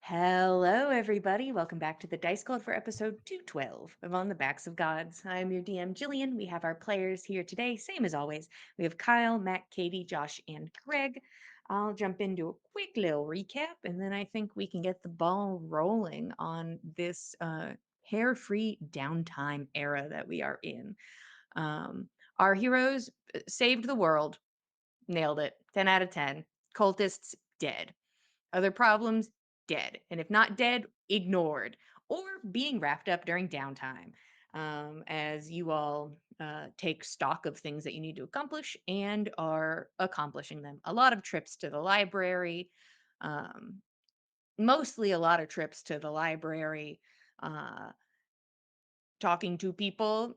Hello, everybody. Welcome back to the Dice Cult for episode 212 of On the Backs of Gods. I'm your DM, Jillian. We have our players here today, same as always. We have Kyle, Matt, Katie, Josh, and Greg. I'll jump into a quick little recap, and then I think we can get the ball rolling on this hair free downtime era that we are in. Um, our heroes saved the world, nailed it, 10 out of 10. Cultists, dead. Other problems, dead. And if not dead, ignored or being wrapped up during downtime. As you all take stock of things that you need to accomplish and are accomplishing them. A lot of trips to the library, um, mostly a lot of trips to the library, uh, talking to people,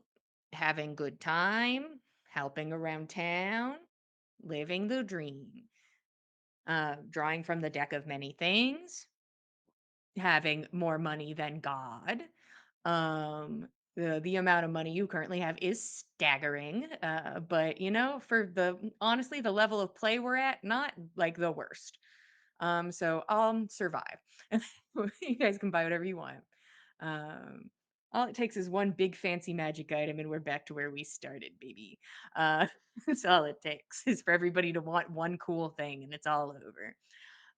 having good time, helping around town, living the dream, drawing from the deck of many things, having more money than God. The amount of money you currently have is staggering. But for the honestly, the level of play we're at, not like the worst. So I'll survive. You guys can buy whatever you want. Um, all it takes is one big fancy magic item, and we're back to where we started, baby. Uh, that's all it takes is for everybody to want one cool thing, and it's all over.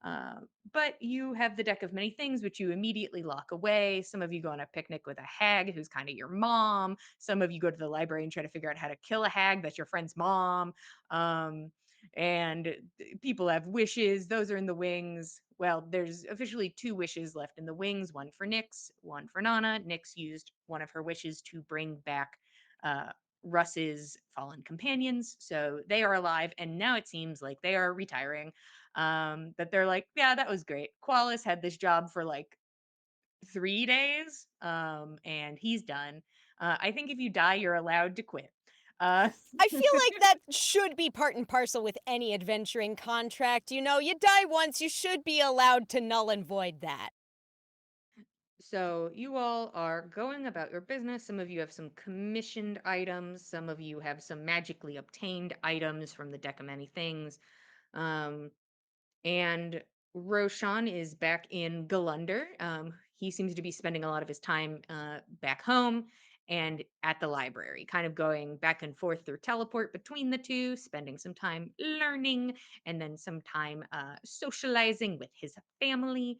Uh, but you have the deck of many things, which you immediately lock away. Some of you go on a picnic with a hag who's kind of your mom. Some of you go to the library and try to figure out how to kill a hag that's your friend's mom. Um, and people have wishes. Those are in the wings. Well, there's officially two wishes left in the wings, one for Nyx, one for Nana. Nyx used one of her wishes to bring back uh, Russ's fallen companions. So they are alive. And now it seems like they are retiring, that they're like, yeah, that was great. Qualis had this job for like 3 days, and he's done. I think if you die, you're allowed to quit. Uh, I feel like that should be part and parcel with any adventuring contract. You die once, you should be allowed to null and void that. so you all are going about your business. Some of you have some commissioned items. Some of you have some magically obtained items from the deck of many things. Um, and Roshan is back in Galunder. He seems to be spending a lot of his time back home and at the library, kind of going back and forth through teleport between the two, spending some time learning and then some time socializing with his family.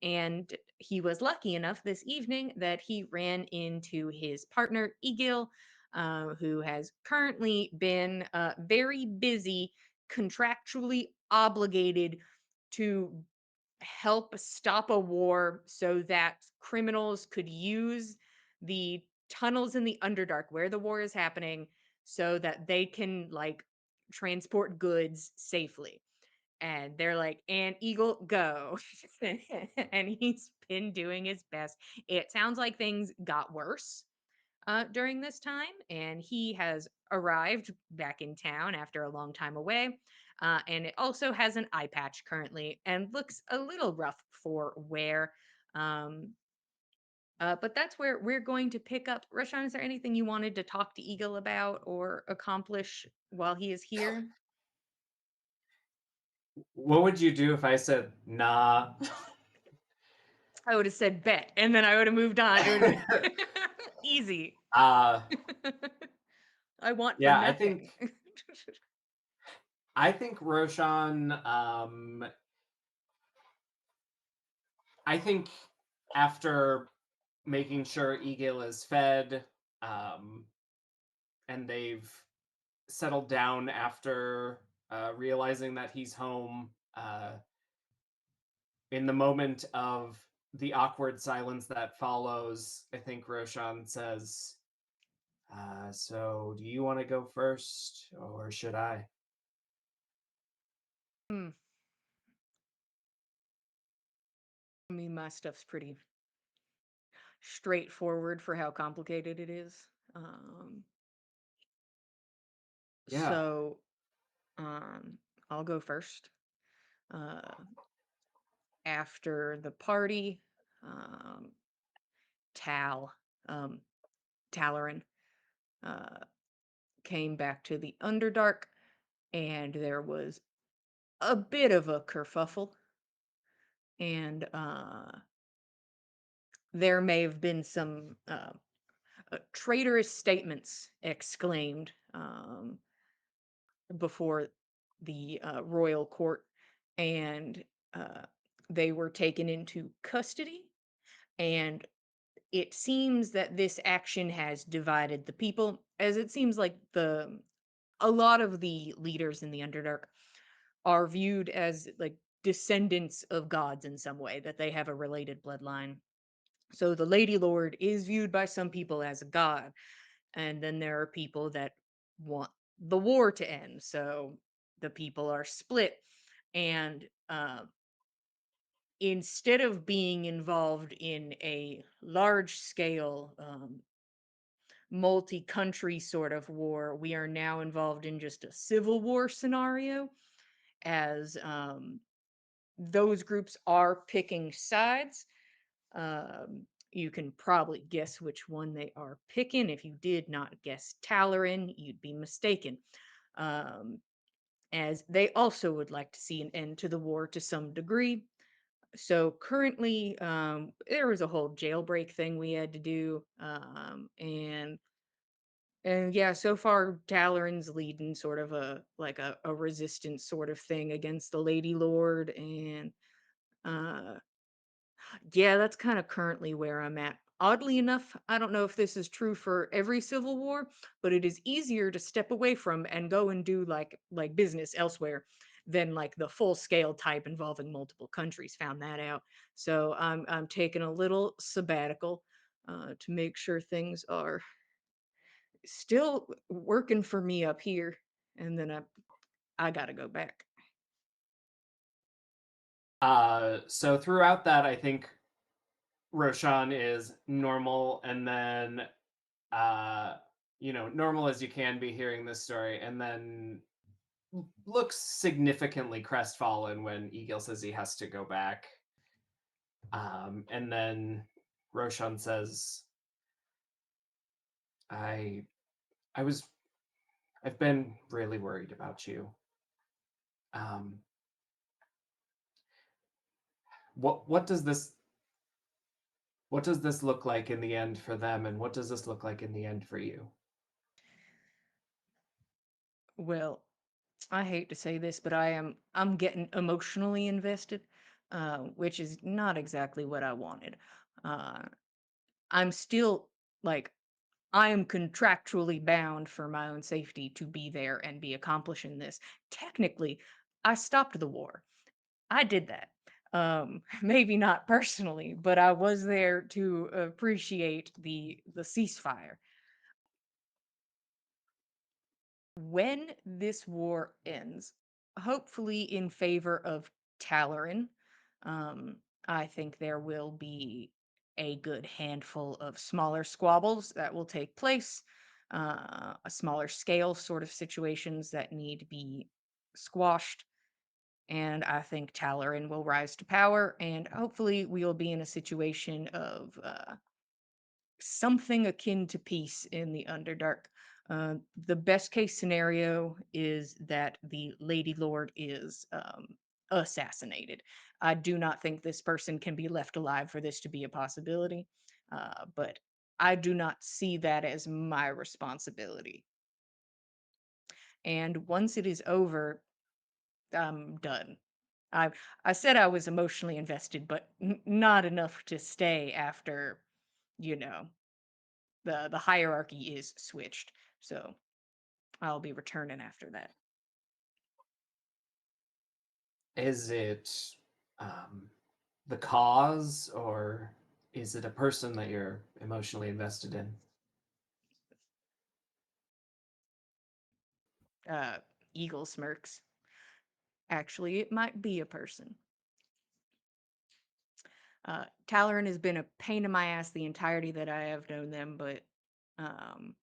And he was lucky enough this evening that he ran into his partner, Egil, who has currently been very busy, contractually obligated to help stop a war so that criminals could use the tunnels in the Underdark where the war is happening so that they can like transport goods safely. And they're like, and Eagle, go. And he's been doing his best. It sounds like things got worse during this time, and he has arrived back in town after a long time away. And it also has an eye patch currently and looks a little rough for wear. Um, but that's where we're going to pick up. Rashawn, is there anything you wanted to talk to Eagle about or accomplish while he is here? What would you do if I said nah? I would have said bet, and then I would have moved on. It would have been easy. uh I want for yeah, nothing. I think Roshan I think after making sure Egil is fed, um and they've settled down after realizing that he's home, in the moment of the awkward silence that follows, I think Roshan says, so do you want to go first or should I? Hmm. I mean, my stuff's pretty straightforward for how complicated it is. Um, Yeah. so um, I'll go first. Uh, After the party, um, Tal, um, Talarin, uh, came back to the Underdark, and there was a bit of a kerfuffle. and there may have been some traitorous statements exclaimed before the royal court, and uh, they were taken into custody. And it seems that this action has divided the people, as it seems like the a lot of the leaders in the Underdark are viewed as like descendants of gods in some way, that they have a related bloodline. So the Lady Lord is viewed by some people as a god, and then there are people that want the war to end. So the people are split, and instead of being involved in a large scale multi-country sort of war, we are now involved in just a civil war scenario, as those groups are picking sides. You can probably guess which one they are picking. If you did not guess Talarin, you'd be mistaken. Um, as they also would like to see an end to the war to some degree. So currently, there was a whole jailbreak thing we had to do, and yeah, so far Talarin's leading sort of a resistance sort of thing against the Lady Lord, and uh yeah, that's kind of currently where I'm at. Oddly enough, I don't know if this is true for every civil war, but it is easier to step away from and go and do like business elsewhere than like the full scale type involving multiple countries. Found that out. So I'm taking a little sabbatical to make sure things are still working for me up here, and then I gotta go back. So throughout that, I think Roshan is normal, and then uh, normal as you can be hearing this story, and then looks significantly crestfallen when Egil says he has to go back. And then Roshan says, "I, I was, I've been really worried about you. Um, what does this look like in the end for them, and what does this look like in the end for you?" Well, I hate to say this, but I'm getting emotionally invested, which is not exactly what I wanted. Uh, I'm still like I am contractually bound for my own safety to be there and be accomplishing this. Technically, I stopped the war. I did that. Maybe not personally, but I was there to appreciate the ceasefire. When this war ends, hopefully in favor of Talarin, um, I think there will be a good handful of smaller squabbles that will take place, a smaller scale sort of situations that need to be squashed. And I think Talarin will rise to power, and hopefully we'll be in a situation of something akin to peace in the Underdark. The best case scenario is that the Lady Lord is assassinated. I do not think this person can be left alive for this to be a possibility, but I do not see that as my responsibility. And once it is over, I'm done. I I said I was emotionally invested, but not enough to stay after, you know, the hierarchy is switched. So I'll be returning after that. Is it um, the cause, or is it a person that you're emotionally invested in? Uh, Eagle smirks. Actually, it might be a person. Talaran has been a pain in my ass the entirety that I have known them, but um,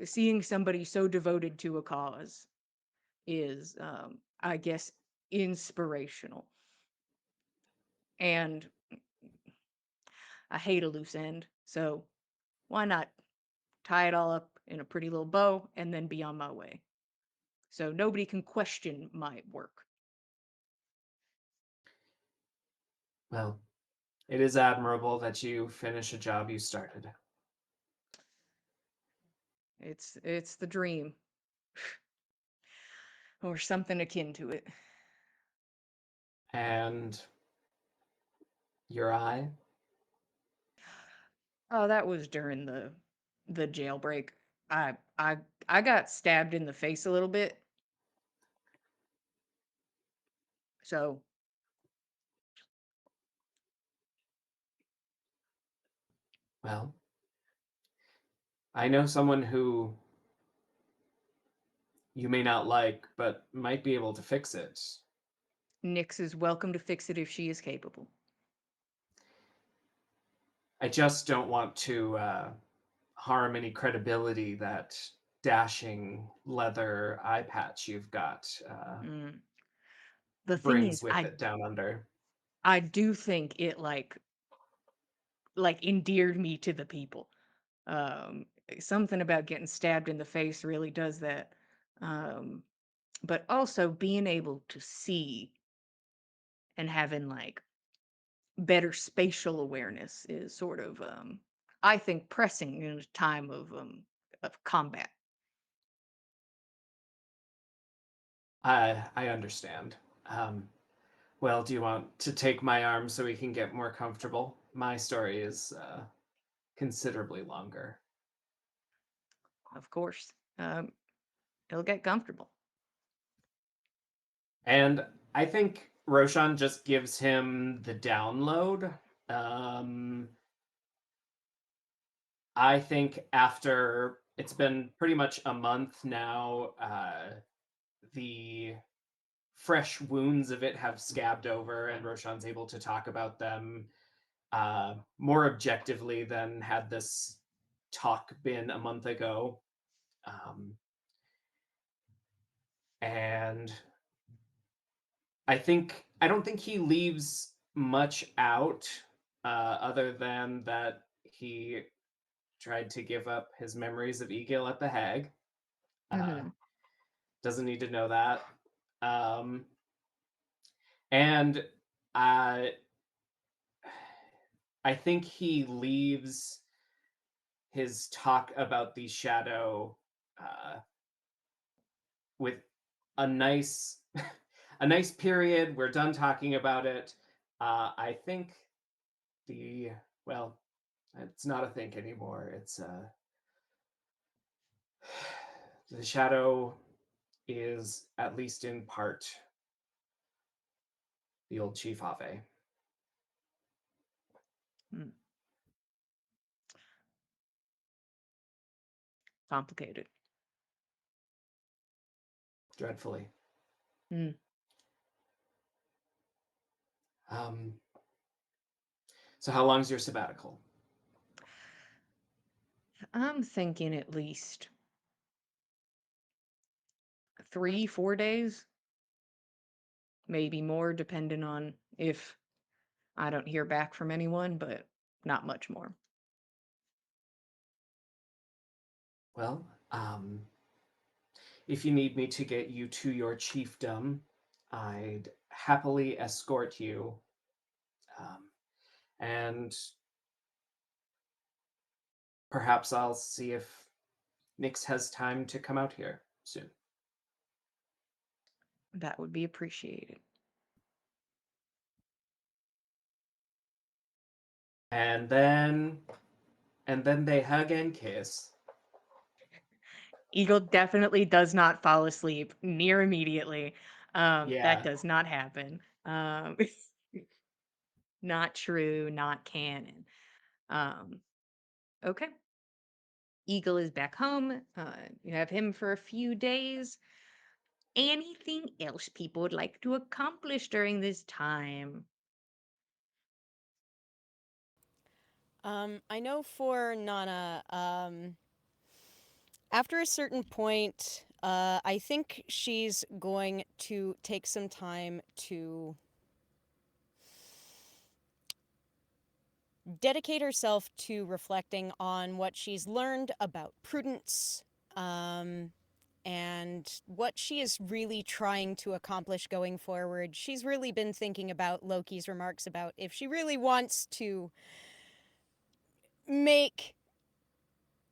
seeing somebody so devoted to a cause is, I guess, inspirational. And I hate a loose end, so why not tie it all up in a pretty little bow and then be on my way? So nobody can question my work. Well, it is admirable that you finish a job you started. It's the dream, or something akin to it. And your eye? Oh, that was during the jailbreak. I I I got stabbed in the face a little bit, so Well, I know someone who you may not like, but might be able to fix it. Nyx is welcome to fix it if she is capable. I just don't want to harm any credibility that dashing leather eye patch you've got Mm. The thing brings is, with it down under. I do think it like endeared me to the people. Something about getting stabbed in the face really does that. Um, but also being able to see and having like better spatial awareness is sort of I think pressing in a time of combat. I understand. Um, well, do you want to take my arm so we can get more comfortable? My story is considerably longer. Of course. It'll get comfortable. And I think Roshan just gives him the download. Um, I think after it's been pretty much a month now, the fresh wounds of it have scabbed over, and Roshan's able to talk about them more objectively than had this talk been a month ago. Um, and I don't think he leaves much out other than that he tried to give up his memories of Egil at the Hag. Uh, Hmm. doesn't need to know that. Um, and uh, I think he leaves his talk about the shadow uh, with a nice a nice period. We're done talking about it. I think the well, it's not a think anymore. It's the shadow is at least in part the old Chief Ave. Mm. Complicated. Dreadfully. Mm. Um, so how long's your sabbatical? I'm thinking at least 3, 4 days, maybe more, depending on if I don't hear back from anyone, but not much more. Well, if you need me to get you to your chiefdom, I'd happily escort you. Um, and perhaps I'll see if Nix has time to come out here soon. That would be appreciated. And then and then they hug and kiss. Eagle definitely does not fall asleep near immediately. That Yeah. does not happen. Not true, not canon. Um, okay. Eagle is back home. You have him for a few days. Anything else people would like to accomplish during this time? I know for Nana, after a certain point, I think she's going to take some time to dedicate herself to reflecting on what she's learned about prudence, um, and what she is really trying to accomplish going forward. She's really been thinking about Loki's remarks about if she really wants to make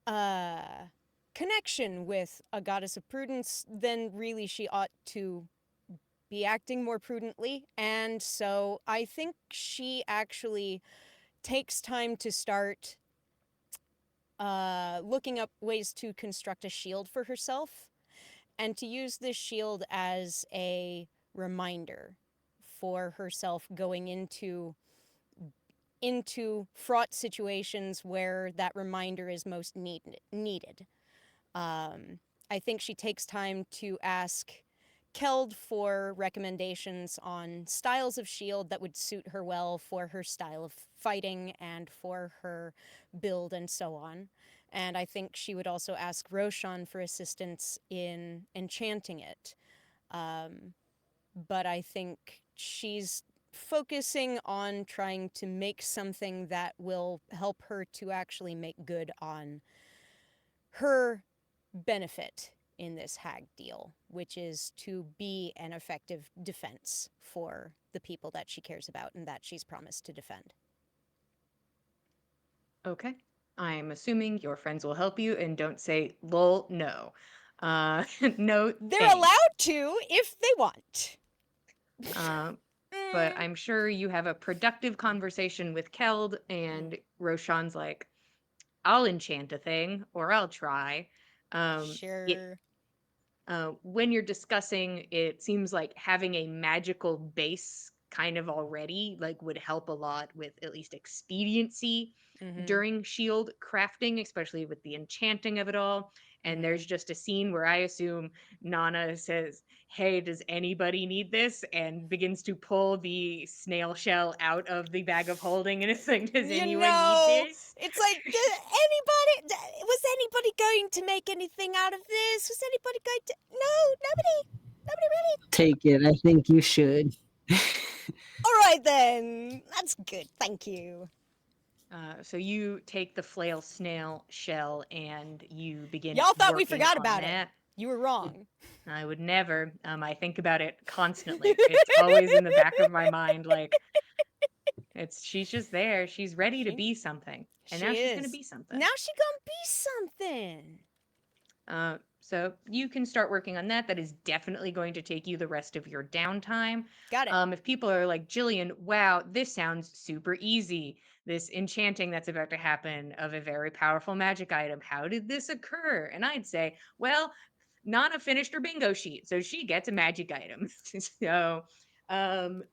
a connection with a goddess of prudence, then really she ought to be acting more prudently. And so I think she actually takes time to start looking up ways to construct a shield for herself and to use this shield as a reminder for herself going into fraught situations where that reminder is most needed. Um, I think she takes time to ask Keld for recommendations on styles of shield that would suit her well for her style of fighting and for her build and so on. And I think she would also ask Roshan for assistance in enchanting it. But I think she's focusing on trying to make something that will help her to actually make good on her benefit in this hag deal, which is to be an effective defense for the people that she cares about and that she's promised to defend. Okay. I'm assuming your friends will help you and don't say, lol, no. No, They're thanks. allowed to if they want. Um, but Mm, I'm sure you have a productive conversation with Keld, and Roshan's like, I'll enchant a thing, or I'll try. It sure. when you're discussing, it seems like having a magical base kind of already like would help a lot with at least expediency Mm-hmm. during shield crafting, especially with the enchanting of it all. And Mm-hmm. there's just a scene where I assume Nana says, "Hey, does anybody need this?" and begins to pull the snail shell out of the bag of holding and is like, "Does You anyone need know, this?" it's like, was anybody going to make anything out of this? Was anybody going to? No, nobody really. Take it. I think you should. All right then, that's good. Thank you. So you take the flail snail shell and you begin Y'all thought we working forgot on about it. that. You were wrong. I would never. I think about it constantly. It's always in the back of my mind. Like she's just there. She's ready to she be something, and now she she's gonna is. be something. Now she gonna be something. So you can start working on that. That is definitely going to take you the rest of your downtime. Got it. If people are like, Jillian, wow, this sounds super easy. This enchanting that's about to happen of a very powerful magic item. How did this occur? And I'd say, well, Nana finished her bingo sheet, so she gets a magic item. So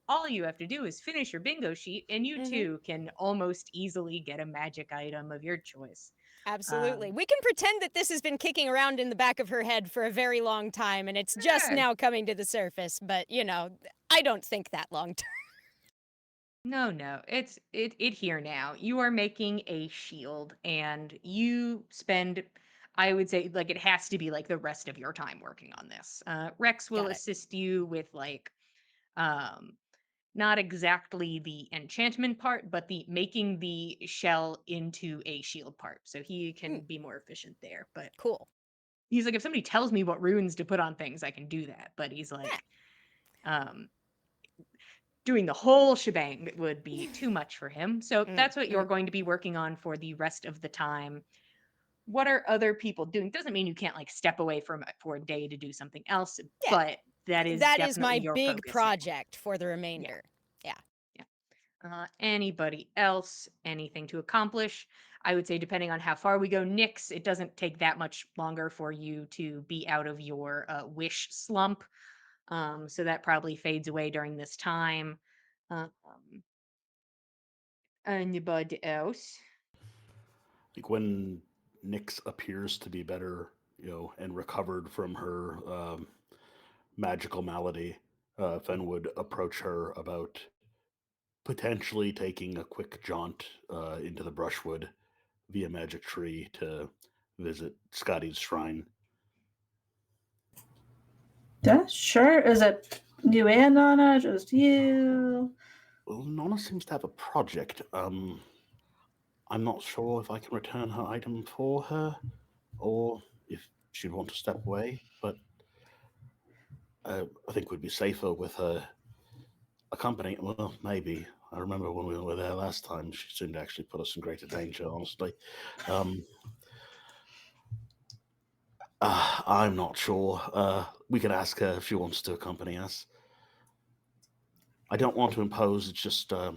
all you have to do is finish your bingo sheet, and you Mm-hmm. too can almost easily get a magic item of your choice. Absolutely. Um, We can pretend that this has been kicking around in the back of her head for a very long time and it's just sure. now coming to the surface, but I don't think that long term. No, no. It here now. You are making a shield and you spend, I would say, like it has to be like the rest of your time working on this. Rex will Got it. assist you with like um not exactly the enchantment part, but the making the shell into a shield part. So he can Mm, be more efficient there. But cool. he's like, if somebody tells me what runes to put on things, I can do that. But he's Yeah. like, um, doing the whole shebang would be too much for him. So Mm, that's what you're mm. going to be working on for the rest of the time. What are other people doing? Doesn't mean you can't like step away from it for a day to do something else, Yeah. but that is That is definitely my your big focus now. project for the Yeah. remainder. Yeah. Yeah. Anybody else? Anything to accomplish? I would say, depending on how far we go, Nyx, it doesn't take that much longer for you to be out of your wish slump. So that probably fades away during this time. Um, Anybody else? Like when Nyx appears to be better, and recovered from her magical malady, Fen would approach her about potentially taking a quick jaunt into the brushwood via Magic Tree to visit Scotty's shrine. Yeah, sure. Is it you and Nana? Just you? Well, Nonna seems to have a project. I'm not sure if I can return her item for her, or if she'd want to step away, but I think we'd be safer with her accompanying. Well, maybe. I remember when we were there last time, she seemed to actually put us in greater danger, honestly. I'm not sure. We could ask her if she wants to accompany us. I don't want to impose, it's just I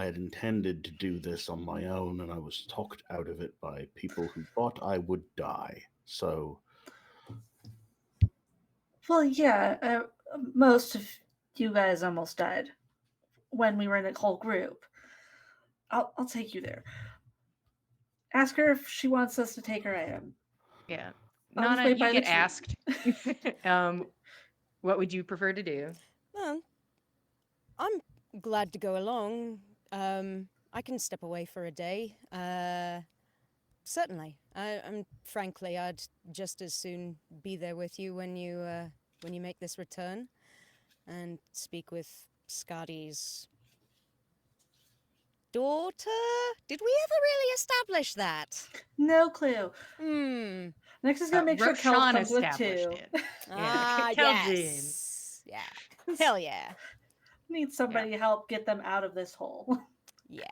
had intended to do this on my own, and I was talked out of it by people who thought I would die. So, Well, yeah, most of you guys almost died when we were in a whole group. I'll take you there. Ask her if she wants us to take her item. Yeah. I'll just Nana, wait you by the get tree. asked. What would you prefer to do? Well, I'm glad to go along. I can step away for a day. Certainly. I'm frankly, I'd just as soon be there with you when you make this return, and speak with Scotty's daughter. Did we ever really establish that? No clue. Hmm. Next is gonna make sure Keld Roshan comes with established two. it. Ah, Keld's in. yes. Yeah. Hell yeah. Need somebody to help get them out of this hole. Yeah.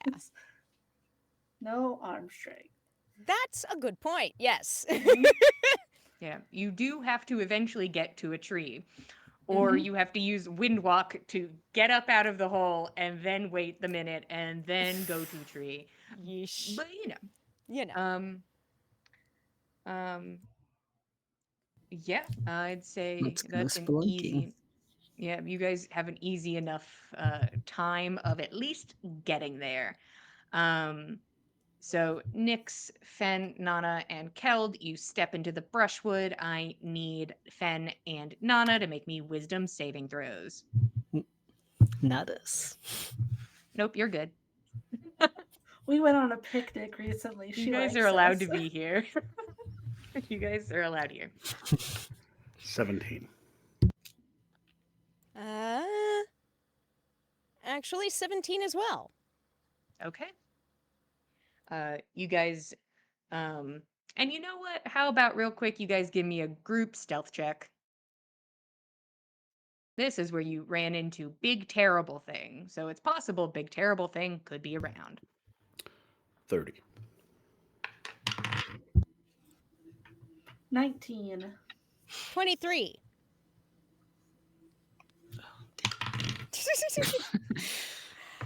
No arm strength. That's a good point. Yes. Yeah, you do have to eventually get to a tree, or you have to use wind walk to get up out of the hole and then wait the minute and then go to a tree. Yeesh. But You know. Yeah, I'd say Let's go that's an spelunking. easy. Yeah, you guys have an easy enough time of at least getting there. So Nyx, Fen, Nana, and Keld, you step into the brushwood. I need Fen and Nana to make me wisdom saving throws. Not us. Nope, you're good. We went on a picnic recently. You She guys likes are allowed us. to be here. You guys are allowed here. 17. Actually 17 as well. Okay. You guys, and you know what? How about real quick, you guys give me a group stealth check. This is where you ran into Big Terrible Thing. So it's possible Big Terrible Thing could be around. 30. 19. 23.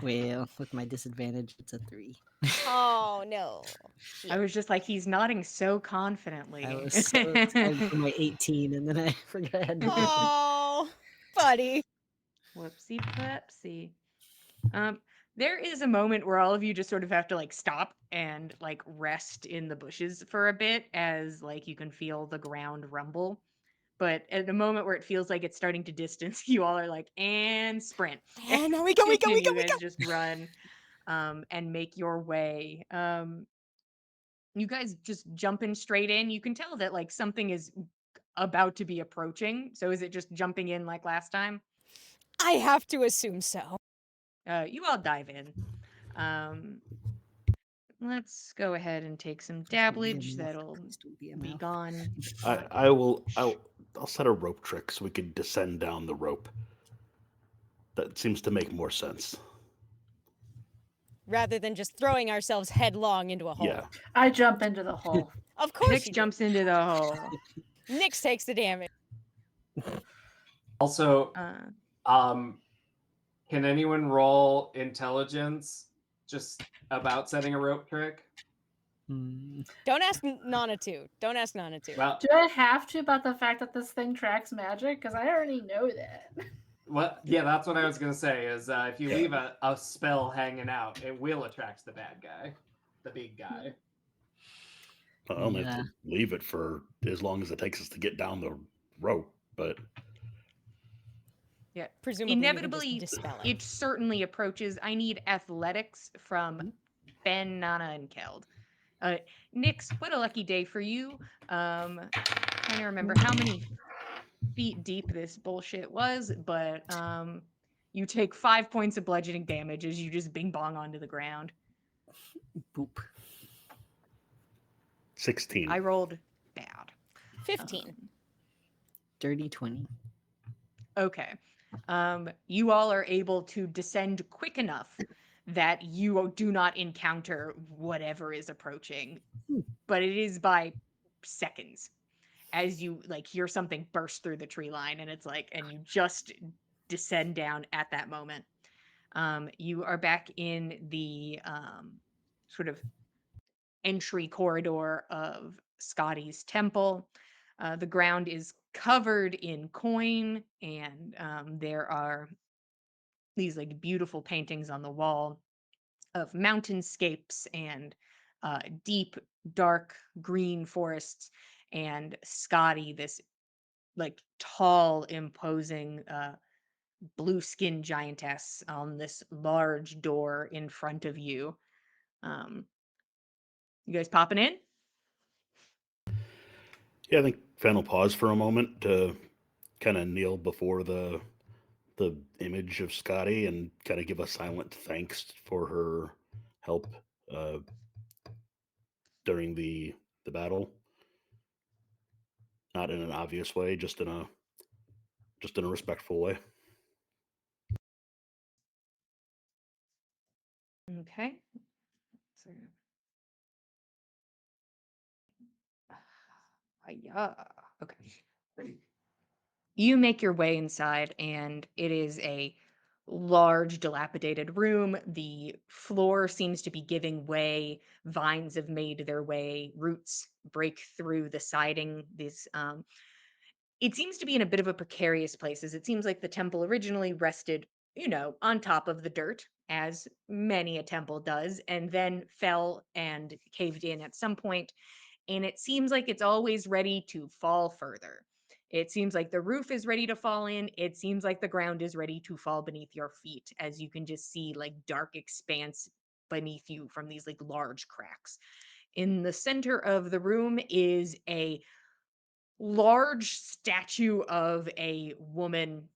Well, with my disadvantage, it's a 3. Oh no. I was just like, he's nodding so confidently. I was so excited for my 18, and then I forgot I had to. Oh, buddy. Whoopsie pupsie. There is a moment where all of you just sort of have to like stop and like rest in the bushes for a bit as like you can feel the ground rumble. But at the moment where it feels like it's starting to distance, you all are like, and sprint. And we go, we go, we And go, you we guys go. just run and make your way. You guys just jumping straight in. You can tell that like something is about to be approaching. So is it just jumping in like last time? I have to assume so. You all dive in. Let's go ahead and take some dabblage. That'll be gone. I'll set a rope trick so we can descend down the rope. That seems to make more sense. Rather than just throwing ourselves headlong into a hole. Yeah. I jump into the hole. Of course Nyx you jumps into the hole. do. Nyx takes the damage. Also, can anyone roll intelligence just about setting a rope trick? Don't ask Nana to. Don't ask Nana to. Well, Do I have to about the fact that this thing tracks magic? Because I already know that. what? Yeah, that's what I was gonna say. Is if you leave a spell hanging out, it will attract the bad guy, the big guy. I only have to leave it for as long as it takes us to get down the rope, but Yeah. Presumably Inevitably, you can just dispel it. it certainly approaches. I need athletics from Ben, Nana, and Keld. Nyx, what a lucky day for you. Trying to remember how many feet deep this bullshit was, but you take 5 points of bludgeoning damage as you just bing bong onto the ground. Boop. 16. I rolled bad. 15. Dirty 20. Okay. You all are able to descend quick enough that you do not encounter whatever is approaching, but it is by seconds as you like hear something burst through the tree line, and it's like, and you just descend down at that moment. You are back in the sort of entry corridor of Scotty's temple. The ground is covered in coin, and there are these like beautiful paintings on the wall of mountainscapes and deep, dark green forests. And Scotty, this like tall, imposing blue skinned giantess on this large door in front of you. Um, you guys popping in? Yeah, I think Fen will pause for a moment to kind of kneel before the image of Scotty and kind of give a silent thanks for her help uh, during the battle. Not in an obvious way, just in a respectful way. Okay. So, yeah. Okay. You make your way inside, and it is a large, dilapidated room. The floor seems to be giving way. Vines have made their way, roots break through the siding. It seems to be in a bit of a precarious place, as it seems like the temple originally rested, on top of the dirt, as many a temple does, and then fell and caved in at some point, and it seems like it's always ready to fall further. It seems like the roof is ready to fall in. It seems like the ground is ready to fall beneath your feet, as you can just see like dark expanse beneath you from these like large cracks. In the center of the room is a large statue of a woman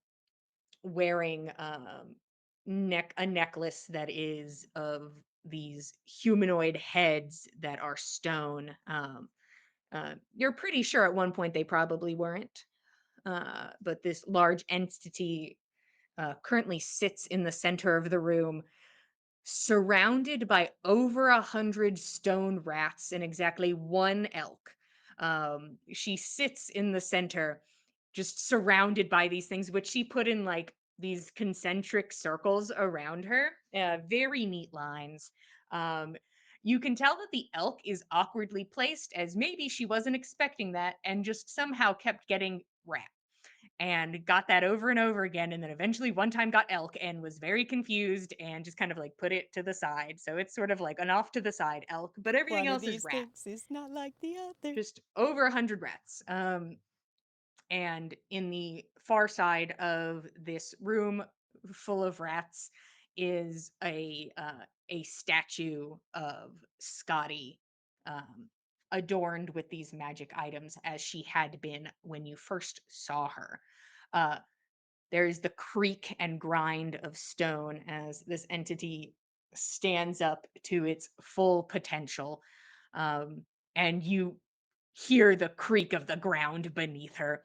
wearing a necklace that is of these humanoid heads that are stone. You're pretty sure at one point they probably weren't, but this large entity currently sits in the center of the room, surrounded by over 100 stone rats and exactly one elk. She sits in the center, just surrounded by these things, which she put in like these concentric circles around her, very neat lines. Um, you can tell that the elk is awkwardly placed, as maybe she wasn't expecting that and just somehow kept getting rat and got that over and over again, and then eventually one time got elk and was very confused and just kind of like put it to the side. So it's sort of like an off to the side elk, but everything One of else is these rat. things is not like the other. Just over 100 rats. And in the far side of this room full of rats is a statue of Scotty, um, adorned with these magic items as she had been when you first saw her. Uh, there is the creak and grind of stone as this entity stands up to its full potential. Um, and you hear the creak of the ground beneath her,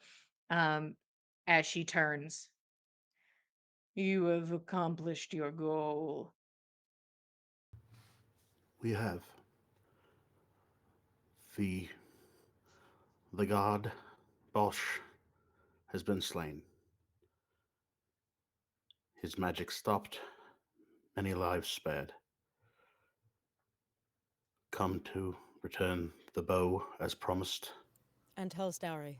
um, as she turns. You have accomplished your goal. We have the the god Bosch has been slain. His magic stopped, many lives spared. Come to return the bow as promised. And Hell's Dowry.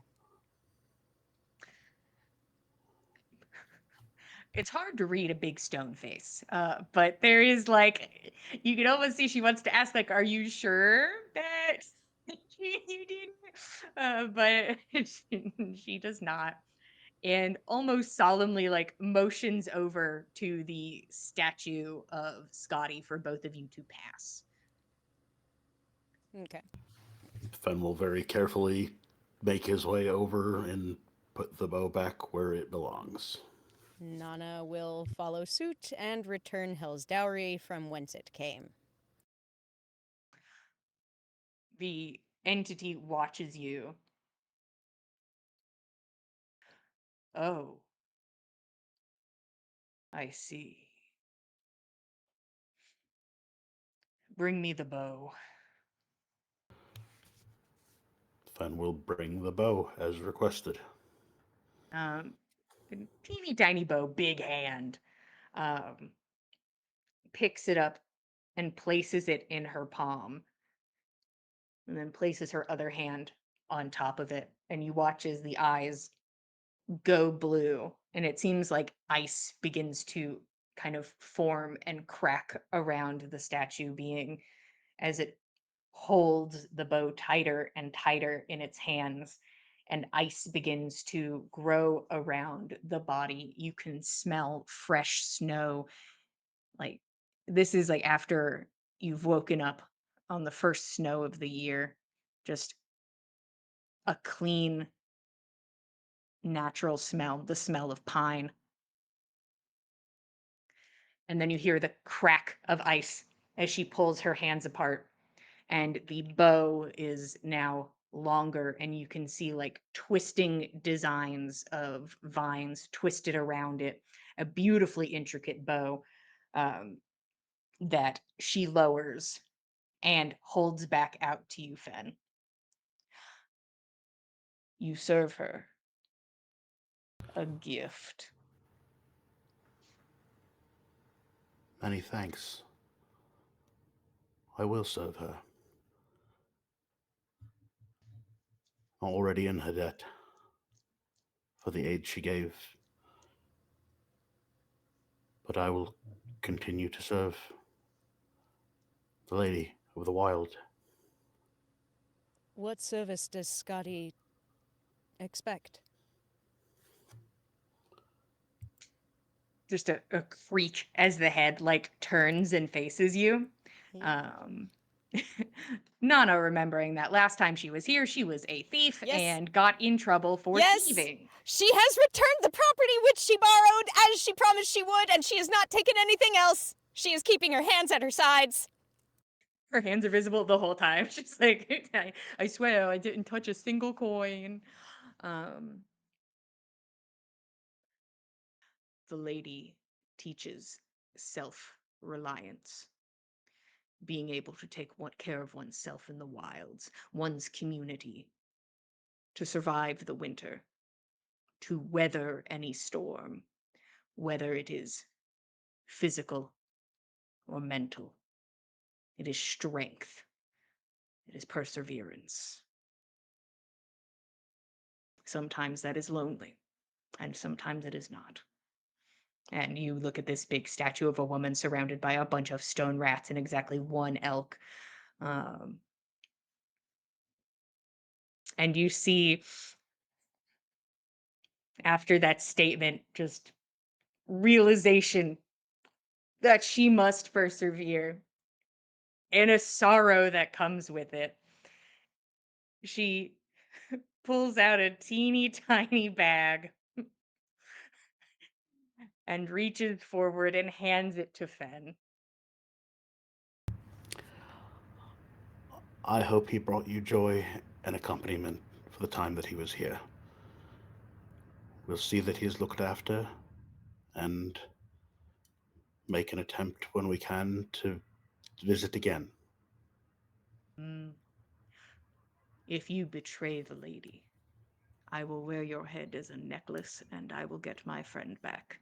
It's hard to read a big stone face, but there is like, you can almost see she wants to ask, like, are you sure that you didn't? But she does not. And almost solemnly, like, motions over to the statue of Scotty for both of you to pass. Okay. Fen will very carefully make his way over and put the bow back where it belongs. Nana will follow suit and return Hell's Dowry from whence it came. The entity watches you Oh, I see. Bring me the bow. Fen will bring the bow as requested. Um, teeny tiny bow, big hand. Um, picks it up and places it in her palm, and then places her other hand on top of it. And you watch as the eyes go blue, and it seems like ice begins to kind of form and crack around the statue being as it holds the bow tighter and tighter in its hands, and ice begins to grow around the body. You can smell fresh snow. Like, this is like after you've woken up on the first snow of the year. Just a clean, natural smell, the smell of pine. And then you hear the crack of ice as she pulls her hands apart, and the bow is now longer, and you can see like twisting designs of vines twisted around it. A beautifully intricate bow, um, that she lowers and holds back out to you, Fen. You serve her a gift. Many thanks. I will serve her. I'm already in her debt for the aid she gave, but I will continue to serve the Lady of the Wild. What service does Scotty expect? Just a creak as the head like turns and faces you. Hmm? Um, Nana, remembering that last time she was here, she was a thief Yes. and got in trouble for Yes! thieving. She has returned the property which she borrowed as she promised she would, and she has not taken anything else. She is keeping her hands at her sides. Her hands are visible the whole time. She's like, I swear I didn't touch a single coin. Um, the lady teaches self-reliance, being able to take care of oneself in the wilds, one's community, to survive the winter, to weather any storm, whether it is physical or mental. It is strength. It is perseverance. Sometimes that is lonely, and sometimes it is not. And you look at this big statue of a woman surrounded by a bunch of stone rats and exactly one elk. Um, and you see, after that statement, just realization that she must persevere and a sorrow that comes with it. She pulls out a teeny tiny bag and reaches forward and hands it to Fen. I hope he brought you joy and accompaniment for the time that he was here. We'll see that he is looked after and make an attempt when we can to visit again. Mm. If you betray the lady, I will wear your head as a necklace and I will get my friend back.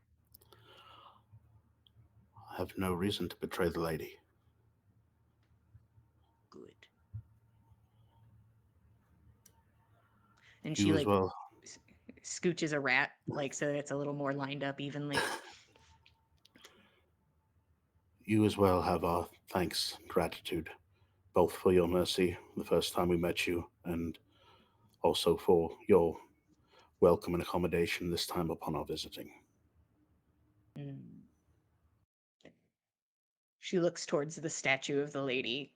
I have no reason to betray the lady. Good. And she You as like well. s- scooches a rat, like so that it's a little more lined up evenly. You as well have our thanks and gratitude, both for your mercy the first time we met you, and also for your welcome and accommodation this time upon our visiting. Mm. She looks towards the statue of the lady.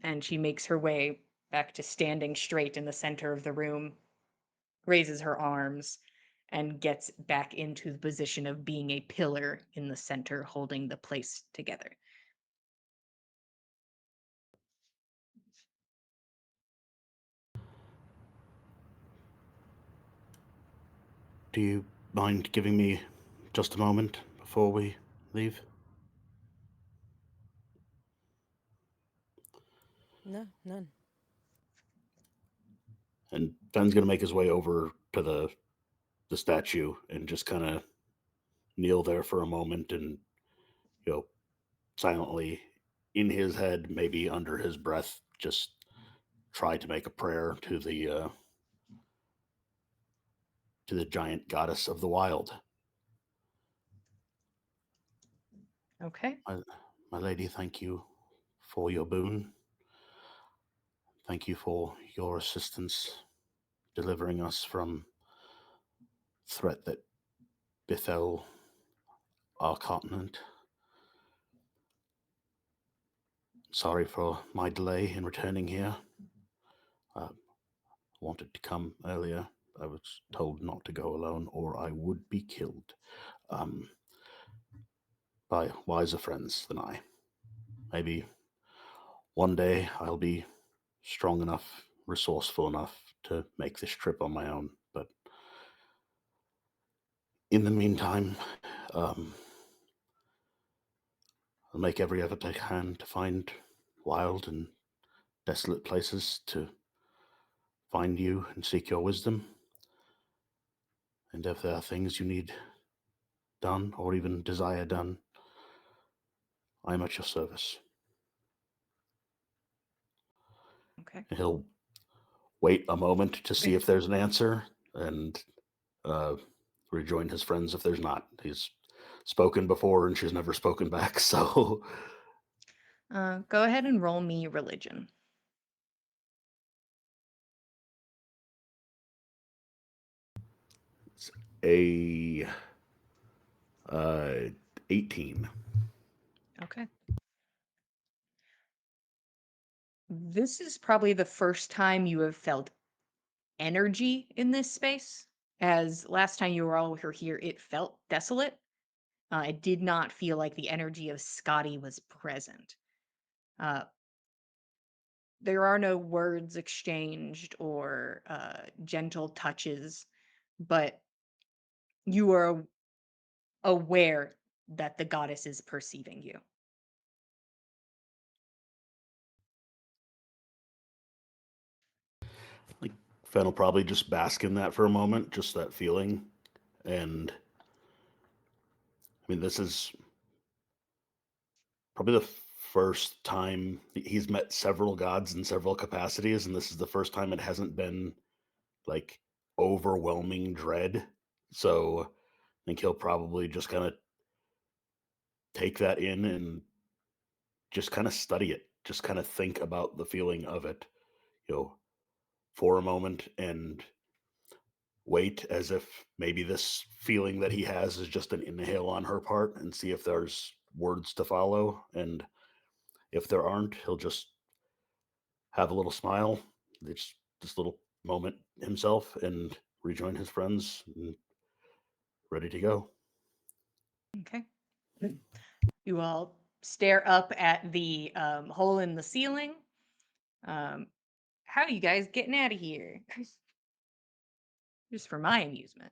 And she makes her way back to standing straight in the center of the room, raises her arms, and gets back into the position of being a pillar in the center, holding the place together. Do you mind giving me just a moment before we leave? No, none. And Fenn's gonna make his way over to the statue and just kind of kneel there for a moment and, you know, silently in his head, maybe under his breath, just try to make a prayer to the giant goddess of the wild. Okay. My lady, thank you for your boon. Thank you for your assistance delivering us from threat that befell our continent. Sorry for my delay in returning here. I wanted to come earlier. I was told not to go alone or I would be killed um, by wiser friends than I. Maybe one day I'll be strong enough, resourceful enough to make this trip on my own. But in the meantime, um, I'll make every effort I can to find wild and desolate places to find you and seek your wisdom. And if there are things you need done or even desire done, I am at your service. Okay. And he'll wait a moment to see if there's an answer and uh, rejoin his friends if there's not. He's spoken before and she's never spoken back, so Go ahead and roll me religion. it's a 18. Okay. This is probably the first time you have felt energy in this space. As last time you were all here, it felt desolate. It did not feel like the energy of Scotty was present. Uh, there are no words exchanged or gentle touches, but you are aware that the goddess is perceiving you. Like Fen will probably just bask in that for a moment, just that feeling. And I mean, this is probably the first time he's met several gods in several capacities, and this is the first time it hasn't been like overwhelming dread. So I think he'll probably just kind of take that in and just kind of study it, just kind of think about the feeling of it, you know, for a moment and wait as if maybe this feeling that he has is just an inhale on her part and see if there's words to follow. And if there aren't, he'll just have a little smile, it's this little moment himself and rejoin his friends and ready to go. Okay. You all stare up at the hole in the ceiling. How are you guys getting out of here? Just for my amusement.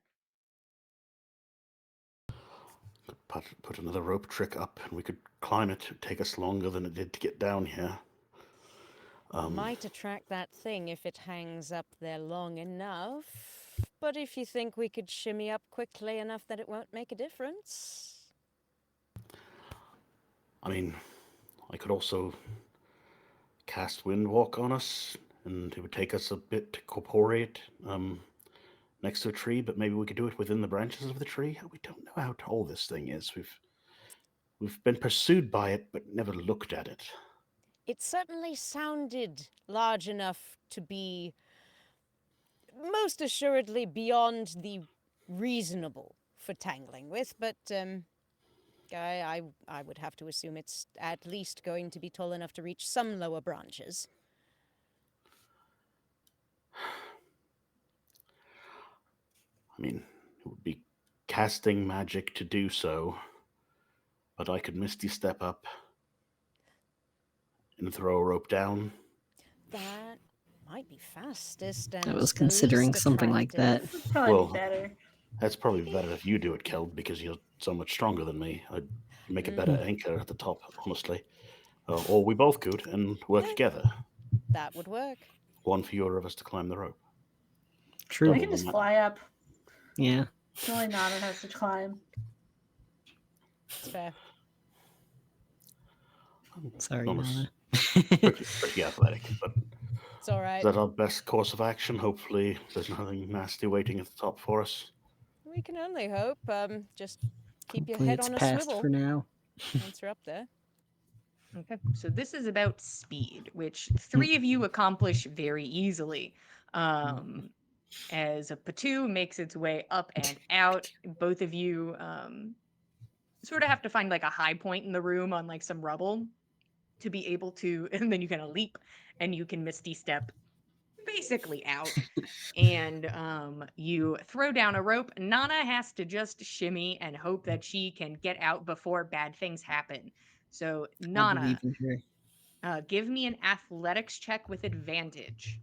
Put another rope trick up and we could climb it. It'd take us longer than it did to get down here. Might attract that thing if it hangs up there long enough. But if you think we could shimmy up quickly enough that it won't make a difference. I mean, I could also cast Windwalk on us, and it would take us a bit to corporeate next to a tree, but maybe we could do it within the branches of the tree. We don't know how tall this thing is. We've been pursued by it, but never looked at it. It certainly sounded large enough to be most assuredly beyond the reasonable for tangling with, but I would have to assume it's at least going to be tall enough to reach some lower branches. I mean, it would be casting magic to do so, but I could Misty Step up and throw a rope down. That might be fastest and I was the considering least something like that. attractive. It'd probably be Well, better. That's probably better if you do it, Keld, because you're so much stronger than me. I'd make a better anchor at the top, honestly. Or we both could and work together. That would work. One for your of us to climb the rope. True. I can just fly up. Yeah. It's only Nana has to climb. It's fair. Sorry, Almost Nana. pretty athletic, but It's all right. is that our best course of action? Hopefully, there's nothing nasty waiting at the top for us. We can only hope. Just keep your Hopefully head it's on a past swivel for now. once you're up there. Okay, so this is about speed, which 3 of you accomplish very easily. As a Patu makes its way up and out, both of you sort of have to find like a high point in the room on like some rubble to be able to, and then you kind of leap and you can misty step basically out. And you throw down a rope. Nana has to just shimmy and hope that she can get out before bad things happen. So I believe Nana, in her. give me an athletics check with advantage.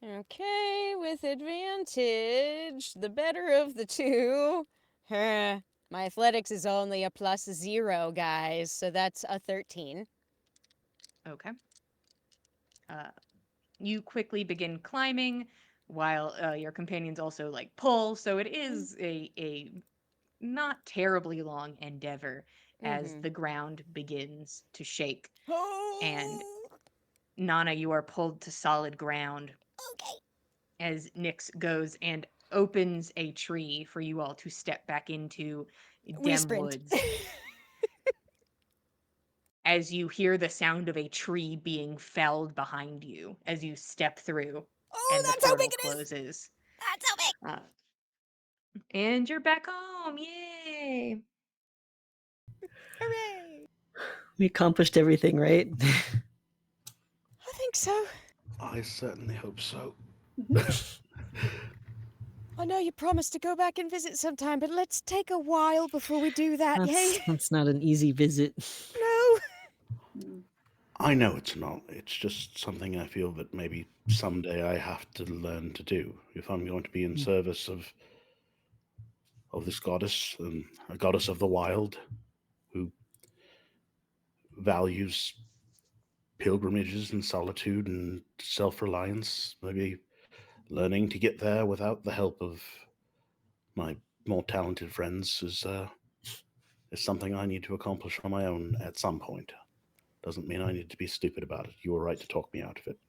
Okay, with advantage, the better of the two. My athletics is only a +0, guys, so that's a 13. Okay. You quickly begin climbing while your companions also like pull. So it is a not terribly long endeavor as the ground begins to shake. And Nana, you are pulled to solid ground. Okay. As Nyx goes and opens a tree for you all to step back into We Dem sprint. Woods. As you hear the sound of a tree being felled behind you as you step through and the That's how big portal it is! closes. That's how big! And you're back home. Yay! Hooray! We accomplished everything, right? I think so. I certainly hope so. I know you promised to go back and visit sometime, but let's take a while before we do that, yay? That's not an easy visit. No! I know it's not. It's just something I feel that maybe someday I have to learn to do if I'm going to be in service of this goddess, and a goddess of the wild who values pilgrimages and solitude and self-reliance. Maybe learning to get there without the help of my more talented friends is something I need to accomplish on my own at some point. Doesn't mean I need to be stupid about it. You were right to talk me out of it.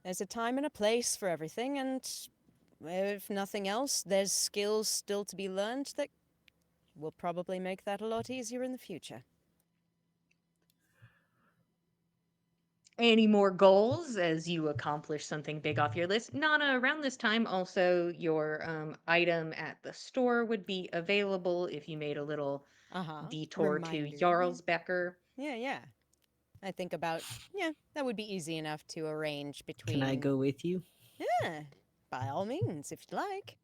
There's a time and a place for everything, and if nothing else, there's skills still to be learned that will probably make that a lot easier in the future. Any more goals as you accomplish something big off your list? Nana, around this time, also your item at the store would be available if you made a little detour Reminder. to Jarlsbecker. Yeah. I think about, that would be easy enough to arrange between... Can I go with you? Yeah, by all means, if you'd like.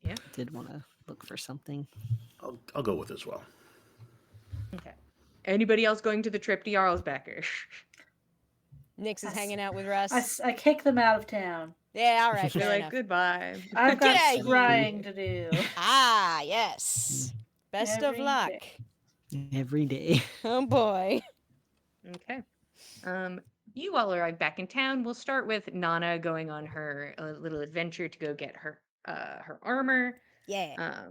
Yeah. I did want to look for something. I'll go with as well. Okay. Anybody else going to the trip to Jarlsbecker? Nyx is hanging out with Russ. I kick them out of town. Yeah, all right, They're fair like, enough. goodbye. I've got Get out, scrying to do. Ah, yes. Best of Every luck. day. Every day. Oh boy. Okay. You all arrive back in town. We'll start with Nana going on her little adventure to go get her armor. Yeah.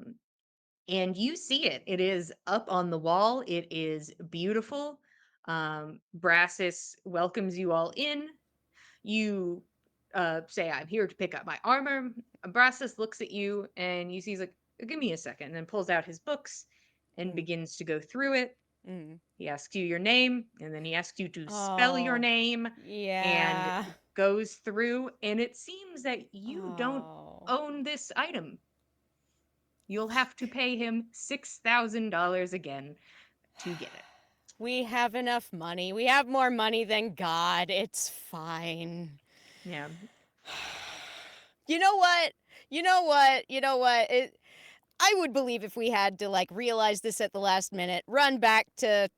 And you see it. It is up on the wall. It is beautiful. Brassus welcomes you all in. You say, I'm here to pick up my armor. Brassus looks at you and you see he's like, give me a second, and then pulls out his books and begins to go through it. He asks you your name, and then he asks you to spell your name, Yeah. and goes through, and it seems that you don't own this item. You'll have to pay him $6,000 again to get it. We have enough money. We have more money than God. It's fine. Yeah. You know what? I would believe if we had to, like, realize this at the last minute, run back to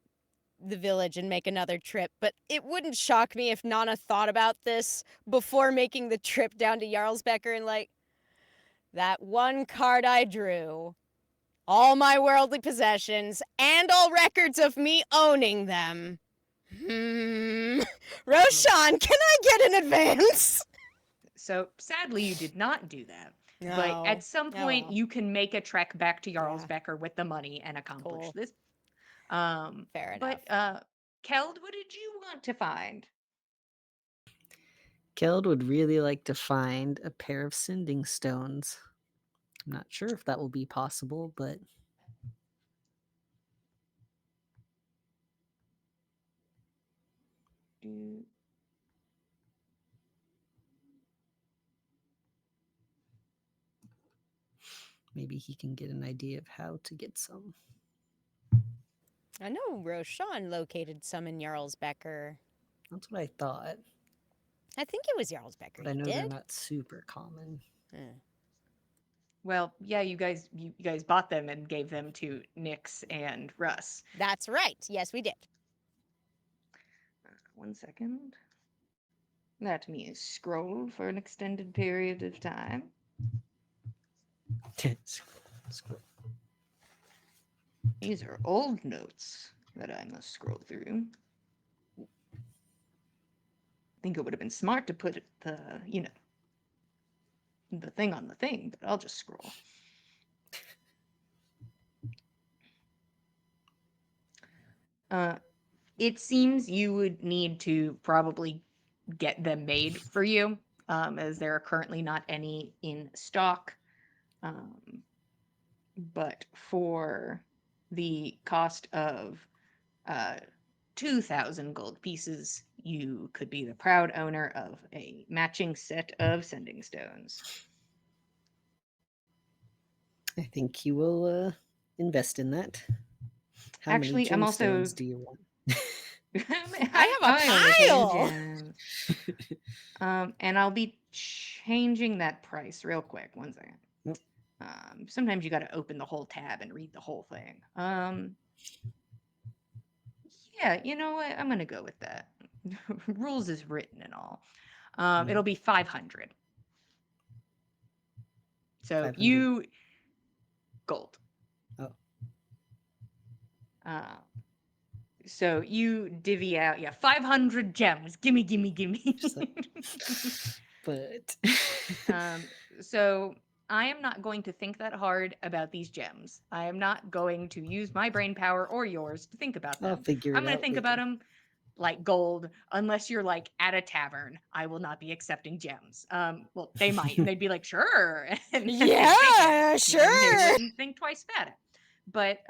the village and make another trip, but it wouldn't shock me if Nana thought about this before making the trip down to Jarlsbecker and like, that one card I drew, all my worldly possessions, and all records of me owning them. Roshan, can I get an advance? So sadly, you did not do that. But No. at some Oh, point, well. you can make a trek back to Jarlsbecker with the money and accomplish Cool. this. Fair But enough. Keld, what did you want to find? Keld would really like to find a pair of sending stones. I'm not sure if that will be possible, but Do- maybe he can get an idea of how to get some. I know Roshan located some in Jarlsbecker. That's what I thought, I think it was Jarlsbecker. but I You know they're did? not super common. Well, yeah, you guys bought them and gave them to Nyx and Russ. That's right. Yes, we did. 1 second. Let me scroll for an extended period of time. Scroll. These are old notes that I must scroll through. I think it would have been smart to put the, the thing on the thing, but I'll just scroll. It seems you would need to probably get them made for you, as there are currently not any in stock. But for the cost of 2,000 gold pieces, you could be the proud owner of a matching set of sending stones. I think he will invest in that. How Actually, many I'm also gemstones do you want? I have a pile! Gems. And I'll be changing that price real quick. 1 second. Yep. Sometimes you got to open the whole tab and read the whole thing. Yeah, you know what? I'm gonna go with that. Rules is written and all. It'll be 500. So 500. you gold. Oh. So you divvy out, 500 gems. Gimme, gimme, gimme. Just like, but So I am not going to think that hard about these gems. I am not going to use my brain power or yours to think about I'll them. figure I'm it going to out think later. about them like gold, unless you're like at a tavern. I will not be accepting gems. Well, they might, and they'd be like, sure. And then they'd take it, Yeah, and sure. they wouldn't think twice about it. But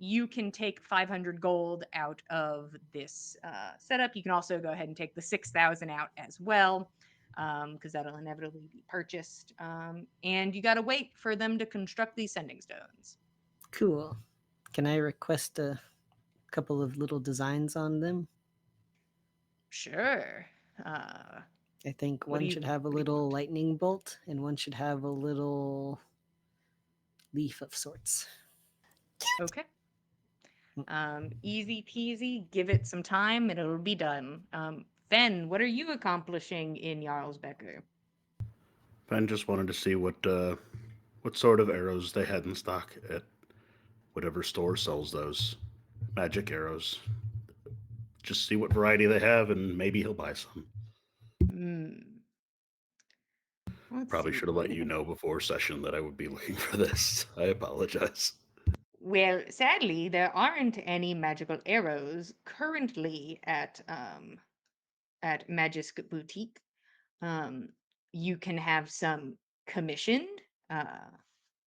you can take 500 gold out of this setup. You can also go ahead and take the 6,000 out as well, because that'll inevitably be purchased. And you got to wait for them to construct these sending stones. Cool. Can I request a couple of little designs on them? Sure. I think What do one you- should have a what do you little want? lightning bolt and one should have a little leaf of sorts. Okay. Easy peasy. Give it some time and it'll be done. Fen, what are you accomplishing in Jarlsbecker? Ben just wanted to see what sort of arrows they had in stock at whatever store sells those magic arrows. Just see what variety they have, and maybe he'll buy some. Let's Probably see. should have let you know before session that I would be looking for this. I apologize. Well, sadly, there aren't any magical arrows currently at Magisk Boutique. You can have some commissioned,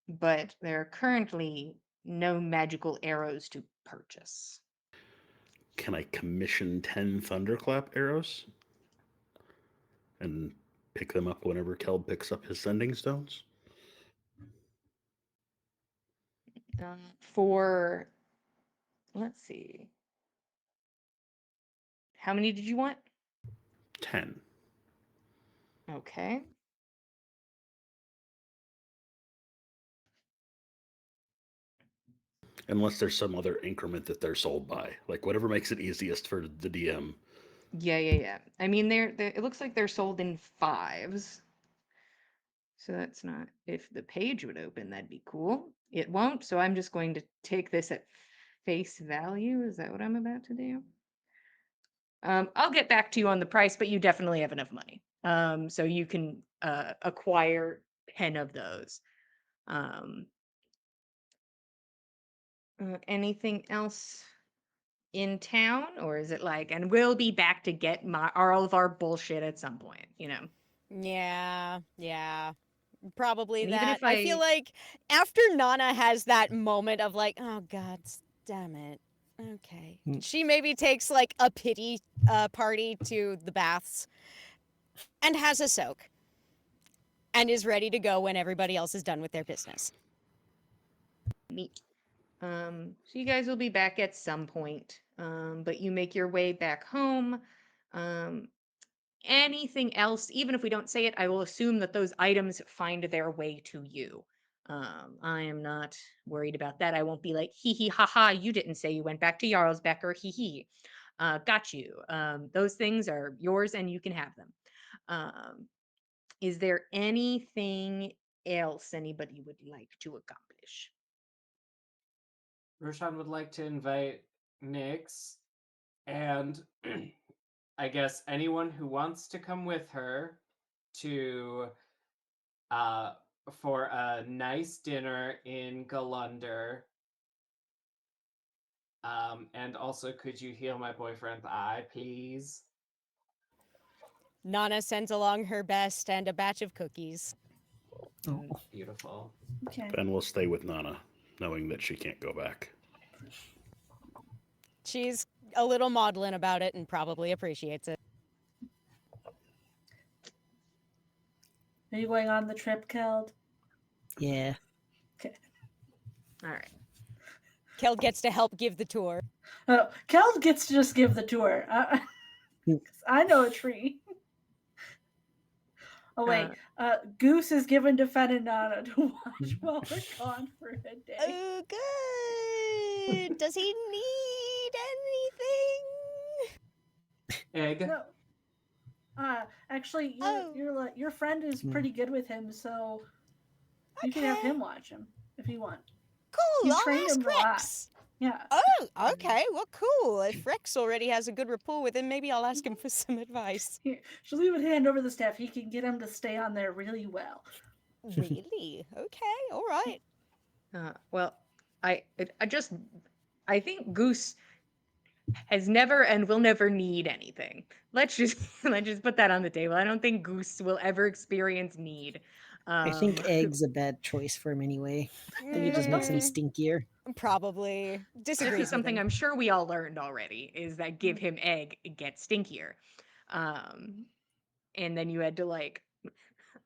but there are currently no magical arrows to purchase. Can I commission 10 thunderclap arrows and pick them up whenever Keld picks up his sending stones? For, let's see, how many did you want? 10. Okay. Unless there's some other increment that they're sold by, like whatever makes it easiest for the DM. Yeah. I mean, they're it looks like they're sold in 5s. So that's not, if the page would open, that'd be cool. It won't, so I'm just going to take this at face value. Is that what I'm about to do? I'll get back to you on the price, but you definitely have enough money. So you can acquire 10 of those. Anything else in town, or is it like, and we'll be back to get all of our bullshit at some point, you know? Yeah. Probably And even that. if I feel like after Nana has that moment of like, oh god, damn it. Okay. Mm. She maybe takes like a pity party to the baths and has a soak and is ready to go when everybody else is done with their business. Neat. So you guys will be back at some point, but you make your way back home. Um, Anything else, even if we don't say it, I will assume that those items find their way to you. I am not worried about that. I won't be like, hee hee ha ha, you didn't say you went back to Jarlsbeck, or hee hee. Got you. Those things are yours and you can have them. Um, is there anything else anybody would like to accomplish? Roshan would like to invite Nyx and I guess anyone who wants to come with her to uh for a nice dinner in Galunder. And also, could you heal my boyfriend's eye, please? Nana sends along her best and a batch of cookies. Beautiful. Okay. Fen will stay with Nana, knowing that she can't go back. She's a little maudlin about it and probably appreciates it. Are you going on the trip, Keld? Yeah. Okay. All right. Keld gets to help give the tour. Oh, Keld gets to just give the tour. I know a tree. Oh wait, Goose is given to Fen and Nana to watch while they're gone for a day. Oh, good. Does he need anything? Egg. No. Actually, Oh. your friend is pretty good with him, so you can have him watch him if you want. Cool. You've I'll trained ask him a lot. Rex. Yeah. Oh, okay. Well, cool. If Rex already has a good rapport with him, maybe I'll ask him for some advice. Here, she'll even hand over the staff. He can get him to stay on there really well. Really? Okay. All right. Well, I think Goose has never and will never need anything. Let's just put that on the table. I don't think Goose will ever experience need. I think egg's a bad choice for him anyway. I think it just makes him stinkier. Probably. This Disagrees is with something him. I'm sure we all learned already, is that give him egg, it gets stinkier. And then you had to like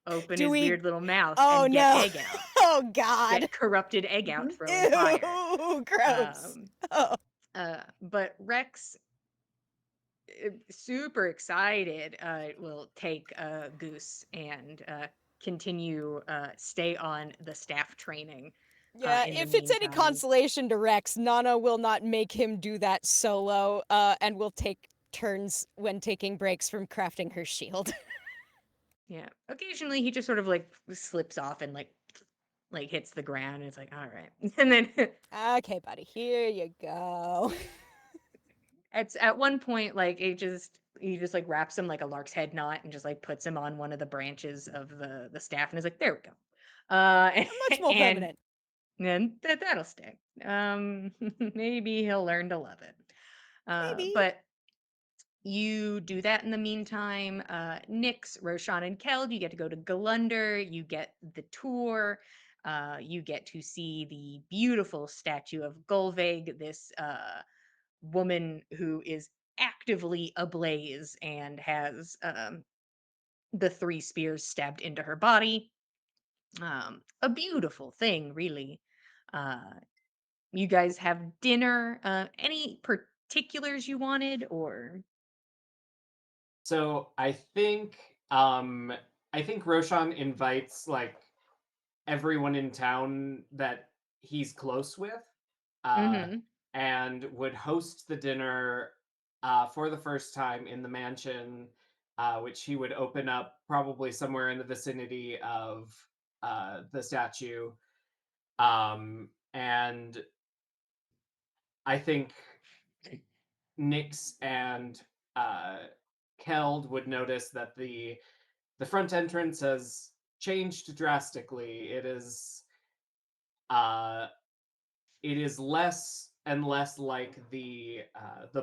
open his weird little mouth Oh, and get no. egg out. Oh, God. Get corrupted egg out throwing fire. Ew, gross. Oh. But Rex, super excited, will take Goose and continue stay on the staff training. Yeah, In the if it's any meantime. consolation to Rex, Nana will not make him do that solo, and will take turns when taking breaks from crafting her shield. Yeah, occasionally he just sort of like slips off and like hits the ground. And it's like, all right, and then Okay, buddy, here you go. at one point, like he just like wraps him like a lark's head knot and just like puts him on one of the branches of the staff and is like, there we go. Much more and permanent. then that'll stick. Maybe he'll learn to love it. Maybe. But you do that in the meantime. Nyx, Roshan, and Keld, you get to go to Galunder. You get the tour. You get to see the beautiful statue of Golveg, this woman who is actively ablaze and has the 3 spears stabbed into her body. A beautiful thing, really. You guys have dinner. Any particulars you wanted, or? So I think Roshan invites like everyone in town that he's close with. Mm-hmm. and would host the dinner for the first time in the mansion, which he would open up probably somewhere in the vicinity of the statue. And I think Nyx and Keld would notice that the front entrance has changed drastically. Uh, it is less and less like the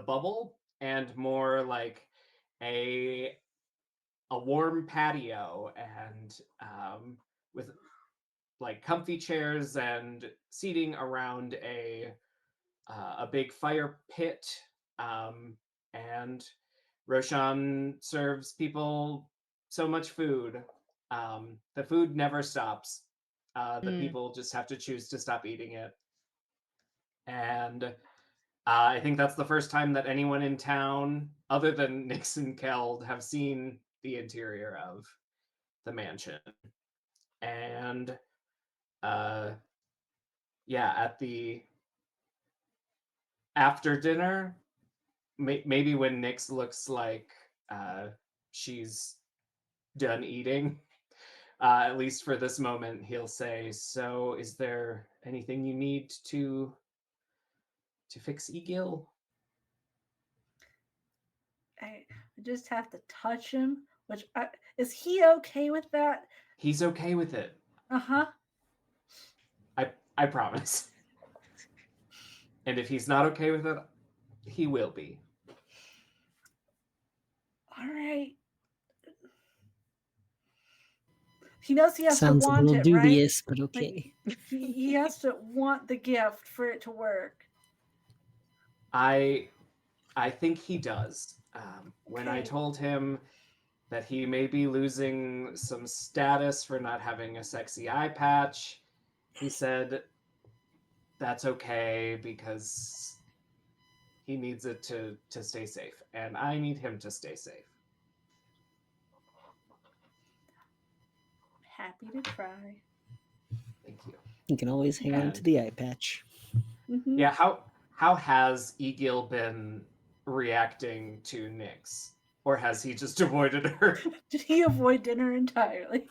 bubble and more like a warm patio, and with like comfy chairs and seating around a big fire pit, and Roshan serves people so much food. The food never stops. The people just have to choose to stop eating it. And I think that's the first time that anyone in town, other than Nixon Keld, have seen the interior of the mansion. And uh, yeah, at the after dinner, maybe when Nix looks like she's done eating, at least for this moment, he'll say, "So, is there anything you need to fix Egil?" I just have to touch him. Is he okay with that? He's okay with it. Uh-huh. I promise. And if he's not okay with it, he will be. All right. He knows he has to Sounds a want little it, right? dubious, but Like okay. he has to want the gift for it to work. I think he does. When I Okay. told him that he may be losing some status for not having a sexy eye patch, he said that's okay because he needs it to stay safe, and I need him to stay safe. Happy to try. Thank you. You can always hang on to And the eye patch. Mm-hmm. yeah, how has Egil been reacting to Nyx? Or has he just avoided her? Did he avoid dinner entirely?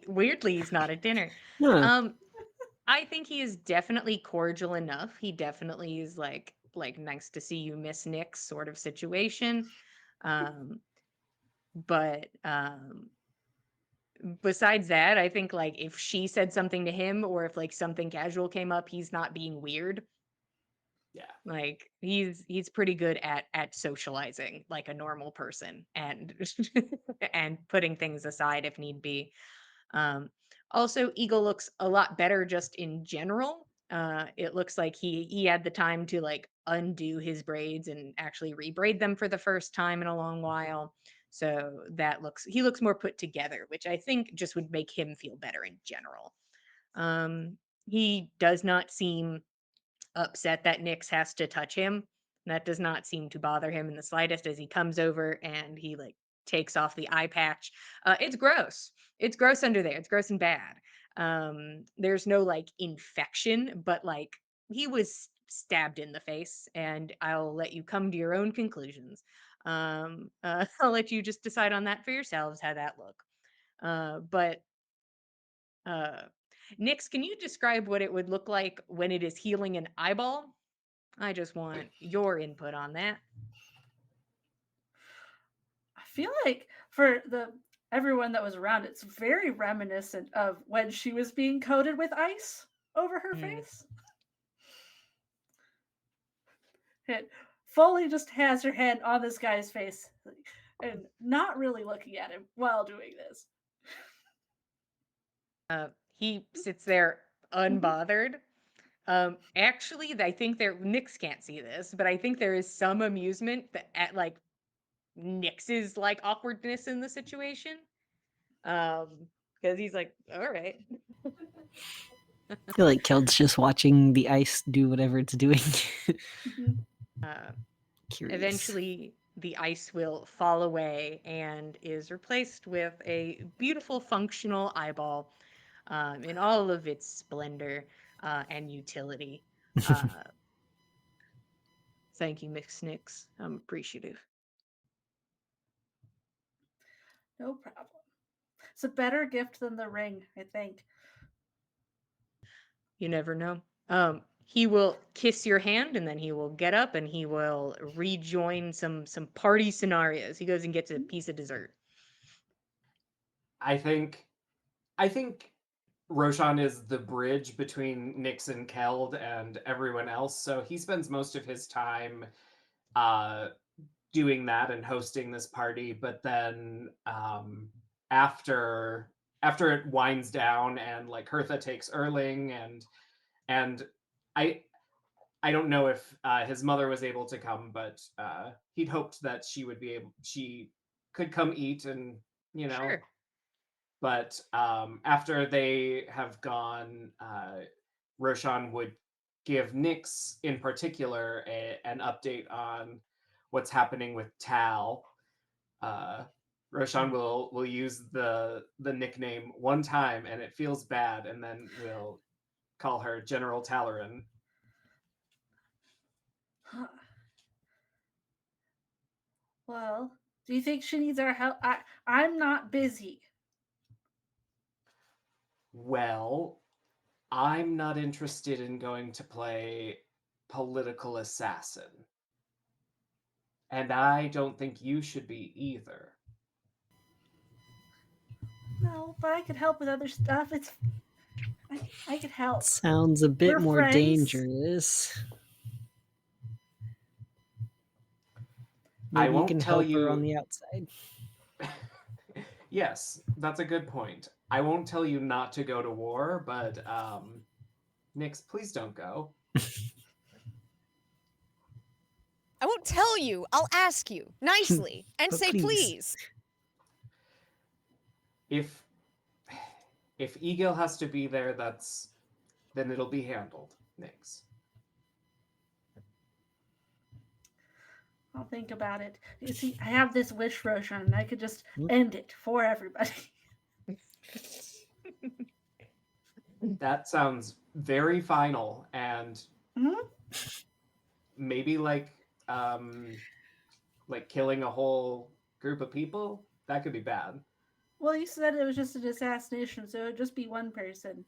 Weirdly, he's not at dinner. Huh. Um, I think he is definitely cordial enough. He definitely is like nice to see you, Miss Nix sort of situation. Um, but besides that, I think like if she said something to him or if like something casual came up, he's not being weird. Yeah. Like he's pretty good at socializing like a normal person and and putting things aside if need be. Um, Also, Eagle looks a lot better just in general. It looks like he had the time to like undo his braids and actually rebraid them for the first time in a long while. So he looks more put together, which I think just would make him feel better in general. He does not seem upset that Nyx has to touch him. That does not seem to bother him in the slightest as he comes over and he like takes off the eye patch. It's gross. It's gross under there. It's gross and bad. There's no like infection, but like he was stabbed in the face, and I'll let you come to your own conclusions. I'll let you just decide on that for yourselves how that look. But uh, Nyx, can you describe what it would look like when it is healing an eyeball? I just want your input on that. I feel like for the everyone that was around, it's very reminiscent of when she was being coated with ice over her Mm. face. It fully just has her hand on this guy's face and not really looking at him while doing this. He sits there Mm-hmm. unbothered. Actually, I think Nyx can't see this, but I think there is some amusement at like Nyx's like awkwardness in the situation. Because he's like, all right. I feel like Keld's just watching the ice do whatever it's doing. Mm-hmm. Uh, Curious. Eventually, the ice will fall away and is replaced with a beautiful functional eyeball in all of its splendor and utility. Uh, thank you, Miss Nix. I'm appreciative. No problem. It's a better gift than the ring, I think. You never know. He will kiss your hand and then he will get up and he will rejoin some party scenarios. He goes and gets a piece of dessert. I think Roshan is the bridge between Nix and Keld and everyone else. So he spends most of his time uh, doing that and hosting this party. But then after it winds down and like Hertha takes Erling and I I don't know if his mother was able to come, but he'd hoped that she could come eat and you know. Sure. But after they have gone, Roshan would give Nix in particular an update on what's happening with Tal. Uh, Roshan will use the nickname one time, and it feels bad, and then we'll call her General Talaran. Huh. Well, do you think she needs our help? I'm not busy. Well, I'm not interested in going to play political assassin. And I don't think you should be either. No, but I could help with other stuff. I could help. Sounds a bit We're more friends. dangerous. I Maybe you won't can tell help her on you. the outside. Yes, that's a good point. I won't tell you not to go to war, but Nix, please don't go. I won't tell you. I'll ask you nicely and But say please. please. If Egil has to be there, then it'll be handled, Nix. I'll think about it. You see, I have this wish, Roshan, and I could just Hmm? end it for everybody. That sounds very final and Hmm? maybe like killing a whole group of people. That could be bad. Well, you said it was just an assassination, so it would just be one person,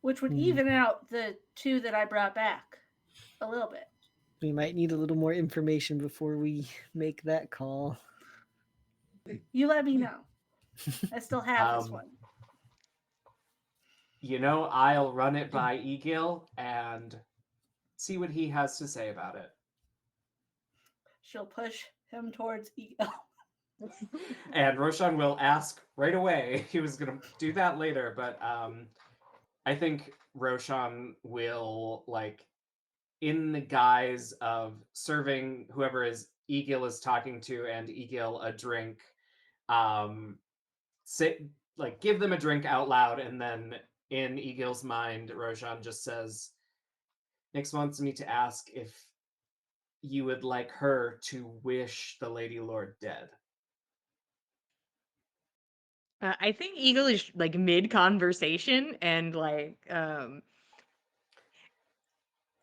which would Hmm. even out the two that I brought back a little bit. We might need a little more information before we make that call. You let me know. I still have this Um, one. I'll run it by Egil and see what he has to say about it. She'll push him towards ego. And Roshan will ask right away. He was gonna do that later, but I think Roshan will in the guise of serving whoever is Egil is talking to and Egil a drink, um, say give them a drink out loud, and then in Egil's mind, Roshan just says, Nix wants me to ask if you would like her to wish the Lady Lord dead. I think Eagle is like mid conversation and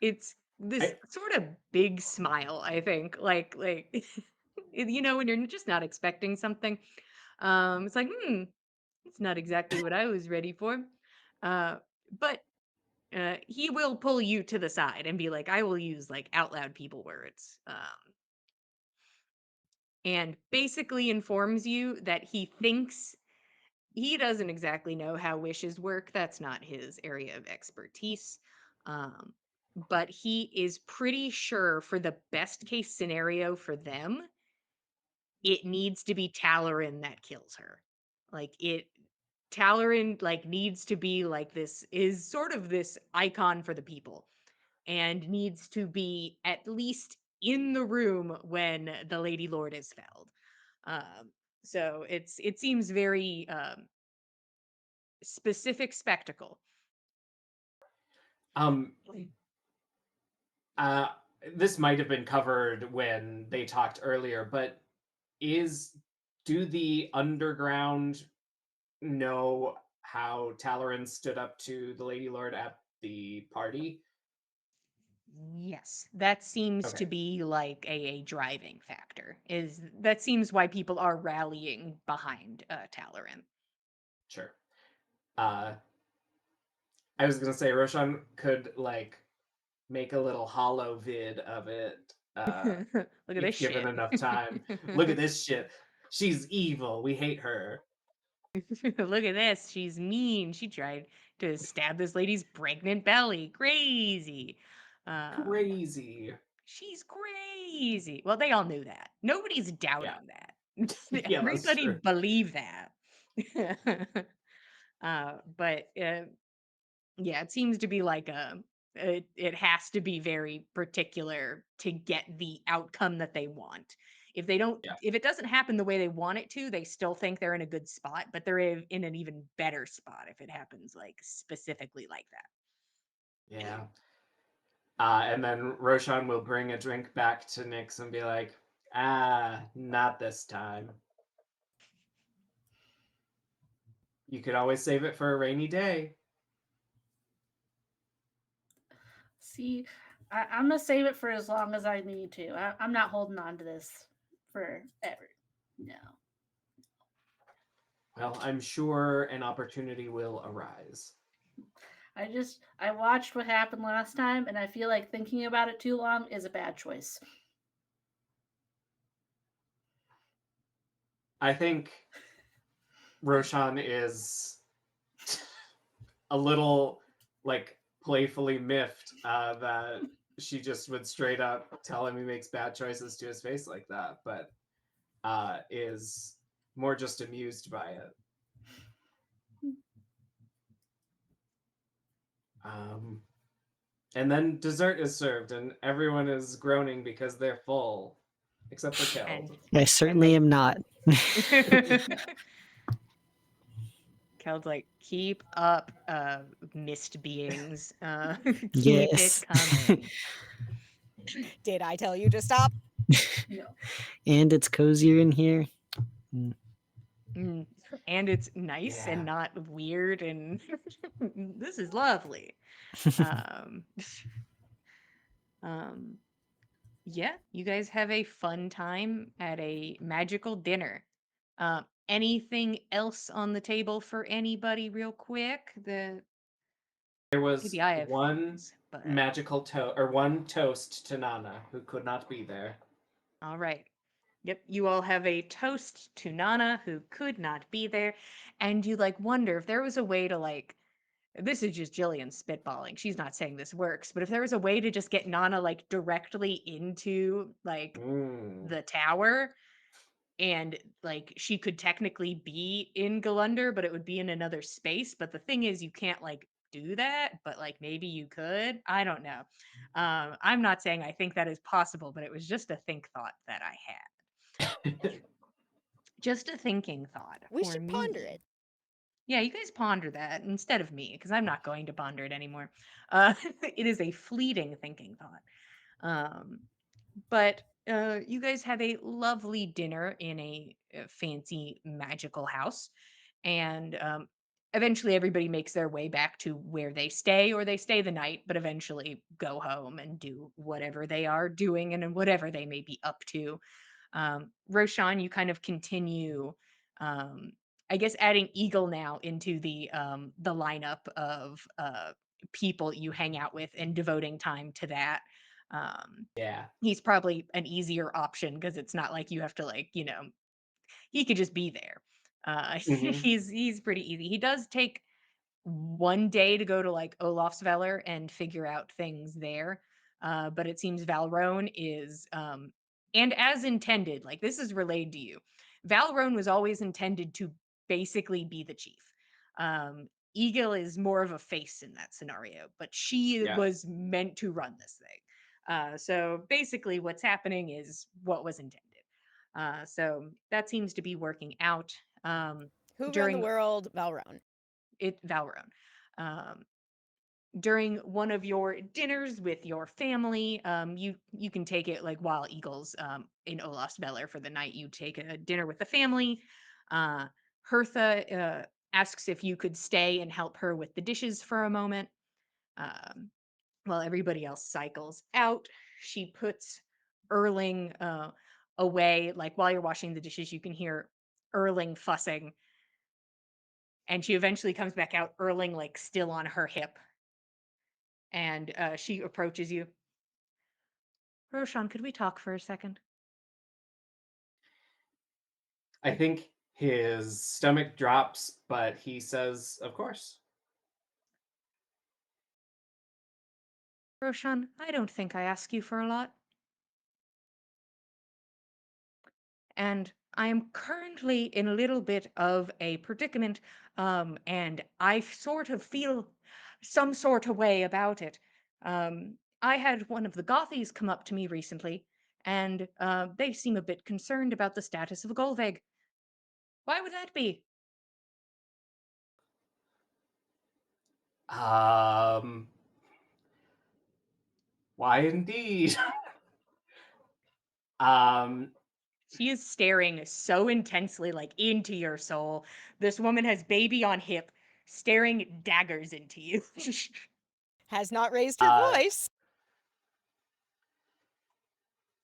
it's this I, sort of big smile, I think. When you're just not expecting something. It's like, it's not exactly what I was ready for. Uh but he will pull you to the side and be like, I will use like out loud people words. And basically informs you that he thinks he doesn't exactly know how wishes work. That's not his area of expertise. Um, but he is pretty sure for the best case scenario for them, it needs to be Talarin that kills her. Like it Talarin needs to be this is sort of this icon for the people and needs to be at least in the room when the Lady Lord is felled. Um, so it seems very specific spectacle. um, uh, this might have been covered when they talked earlier, but do the underground know how Talarin stood up to the Lady Lord at the party? Yes, that seems Okay, to be like a driving factor. Is that seems why people are rallying behind Talaran. sure. Uh, I was gonna say Roshan could like make a little hollow vid of it Look at this if given shit. enough time. Look at this shit. She's evil. We hate her. Look at this. She's mean. She tried to stab this lady's pregnant belly. Crazy. Um, Crazy. she's crazy. Well, they all knew that. Nobody's Yeah. doubting that. Yeah, that's Everybody true. believed that. But yeah, it seems to be like it has to be very particular to get the outcome that they want. If they don't, Yeah. if it doesn't happen the way they want it to, they still think they're in a good spot, but they're in an even better spot if it happens like specifically like that. Yeah. And then Roshan will bring a drink back to Nyx and be like, not this time. You could always save it for a rainy day. See, I'm gonna save it for as long as I need to. I'm not holding on to this forever. No. Well, I'm sure an opportunity will arise. I watched what happened last time, and I feel like thinking about it too long is a bad choice. I think Roshan is a little like playfully miffed that she just would straight up tell him he makes bad choices to his face like that, but is more just amused by it. Um, and then dessert is served, and everyone is groaning because they're full, except for And Keld. I and certainly the am not. Kel's like, keep up, mist beings. Keep it Yes. coming. Did I tell you to stop? No. And it's cozier in here. Mm. And it's nice and Yeah. not weird, and this is lovely. Um, um, yeah, you guys have a fun time at a magical dinner. Anything else on the table for anybody, real quick? There was Maybe I have one things, but magical toast or one toast to Nana who could not be there. all right. Yep, you all have a toast to Nana who could not be there, and you like wonder if there was a way to like this is just Jillian spitballing. She's not saying this works, but if there was a way to just get Nana like directly into like Mm. the tower and like she could technically be in Galunder, but it would be in another space. But the thing is you can't like do that, but like maybe you could. I don't know. I'm not saying I think that is possible, but it was just a think thought that I had. Just a thinking thought We for should ponder me. it. Yeah, you guys ponder that instead of me, because I'm not going to ponder it anymore. It is a fleeting thinking thought. Um, but you guys have a lovely dinner in a fancy magical house, and eventually everybody makes their way back to where they stay, or they stay the night, but eventually go home and do whatever they are doing and whatever they may be up to. Roshan, you kind of continue. Um, I guess adding Eagle now into the lineup of people you hang out with and devoting time to that. Um, Yeah. he's probably an easier option because it's not like you have to like he could just be there. Hmm. He's pretty easy. He does take one day to go to like Olafsveller and figure out things there. But it seems Valrone is and as intended, like this is relayed to you. Valrone was always intended to basically be the chief. Eagle is more of a face in that scenario, but she Yeah. was meant to run this thing. So basically what's happening is what was intended. So that seems to be working out. Who run the During world? Valron. Valrone. Um, during one of your dinners with your family, you can take it like while Eagles in Olafsveller for the night. You take a dinner with the family. Uh, Hertha asks if you could stay and help her with the dishes for a moment. Um, while everybody else cycles out. She puts Erling away. Like while you're washing the dishes, you can hear Erling fussing. And she eventually comes back out, Erling like still on her hip. And she approaches you. Roshan, could we talk for a second? I think his stomach drops, but he says, "Of course." Roshan, I don't think I ask you for a lot. And I am currently in a little bit of a predicament, and I sort of feel some sort of way about it. I had one of the Gothies come up to me recently, and they seem a bit concerned about the status of Golveg. Why would that be? Um, why indeed? um, She is staring so intensely, like into your soul. This woman has baby on hip, staring daggers into you. Has not raised her uh, voice.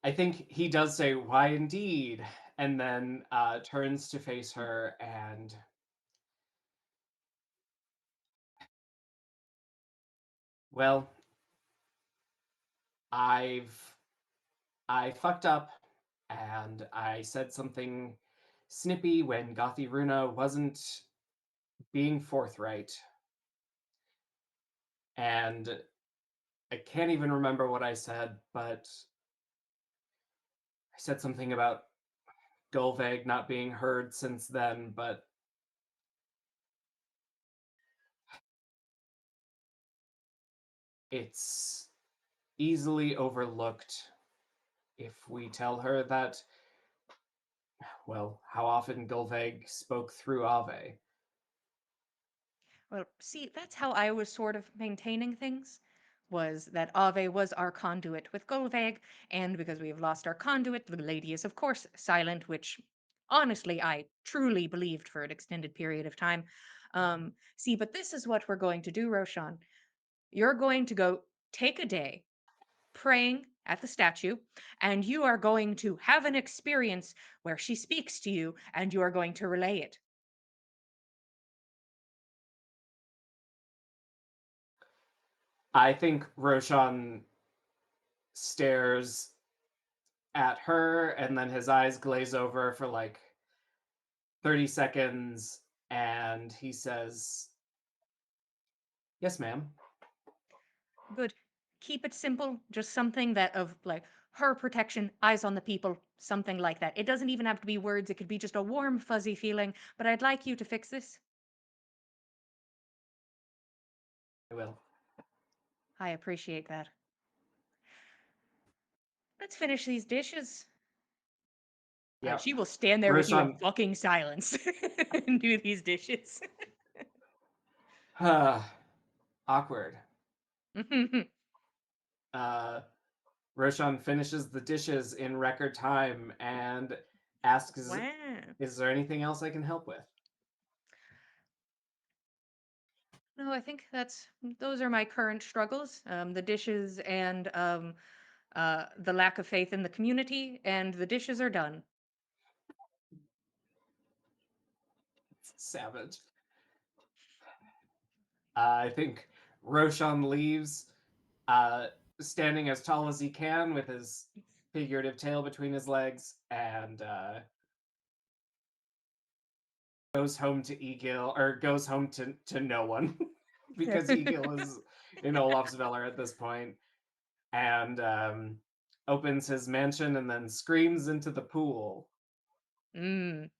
I think he does say, "Why indeed?" and then turns to face her and, well, I've I fucked up and I said something snippy when Gothi Runa wasn't being forthright. And I can't even remember what I said, but I said something about Gulveg not being heard since then, but it's easily overlooked if we tell her that, well, how often Gulveg spoke through Ave. Well, see, that's how I was sort of maintaining things, was that Ave was our conduit with Golveg, and because we have lost our conduit, the lady is of course silent, which honestly I truly believed for an extended period of time. See, but this is what we're going to do, Roshan. You're going to go take a day praying at the statue, and you are going to have an experience where she speaks to you, and you are going to relay it. I think Roshan stares at her and then his eyes glaze over for like 30 seconds and he says, "Yes, ma'am." Good. Keep it simple, just something that of like her protection, eyes on the people, something like that. It doesn't even have to be words, it could be just a warm, fuzzy feeling, but I'd like you to fix this. I will. I appreciate that. Let's finish these dishes. Yeah. She will stand there with you in Roshan, fucking silence and do these dishes. awkward. Uh, Roshan finishes the dishes in record time and asks, Wow. "Is there anything else I can help with?" No, I think those are my current struggles. The dishes and the lack of faith in the community, and the dishes are done. Savage. I think Roshan leaves, uh, standing as tall as he can with his figurative tail between his legs, and goes home to Egil, or goes home to no one, because Egil is in Olaf's Veller at this point, and opens his mansion and then screams into the pool. Mm.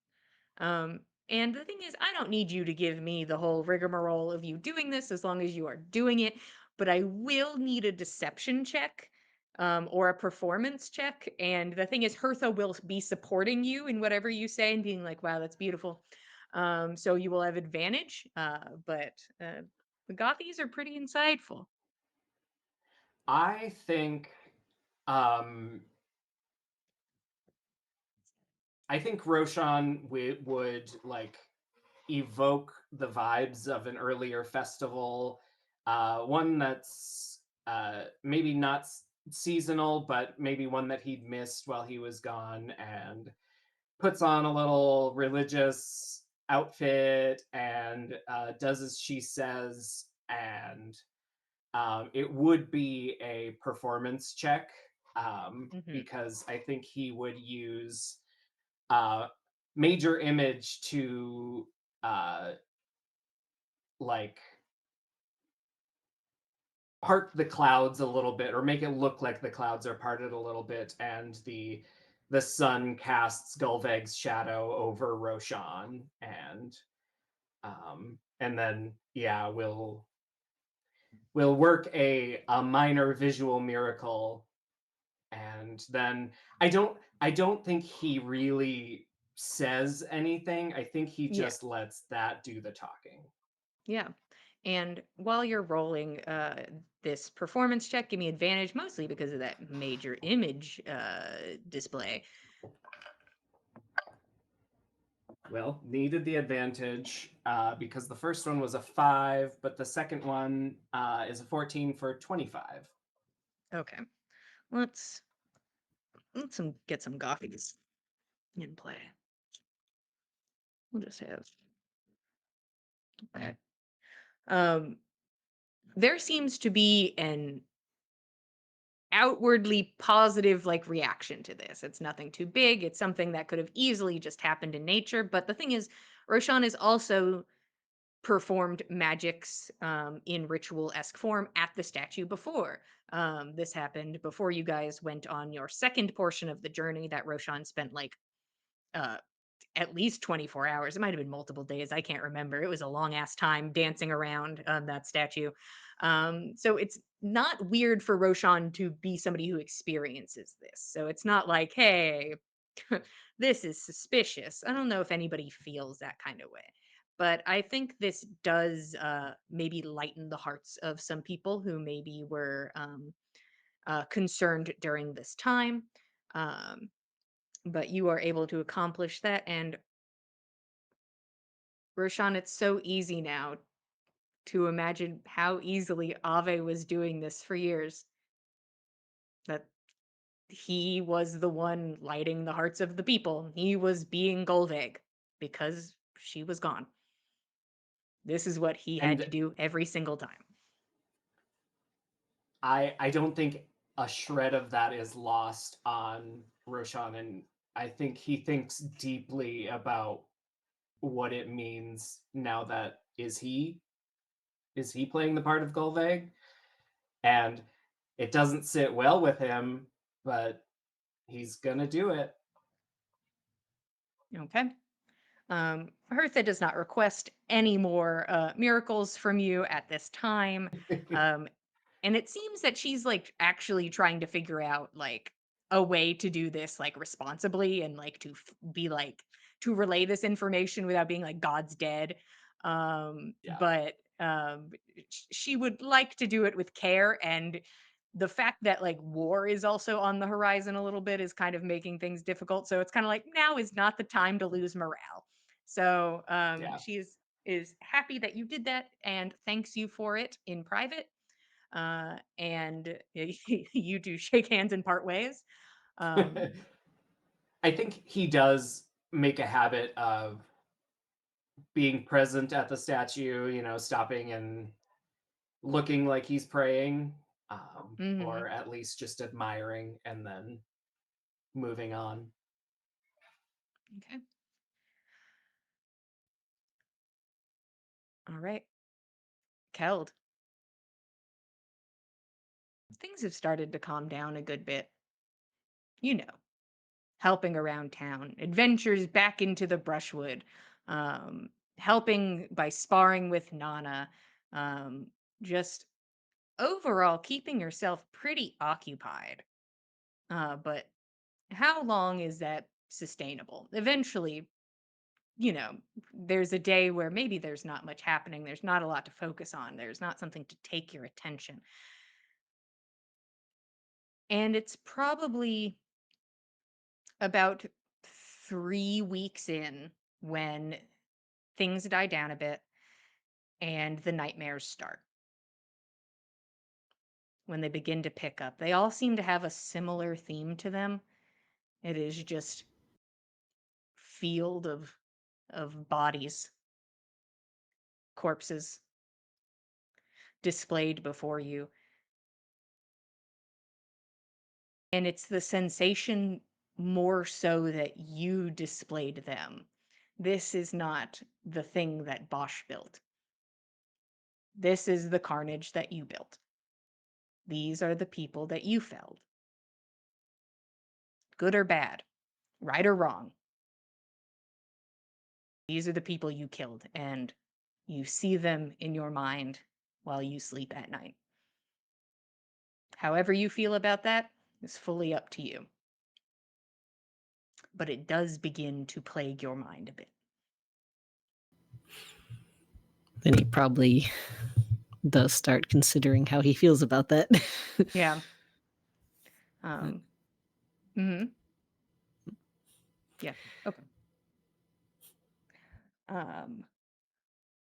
Um, and the thing is, I don't need you to give me the whole rigmarole of you doing this as long as you are doing it, but I will need a deception check, or a performance check. And the thing is, Hertha will be supporting you in whatever you say and being like, wow, that's beautiful. So you will have advantage, but the Gothies are pretty insightful. I think um I think Roshan would like evoke the vibes of an earlier festival, one that's maybe not seasonal, but maybe one that he'd missed while he was gone, and puts on a little religious outfit and does as she says. And it would be a performance check, Hmm. because I think he would use uh, major image to uh, like part the clouds a little bit, or make it look like the clouds are parted a little bit, and the sun casts Gulveg's shadow over Roshan. And then yeah, we'll work a minor visual miracle. And then I don't think he really says anything. I think he Yeah. just lets that do the talking. Yeah. And while you're rolling this performance check, give me advantage mostly because of that major image display. Well, needed the advantage because the first one was a 5, but the second one is a 14 for 25. Okay. Let's get some gothies in play. We'll just have okay. Um, there seems to be an outwardly positive like reaction to this. It's nothing too big. It's something that could have easily just happened in nature. But the thing is, Roshan is also performed magics in ritual-esque form at the statue before. This happened before you guys went on your second portion of the journey that Roshan spent like uh, at least 24 hours. It might have been multiple days. I can't remember. It was a long ass time dancing around that statue. So it's not weird for Roshan to be somebody who experiences this. So it's not like, hey, this is suspicious. I don't know if anybody feels that kind of way. But I think this does maybe lighten the hearts of some people who maybe were concerned during this time. Um, but you are able to accomplish that. And Roshan, it's so easy now to imagine how easily Ave was doing this for years. That he was the one lighting the hearts of the people. He was being Golveg because she was gone. This is what he had And to do every single time. I don't think a shred of that is lost on Roshan, and I think he thinks deeply about what it means now. That is he playing the part of Golveg? And it doesn't sit well with him, but he's gonna do it. Okay. Hertha does not request any more miracles from you at this time. Um, and it seems that she's like actually trying to figure out like a way to do this like responsibly and like to be like to relay this information without being like God's dead. Yeah. But she would like to do it with care, and the fact that like war is also on the horizon a little bit is kind of making things difficult. So it's kind of like now is not the time to lose morale. So Yeah. she is happy that you did that and thanks you for it in private. And you do shake hands and part ways. Um, I think he does make a habit of being present at the statue, stopping and looking like he's praying, mhm. or at least just admiring, and then moving on. Okay. All right. Keld, things have started to calm down a good bit. You know, helping around town, adventures back into the brushwood, helping by sparring with Nana, just overall keeping yourself pretty occupied. But how long is that sustainable? Eventually, there's a day where maybe there's not much happening. There's not a lot to focus on. There's not something to take your attention. And it's probably about 3 weeks in when things die down a bit and the nightmares start. when they begin to pick up. They all seem to have a similar theme to them. It is just field of bodies, corpses displayed before you. And it's the sensation more so that you displayed them. This is not the thing that Bosch built. This is the carnage that you built. These are the people that you felled. Good or bad, right or wrong. These are the people you killed, and you see them in your mind while you sleep at night. However you feel about that is fully up to you. But it does begin to plague your mind a bit. Then he probably does start considering how he feels about that. Yeah. Mm-hmm. Yeah. Okay.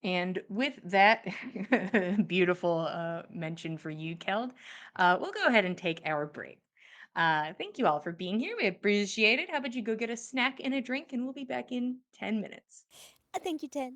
And with that beautiful mention for you, Keld, we'll go ahead and take our break. Thank you all for being here. We appreciate it. How about you go get a snack and a drink, and we'll be back in 10 minutes. Thank you, Ted.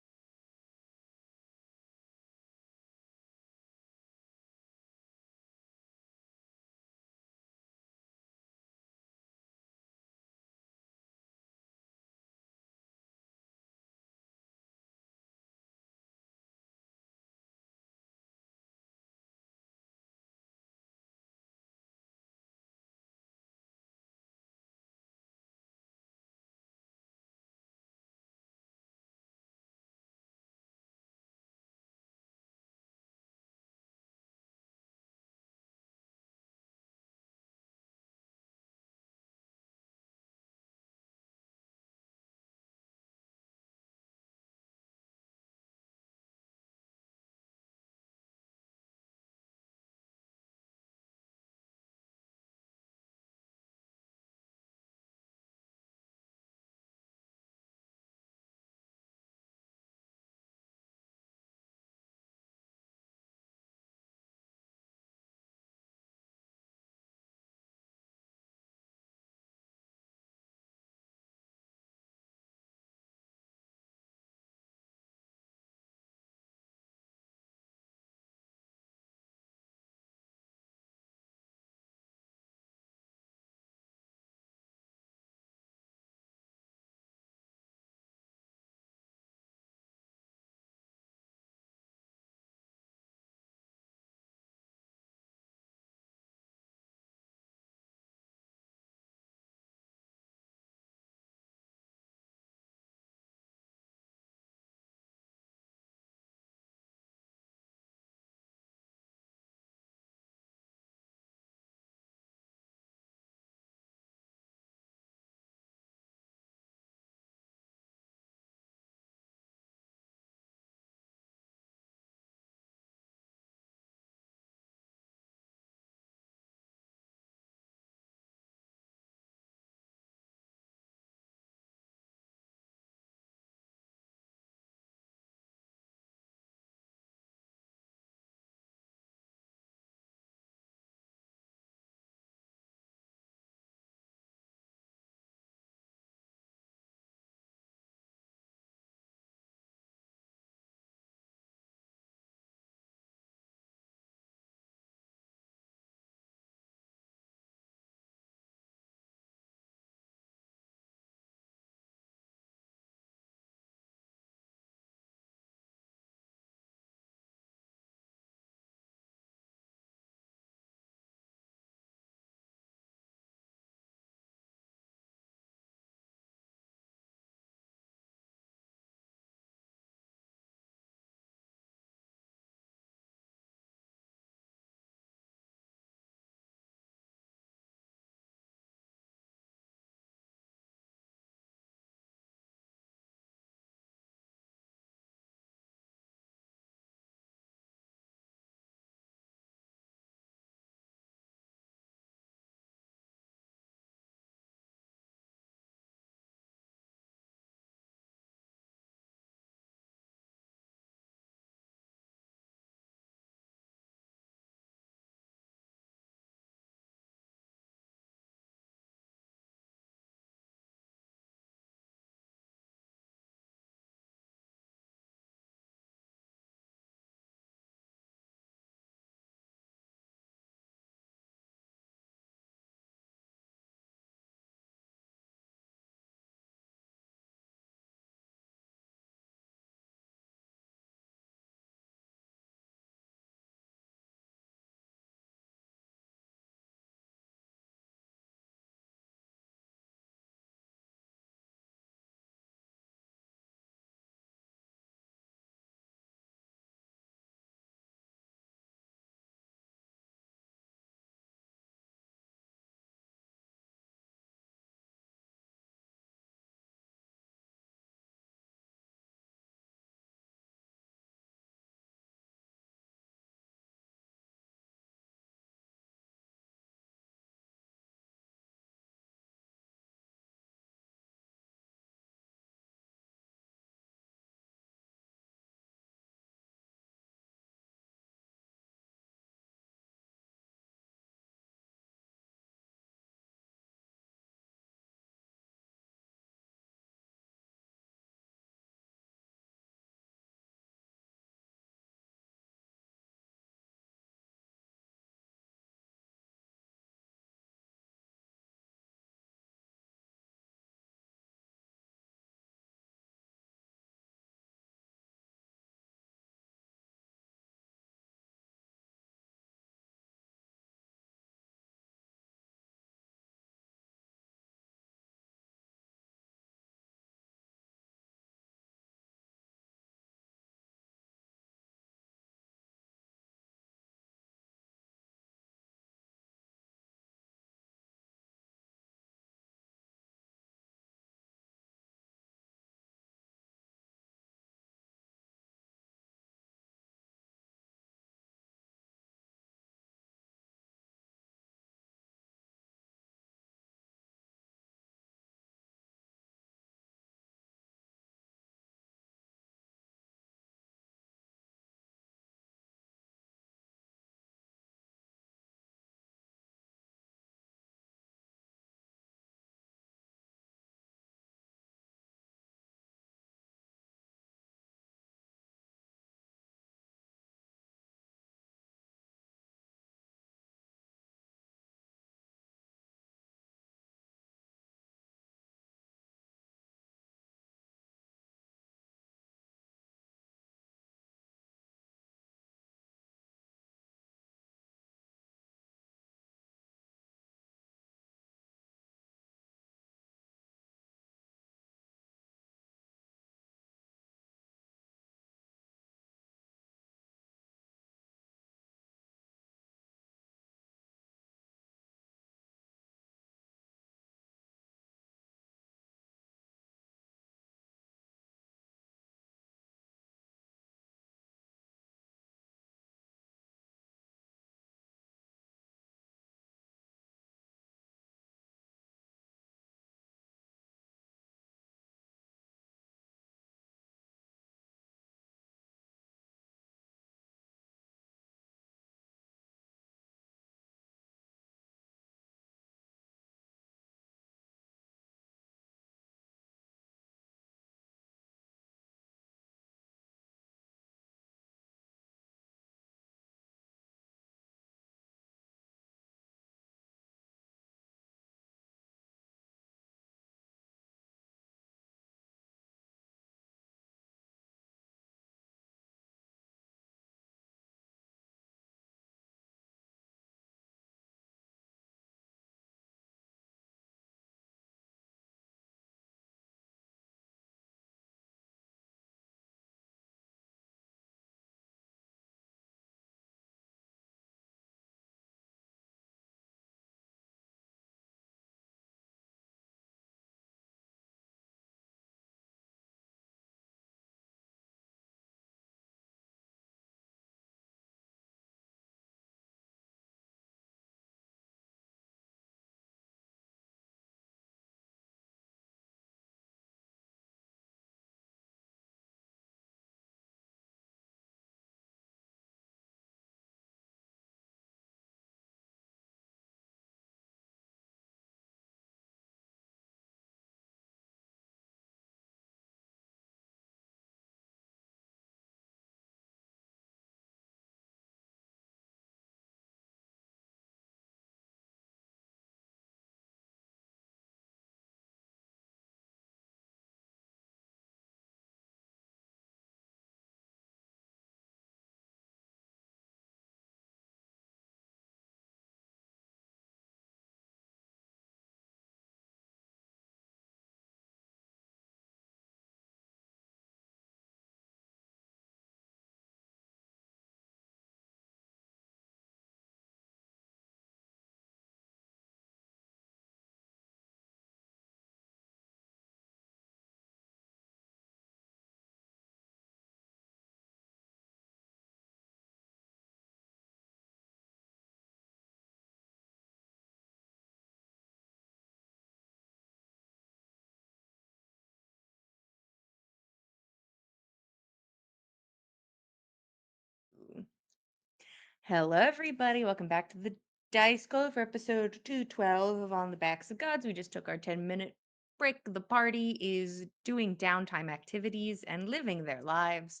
Hello, everybody. Welcome back to the Dice Code for episode 212 of On the Backs of Gods. We just took our 10-minute break. The party is doing downtime activities and living their lives.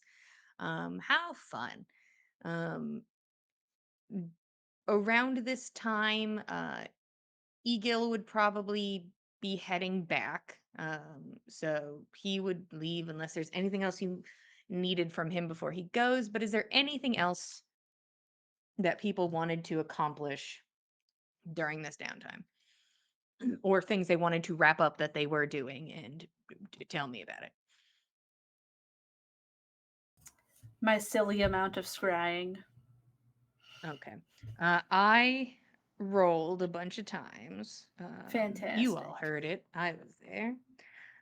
How fun. Um, Around this time, Egil would probably be heading back. So he would leave unless there's anything else you needed from him before he goes. But is there anything else that people wanted to accomplish during this downtime? Or things they wanted to wrap up that they were doing and tell me about it. My silly amount of scrying. Okay. I rolled a bunch of times. You all Fantastic. heard it. I was there.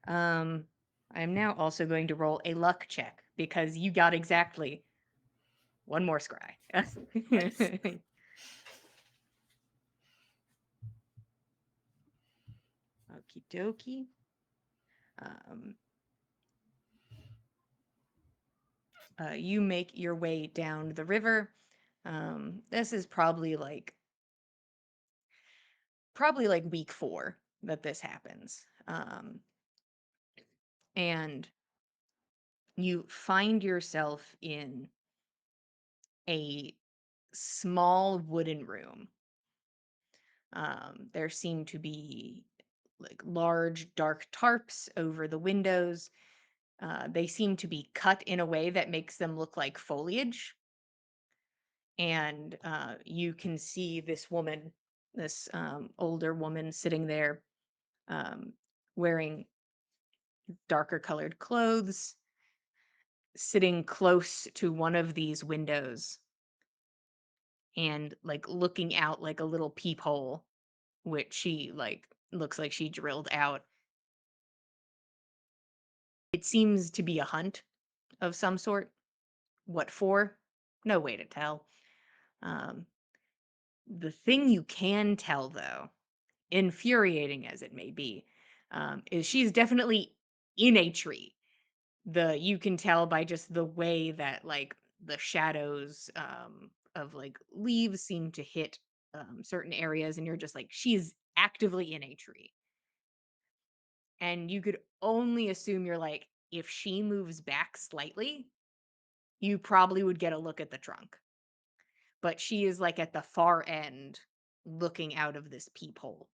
I am now also going to roll a luck check because you got exactly one more scry. Nice. Okie dokie. Um, you make your way down the river. This is probably like week 4 that this happens. And you find yourself in a small wooden room. There seem to be like large dark tarps over the windows. They seem to be cut in a way that makes them look like foliage. And you can see this woman, this older woman sitting there, um, wearing darker colored clothes, sitting close to one of these windows and like looking out like a little peephole, which she like looks like she drilled out. It seems to be a hunt of some sort. What for? No way to tell. Um, the thing you can tell, though, infuriating as it may be, is she's definitely in a tree. You can tell by just the way that like the shadows of like leaves seem to hit certain areas, and you're just like she's actively in a tree. And you could only assume you're like, if she moves back slightly, you probably would get a look at the trunk. But she is like at the far end, looking out of this peephole,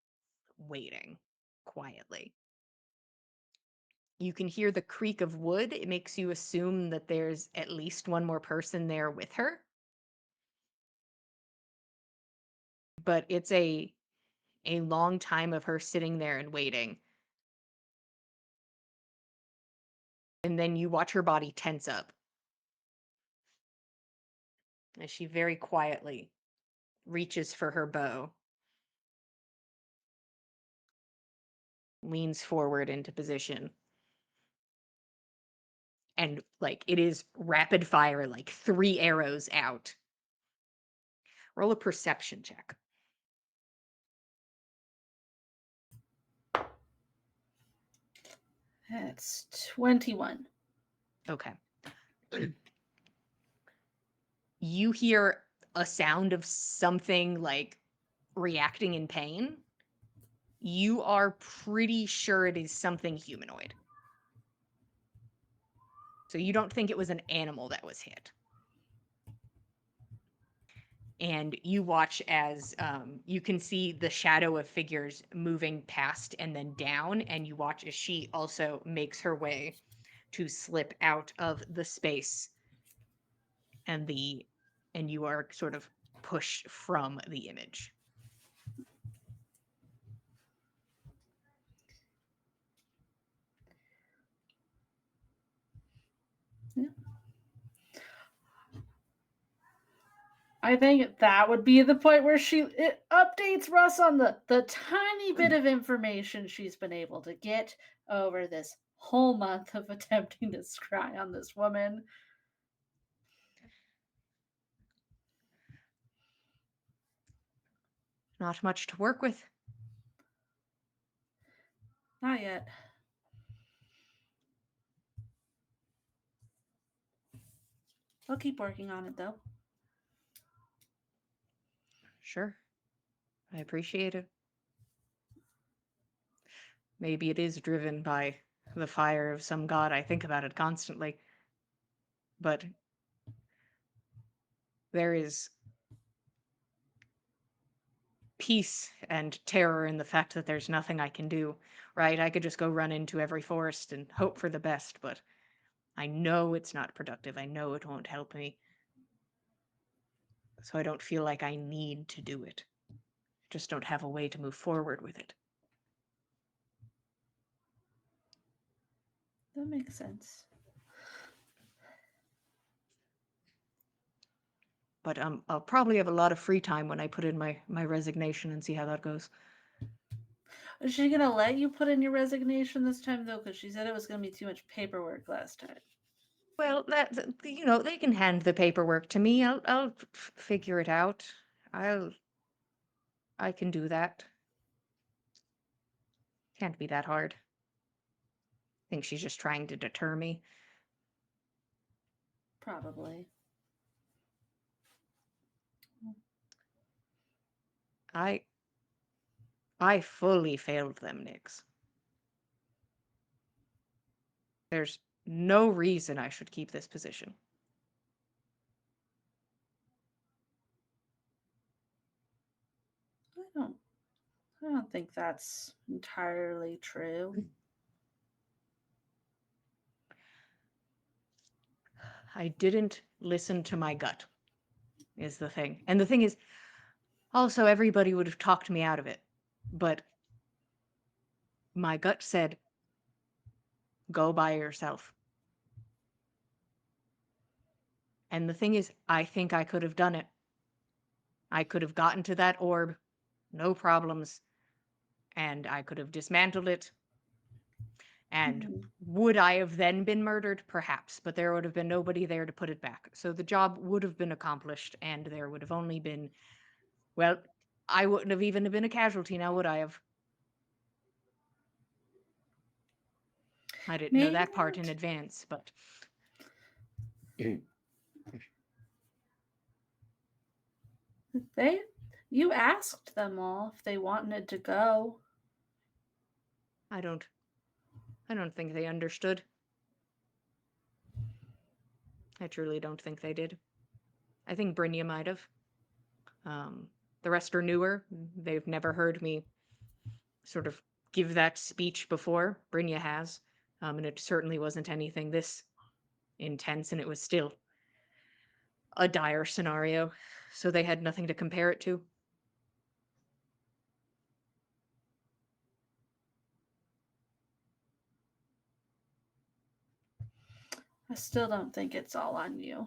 waiting quietly. You can hear the creak of wood. It makes you assume that there's at least one more person there with her. But it's a long time of her sitting there and waiting. And then you watch her body tense up as she very quietly reaches for her bow, leans forward into position, and like it is rapid fire, like 3 arrows out. Roll a perception check. That's 21. Okay. You hear a sound of something like reacting in pain. You are pretty sure it is something humanoid. So you don't think it was an animal that was hit. And you watch as you can see the shadow of figures moving past and then down, and you watch as she also makes her way to slip out of the space, and you are sort of pushed from the image. I think that would be the point where it updates Russ on the tiny bit of information she's been able to get over this whole month of attempting to scry on this woman. Not much to work with. Not yet. I'll keep working on it though. Sure. I appreciate it. Maybe it is driven by the fire of some god. I think about it constantly. But there is peace and terror in the fact that there's nothing I can do, right? I could just go run into every forest and hope for the best, but I know it's not productive. I know it won't help me. So I don't feel like I need to do it. Just don't have a way to move forward with it. That makes sense. But I'll probably have a lot of free time when I put in my resignation and see how that goes. Is she gonna let you put in your resignation this time though? Because she said it was gonna be too much paperwork last time. Well, they can hand the paperwork to me. I'll figure it out. I can do that. Can't be that hard. I think she's just trying to deter me. Probably. I fully failed them, Nix. There's no reason I should keep this position. I don't think that's entirely true. I didn't listen to my gut, is the thing. And the thing is, also, everybody would have talked me out of it. But my gut said, go by yourself. And the thing is, I think I could have done it. I could have gotten to that orb, no problems, and I could have dismantled it. And would I have then been murdered? Perhaps, but there would have been nobody there to put it back. So the job would have been accomplished, and there would have only been, well, I wouldn't have even been a casualty now, would I have? I didn't know Maybe that part not. in advance, but You asked them all if they wanted to go. I don't think they understood. I truly don't think they did. I think Brynja might have. The rest are newer. They've never heard me sort of give that speech before. Brynja has. And it certainly wasn't anything this intense, and it was still a dire scenario. So they had nothing to compare it to. I still don't think it's all on you.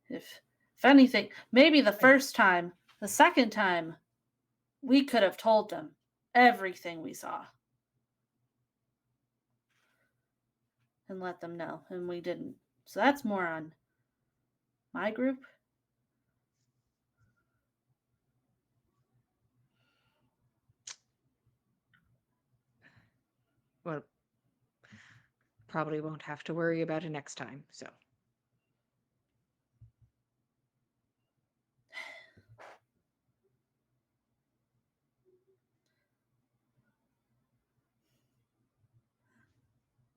If anything, maybe the first time, the second time, we could have told them everything we saw and let them know, and we didn't. So that's more on my group. Well, probably won't have to worry about it next time, so.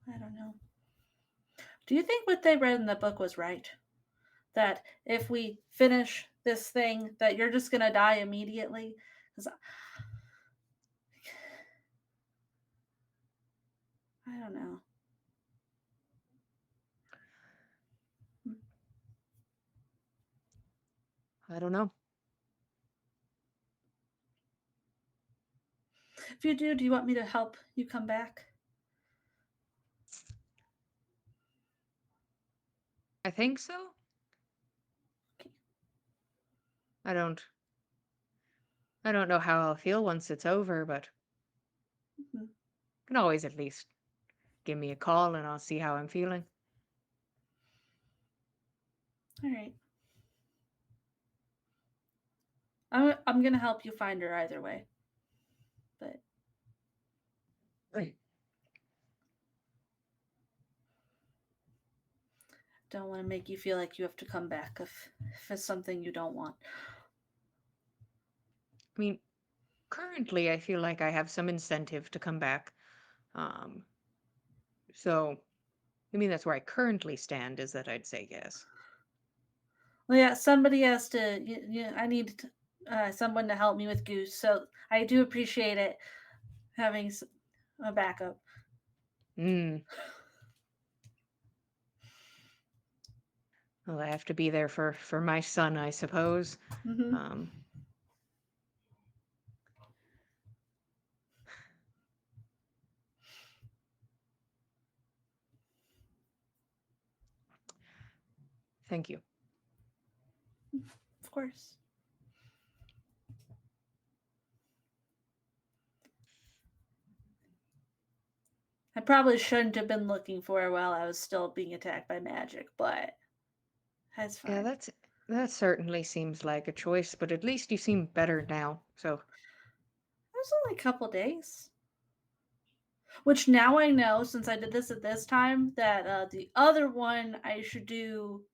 I don't know. Do you think what they read in the book was right? That if we finish this thing, that you're just gonna die immediately? Because I don't know. I don't know. If you do you want me to help you come back? I think so. Okay. I don't know how I'll feel once it's over, but Mhm. you can always at least give me a call and I'll see how I'm feeling. All right. I'm gonna help you find her either way. But don't want to make you feel like you have to come back if it's something you don't want. I mean, currently, I feel like I have some incentive to come back. Um, so, I mean, that's where I currently stand, is that I'd say yes. Well, yeah, somebody has to. I need someone to help me with Goose, so I do appreciate it having a backup. Mm. Well, I have to be there for my son, I suppose. Hmm. Um, thank you. Of course. I probably shouldn't have been looking for her while I was still being attacked by magic, but that's Yeah, fine. that certainly seems like a choice, but at least you seem better now. So, It was only a couple days. Which now I know, since I did this at this time, that the other one I should do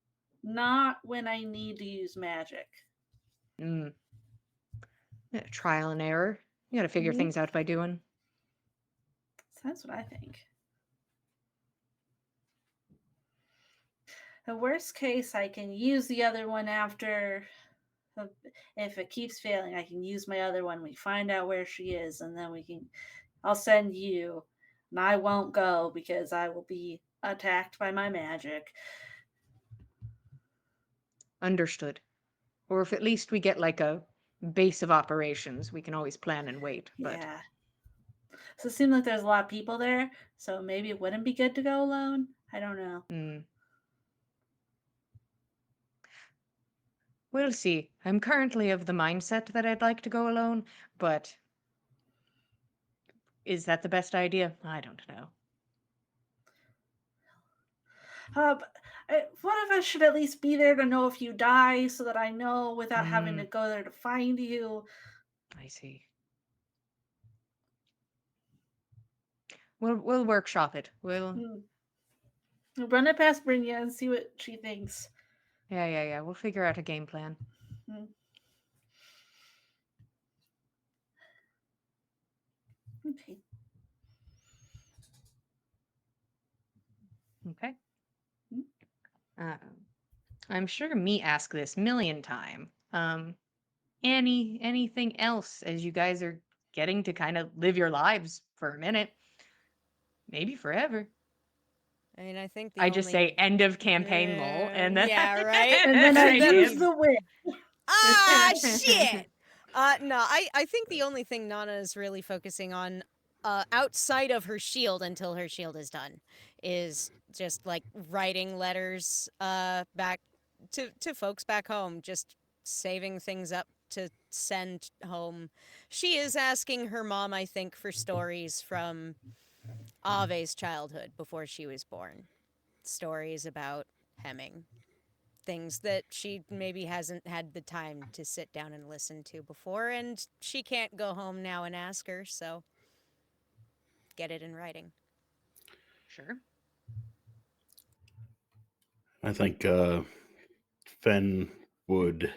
not when I need to use magic. mm, yeah, trial and error. You got to figure Hmm. things out by doing. So that's what I think. The worst case, I can use the other one after. uh, If it keeps failing, I can use my other one. We find out where she is, and then we can. I'll send you, and I won't go because I will be attacked by my magic. Understood. Or if at least we get like a base of operations, we can always plan and wait. But Yeah. So it seemed like there's a lot of people there, so maybe it wouldn't be good to go alone. I don't know. mm, we'll see. I'm currently of the mindset that I'd like to go alone, but is that the best idea? I don't know. What if I should at least be there to know if you die so that I know without having to Mm, go there to find you? I see. We'll workshop it. We'll Hmm. Run it past Brynja and see what she thinks. yeah. We'll figure out a game plan. Hmm. Okay. Okay. Hmm. Um, I'm sure me ask this million time. Anything else as you guys are getting to kind of live your lives for a minute, maybe forever. I mean, I think the I just say only. end of campaign lol, and then Yeah, right? And then I And then use we. the win. Ah, shit! No, I think the only thing Nana is really focusing on, outside of her shield until her shield is done, is just like writing letters, back to folks back home, just saving things up to send home. She is asking her mom, I think, for stories from Ave's childhood before she was born. Stories about Hemming, things that she maybe hasn't had the time to sit down and listen to before, and she can't go home now and ask her, so get it in writing. Sure. I think Fen would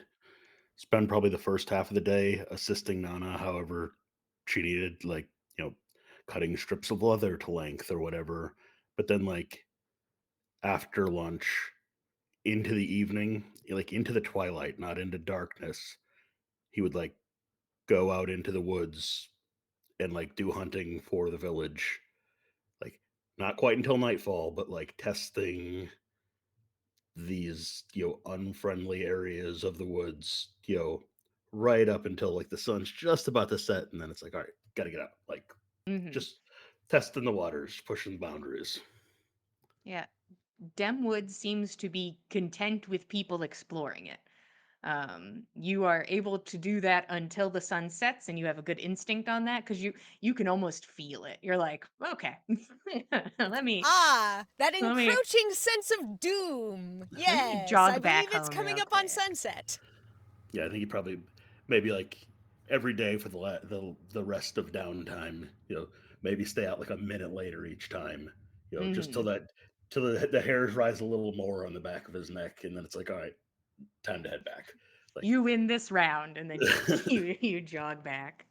spend probably the first half of the day assisting Nana however she needed, like, cutting strips of leather to length or whatever. But then, like, after lunch into the evening, like into the twilight, not into darkness, he would like go out into the woods and like do hunting for the village. Like, not quite until nightfall, but like testing these, unfriendly areas of the woods, right up until like the sun's just about to set, and then it's like, all right, gotta get out. Like, Hmm. just testing the waters, pushing boundaries. Yeah. Demwood seems to be content with people exploring it. You are able to do that until the sun sets, and you have a good instinct on that because you can almost feel it. You're like, okay, let me Ah, that let me encroaching sense of doom. let me Yes, I jog back believe it's home coming real up on quick. sunset. Yeah, I think he probably maybe like every day for the rest of downtime, maybe stay out like a minute later each time, just till Hmm. that till the hairs rise a little more on the back of his neck, and then it's like, all right, time to head back. Like, You win this round, and then you jog back.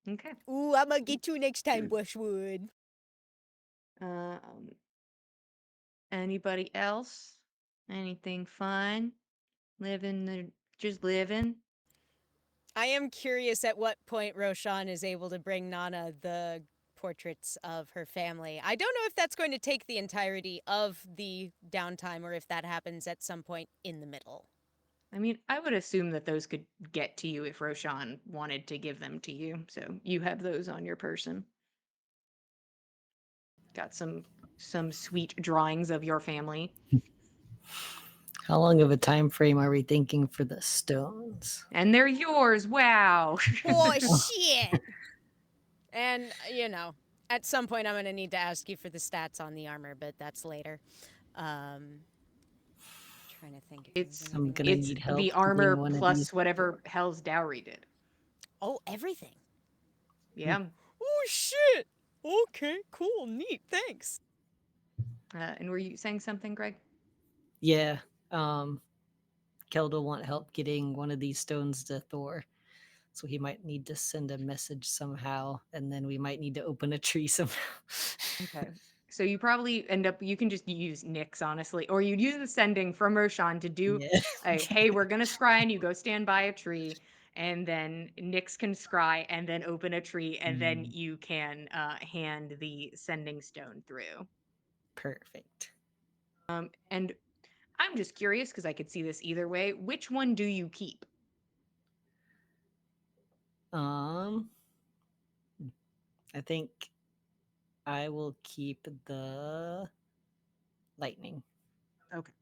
Okay. Ooh, I'm gonna get you next time, Bushwood. Anybody else? Anything fun? Just living? I am curious at what point Roshan is able to bring Nana the portraits of her family. I don't know if that's going to take the entirety of the downtime or if that happens at some point in the middle. I mean, I would assume that those could get to you if Roshan wanted to give them to you. So you have those on your person. Got some sweet drawings of your family. How long of a time frame are we thinking for the stones? And they're yours. Wow. Oh, shit! And, at some point I'm going to need to ask you for the stats on the armor, but that's later. Trying to think if It's there's I'm anything gonna else. need help the getting armor one of plus these. whatever Hell's Dowry did. Oh, everything. Yeah. Oh, shit! Okay, cool, neat, thanks. And were you saying something, Greg? Yeah. Kel will want help getting one of these stones to Thor. So he might need to send a message somehow, and then we might need to open a tree somehow. Okay. So you probably you can just use Nyx, honestly, or you'd use the sending from Roshan to do Yeah. hey, we're going to scry and you go stand by a tree, and then Nyx can scry and then open a tree, and then you can hand the sending stone through. Perfect. And I'm just curious because I could see this either way. Which one do you keep? I think I will keep the lightning. Okay.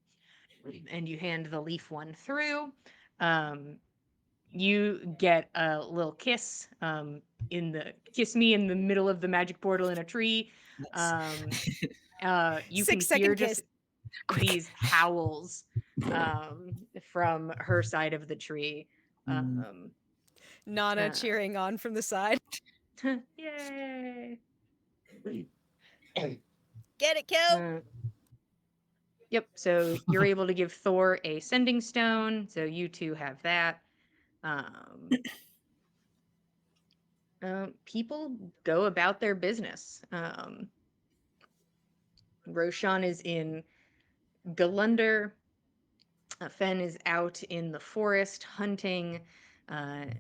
And you hand the leaf one through. You get a little kiss kiss me in the middle of the magic portal in a tree. Nice. You can 6 hear second just kiss. these howls from her side of the tree. Nana Uh, cheering on from the side. Yay! Get it, Kel? Yep, so you're able to give Thor a sending stone, so you two have that. People go about their business. Roshan is in Galunder. Fen is out in the forest hunting.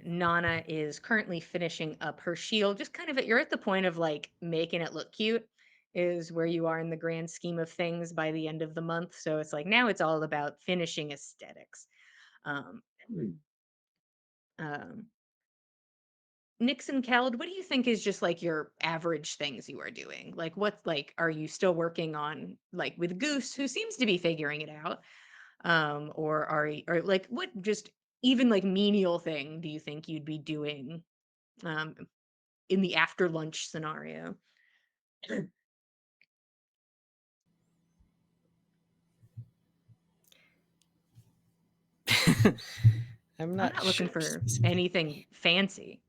Nana is currently finishing up her shield. Just kind of you're at the point of like making it look cute, is where you are in the grand scheme of things by the end of the month. So it's like now it's all about finishing aesthetics. Um, um, Nix and Keld, what do you think is just like your average things you are doing? Like, what's like, are you still working on like with Goose, who seems to be figuring it out? Or or like what just even like menial thing do you think you'd be doing um in the after lunch scenario? I'm I'm not not looking sure. for anything fancy.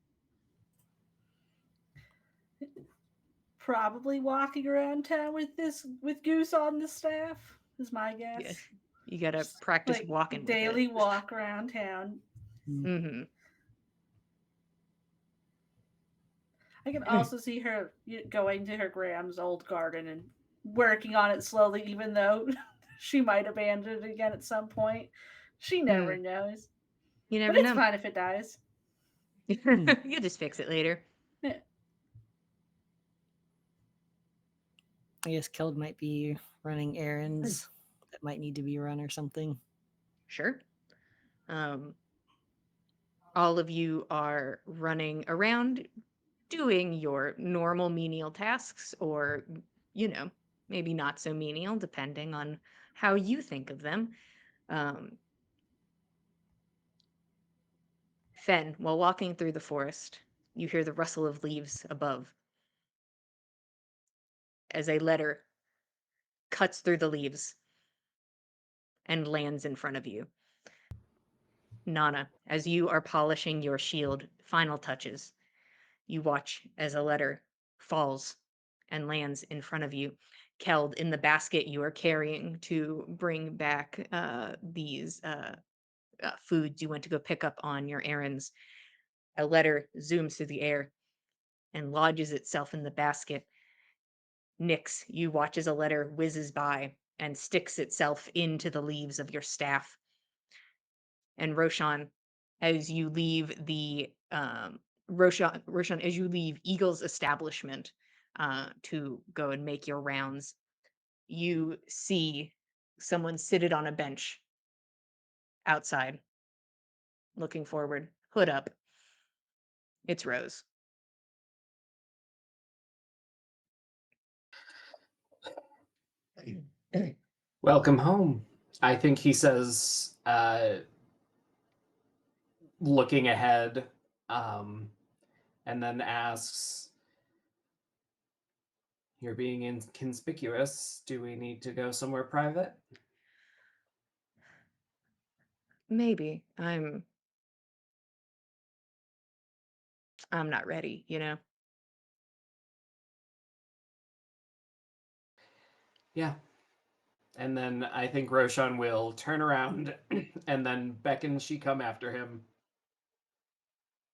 Probably walking around town with Goose on the staff is my Yeah, guess. you gotta Just, practice like walking with it. daily walk around town. Mm-hmm. I can also see her going to her Graham's old garden and working on it slowly, even though she might abandon it again at some point. She never knows. You But never it's know. fine if it dies. You'll just fix it later. Yeah. I guess Keld might be running errands that might need to be run or something. Sure. All of you are running around doing your normal menial tasks, or, maybe not so menial, depending on how you think of them. Fen, while walking through the forest, you hear the rustle of leaves above as a letter cuts through the leaves and lands in front of you. Nana, as you are polishing your shield final touches, you watch as a letter falls and lands in front of you. Keld, in the basket you are carrying to bring back these foods you went to go pick up on your errands, a letter zooms through the air and lodges itself in the basket. Nix, you watch as a letter whizzes by and sticks itself into the leaves of your staff. And Roshan, as you leave the Roshan, as you leave Eagle's establishment to go and make your rounds, you see someone seated on a bench outside, looking forward, hood up. It's Rose. Welcome home. I think he says, looking ahead, and then asks, "You're being inconspicuous. Do we need to go somewhere private?" Maybe I'm not ready, you know. Yeah. And then I think Roshan will turn around and then beckon she come after him.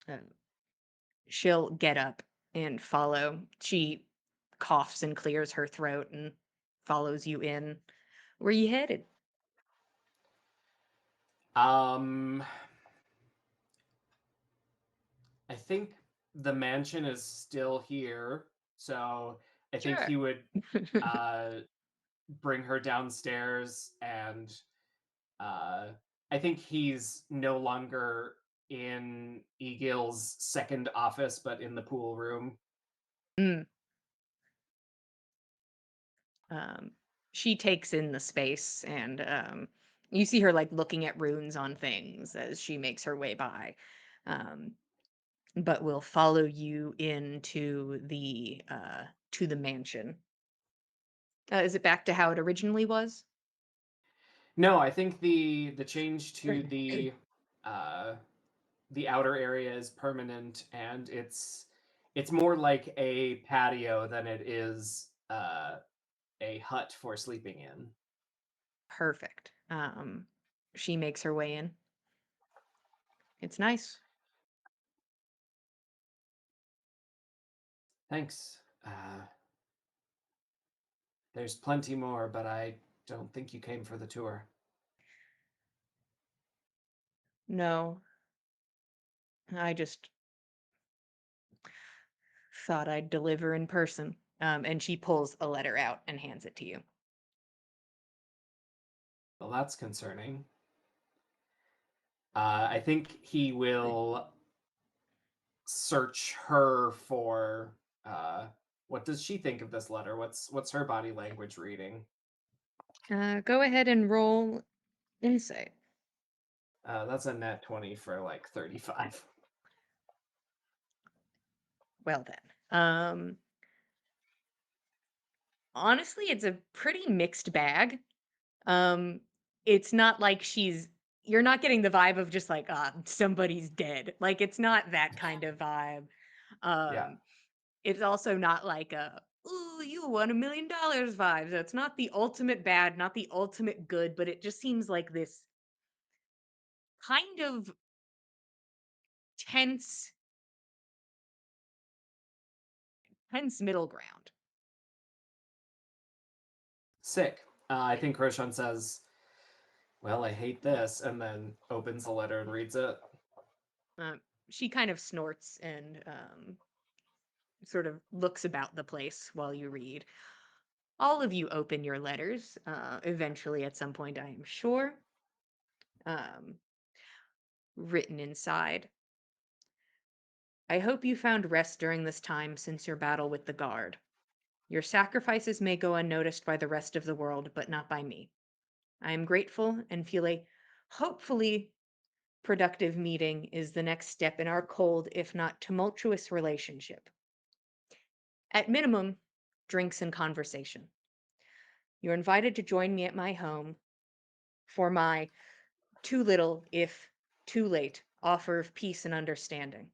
Um, she'll get up and follow. She coughs and clears her throat and follows you in. Where you headed? Um, I think the mansion is still here, so I think Sure. he would uh, bring her downstairs, and uh, I think he's no longer in Egil's second office, but in the pool room. Mm. Um, she takes in the space and you see her like looking at runes on things as she makes her way by. Um, but will follow you into the to the mansion. Is it back to how it originally was? No, I think the change to uh, the outer area is permanent, and it's more like a patio than it is a hut for sleeping in. Perfect. She makes her way in. It's nice. Thanks. There's plenty more, but I don't think you came for the tour. No, I just thought I'd deliver in person. And she pulls a letter out and hands it to you. Well, that's concerning. I think he will search her for what does she think of this letter? What's her body language reading? Go ahead and roll insight. That's a net 20 for like 35. Well then. Honestly, it's a pretty mixed bag. Um, it's not like you're not getting the vibe of just like, somebody's dead. Like it's not that kind of vibe. Yeah. Um, it's also not like a, ooh, you won $1 million vibe. So it's not the ultimate bad, not the ultimate good, but it just seems like this kind of tense, tense middle ground. Sick. I think Roshan says, "Well, I hate this," and then opens the letter and reads it. She kind of snorts and sort of looks about the place while you read. All of you open your letters, eventually at some point, I am sure. Um, written inside. I hope you found rest during this time since your battle with the guard. Your sacrifices may go unnoticed by the rest of the world, but not by me. I am grateful and feel a hopefully productive meeting is the next step in our cold, if not tumultuous, relationship. At minimum, drinks and conversation. You're invited to join me at my home for my too little, if too late, offer of peace and understanding.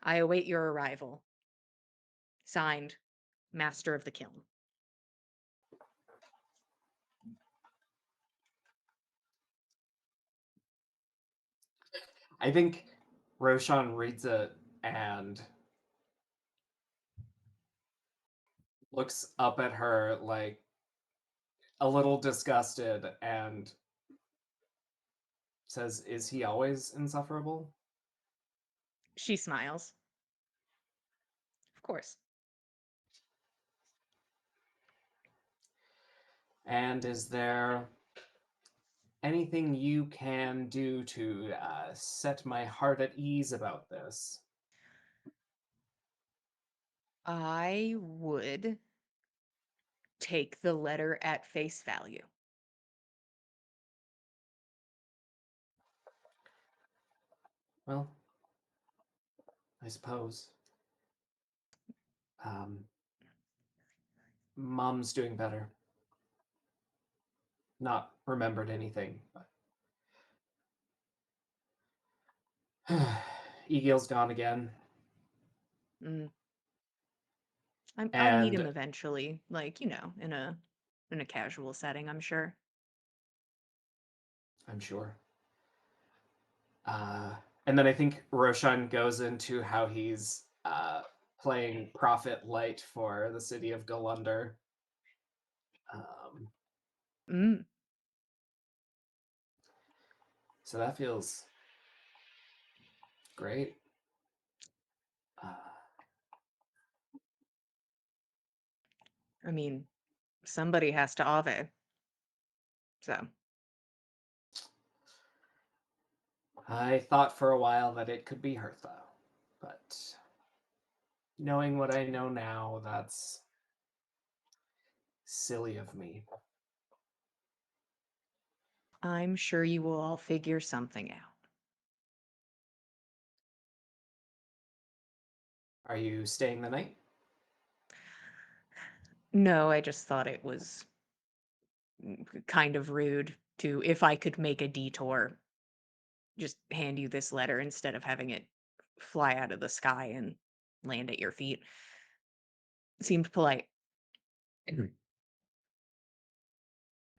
I await your arrival. Signed, Master of the Kiln. I think Roshan reads it and looks up at her like a little disgusted and says, "Is he always insufferable?" She smiles. Of course. And is there anything you can do to set my heart at ease about this? I would take the letter at face value. Well, I suppose. Um, Mom's doing better. Not remembered anything, but Egil's gone again. Mm. I'll meet him And eventually, like, in a casual setting, I'm sure. I'm sure. And then I think Roshan goes into how he's playing Prophet Light for the city of Galunder. Um, Mm. so that feels great. Uh, I mean, somebody has to Ave. So, I thought for a while that it could be Hertha, but knowing what I know now, that's silly of me. I'm sure you will all figure something out. Are you staying the night? No, I just thought it was kind of rude to, if I could make a detour, just hand you this letter instead of having it fly out of the sky and land at your feet. Seemed polite.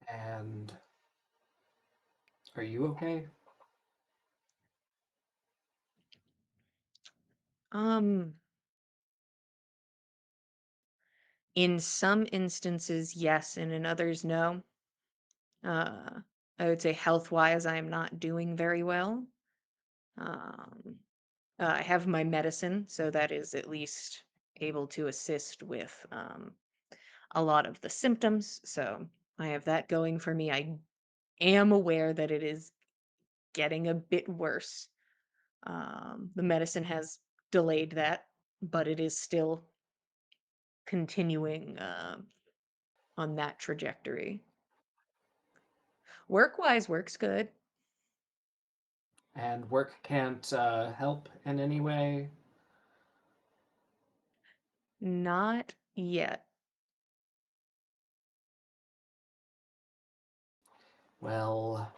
And are you okay? Um, in some instances, yes, and in others, no. Uh, I would say health-wise, I am not doing very well. Um, I have my medicine, so that is at least able to assist with a lot of the symptoms. So I have that going for me. I am aware that it is getting a bit worse. The medicine has delayed that, but it is still continuing on that trajectory. Work-wise, works good. And work can't help in any way? Not yet. Well,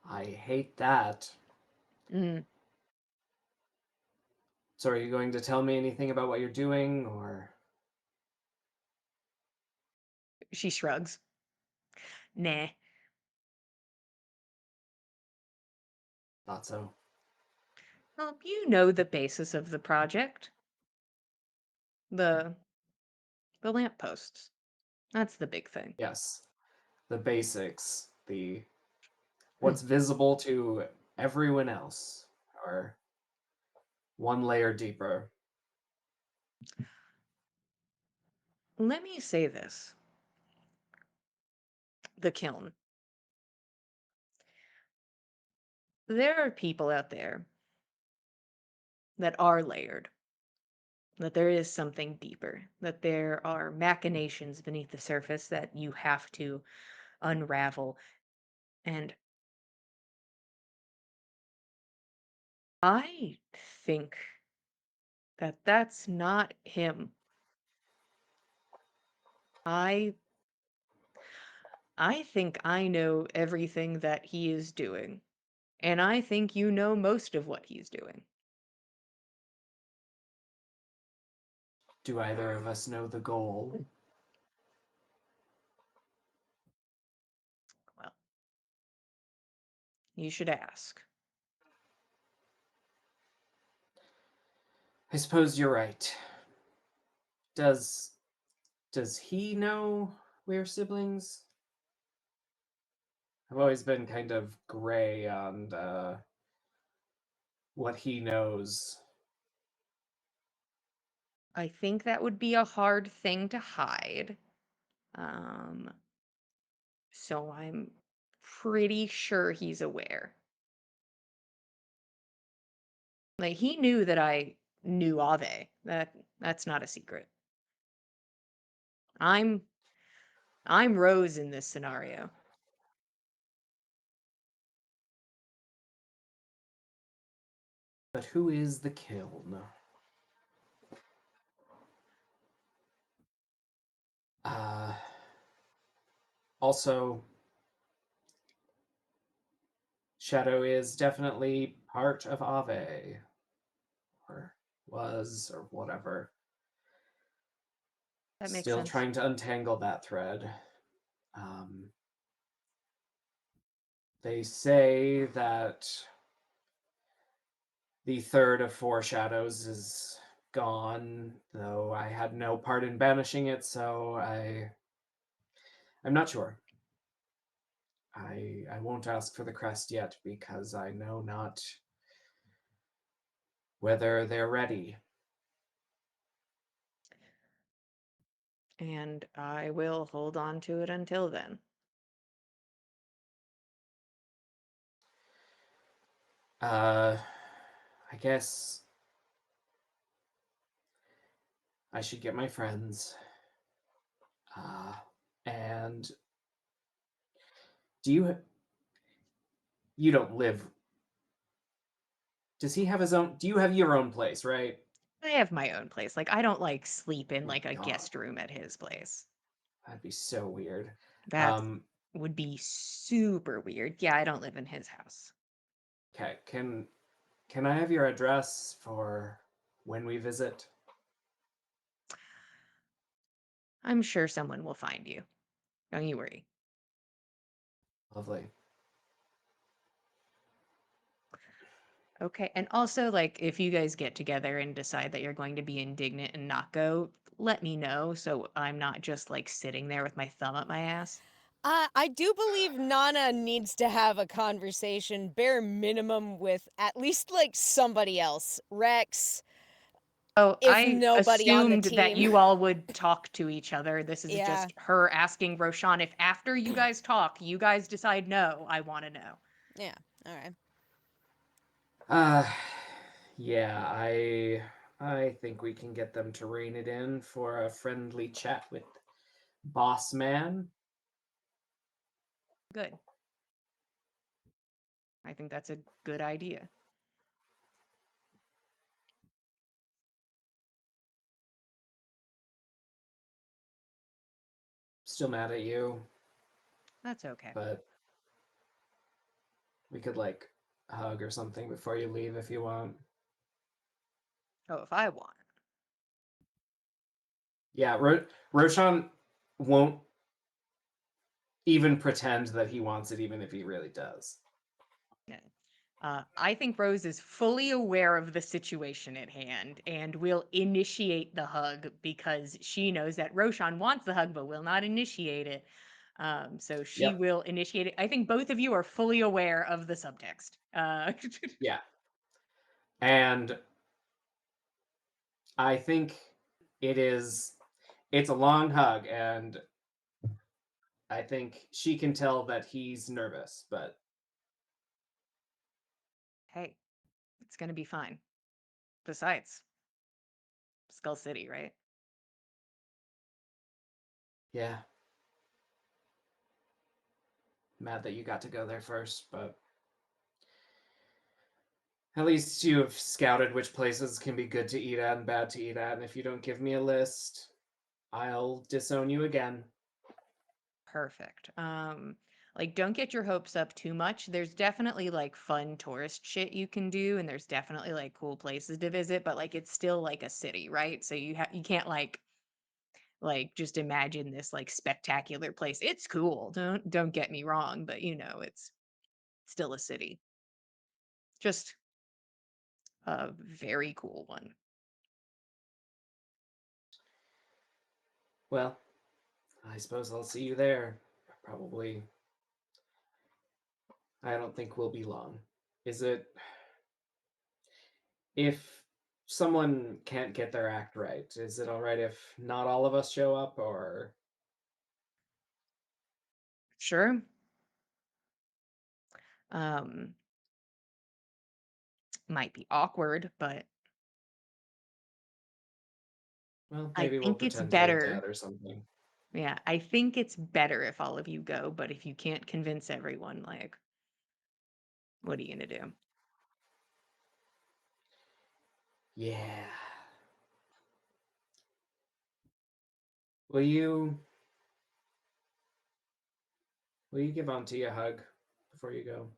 I hate that. Mm, So are you going to tell me anything about what you're doing, or she shrugs. Nah. not so? Well, you know the basis of the project. The the lampposts. That's the big thing. Yes, the basics, the what's visible to everyone else, or one layer deeper. Let me say this. The kiln. There are people out there that are layered, that there is something deeper, that there are machinations beneath the surface that you have to unravel. And I think that that's not him. I I think I know everything that he is doing, and I think you know most of what he's doing. Do either of us know the goal? Well, you should ask. I suppose you're right. Does does he know we're siblings? I've always been kind of gray on what he knows. I think that would be a hard thing to hide. Um, so I'm pretty sure he's aware. Like he knew that I knew Ave. That's not a secret. I'm I'm Rose in this scenario. But who is the kiln? Uh, Also, Shadow is definitely part of Ave, or was, or whatever. That makes Still sense. trying to untangle that thread. Um, they say that the third of four shadows is gone, though I had no part in banishing it, so I'm not sure. I won't ask for the crest yet because I know not whether they're ready. And I will hold on to it until then. I guess I should get my friends. Uh, and do you don't live? Does he have his own? Do you have your own place, right? I have my own place. Like I don't like sleep Oh in my like a God, guest room at his place. that'd be so weird. That would be super weird. Yeah, I don't live in his house. Okay, can I have your address for when we visit? I'm sure someone will find you. Don't you worry. Lovely. Okay. And also, like, if you guys get together and decide that you're going to be indignant and not go, let me know so I'm not just like sitting there with my thumb up my ass. I do believe Nana needs to have a conversation, bare minimum, with at least like somebody else. Rex, Oh, if I nobody on the assumed that team. you all would talk to each other. This is Yeah, just her asking Roshan if after you guys talk, you guys decide no, I want to know. yeah, all right. Uh, yeah, I think we can get them to rein it in for a friendly chat with Boss Man. Good. I think that's a good idea. Still mad at you, That's okay. but we could like hug or something before you leave if you want. Oh, if I want. Yeah, Roshan won't even pretend that he wants it, even if he really does. Yeah. I think Rose is fully aware of the situation at hand and will initiate the hug because she knows that Roshan wants the hug but will not initiate it. So she Yep. will initiate it. I think both of you are fully aware of the subtext. Yeah. And I think it's a long hug, and I think she can tell that he's nervous, but Hey, it's gonna be fine. Besides, Skull City, right? yeah, mad that you got to go there first, but at least you have scouted which places can be good to eat at and bad to eat at, and if you don't give me a list, I'll disown you again. Perfect. Like don't get your hopes up too much. There's definitely like fun tourist shit you can do and there's definitely like cool places to visit, but like it's still like a city, right? So you can't like just imagine this like spectacular place. It's cool. Don't get me wrong, but you know, it's still a city. Just a very cool one. Well, I suppose I'll see you there. Probably. I don't think we'll be long. Is it. If someone can't get their act right, is it all right if not all of us show up, or. Sure. Um, might be awkward, but Well, I maybe we'll think it's pretend to be better. dead or something. Yeah, I think it's better if all of you go, but if you can't convince everyone, like, what are you gonna do? Yeah. Will you. Will you give Auntie a hug before you go?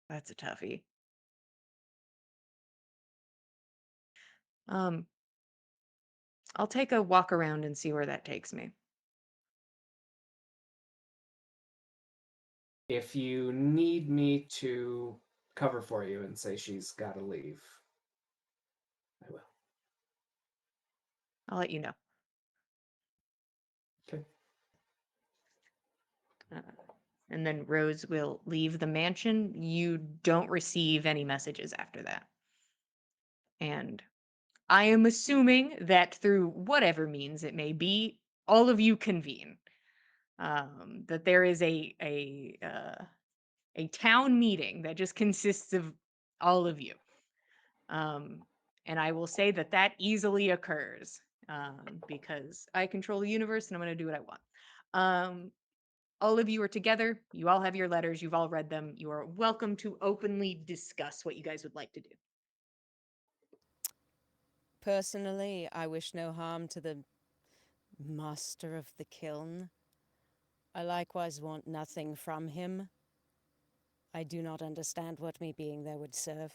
That's a toughie. Um, I'll take a walk around and see where that takes me. If you need me to cover for you and say she's got to leave, I will. I'll let you know. Okay. Uh, and then Rose will leave the mansion. You don't receive any messages after that. And I am assuming that through whatever means it may be, all of you convene. That there is a town meeting that just consists of all of you. And I will say that that easily occurs because I control the universe and I'm going to do what I want. All of you are together. You all have your letters. You've all read them. You are welcome to openly discuss what you guys would like to do. Personally, I wish no harm to the master of the kiln. I likewise want nothing from him. I do not understand what me being there would serve.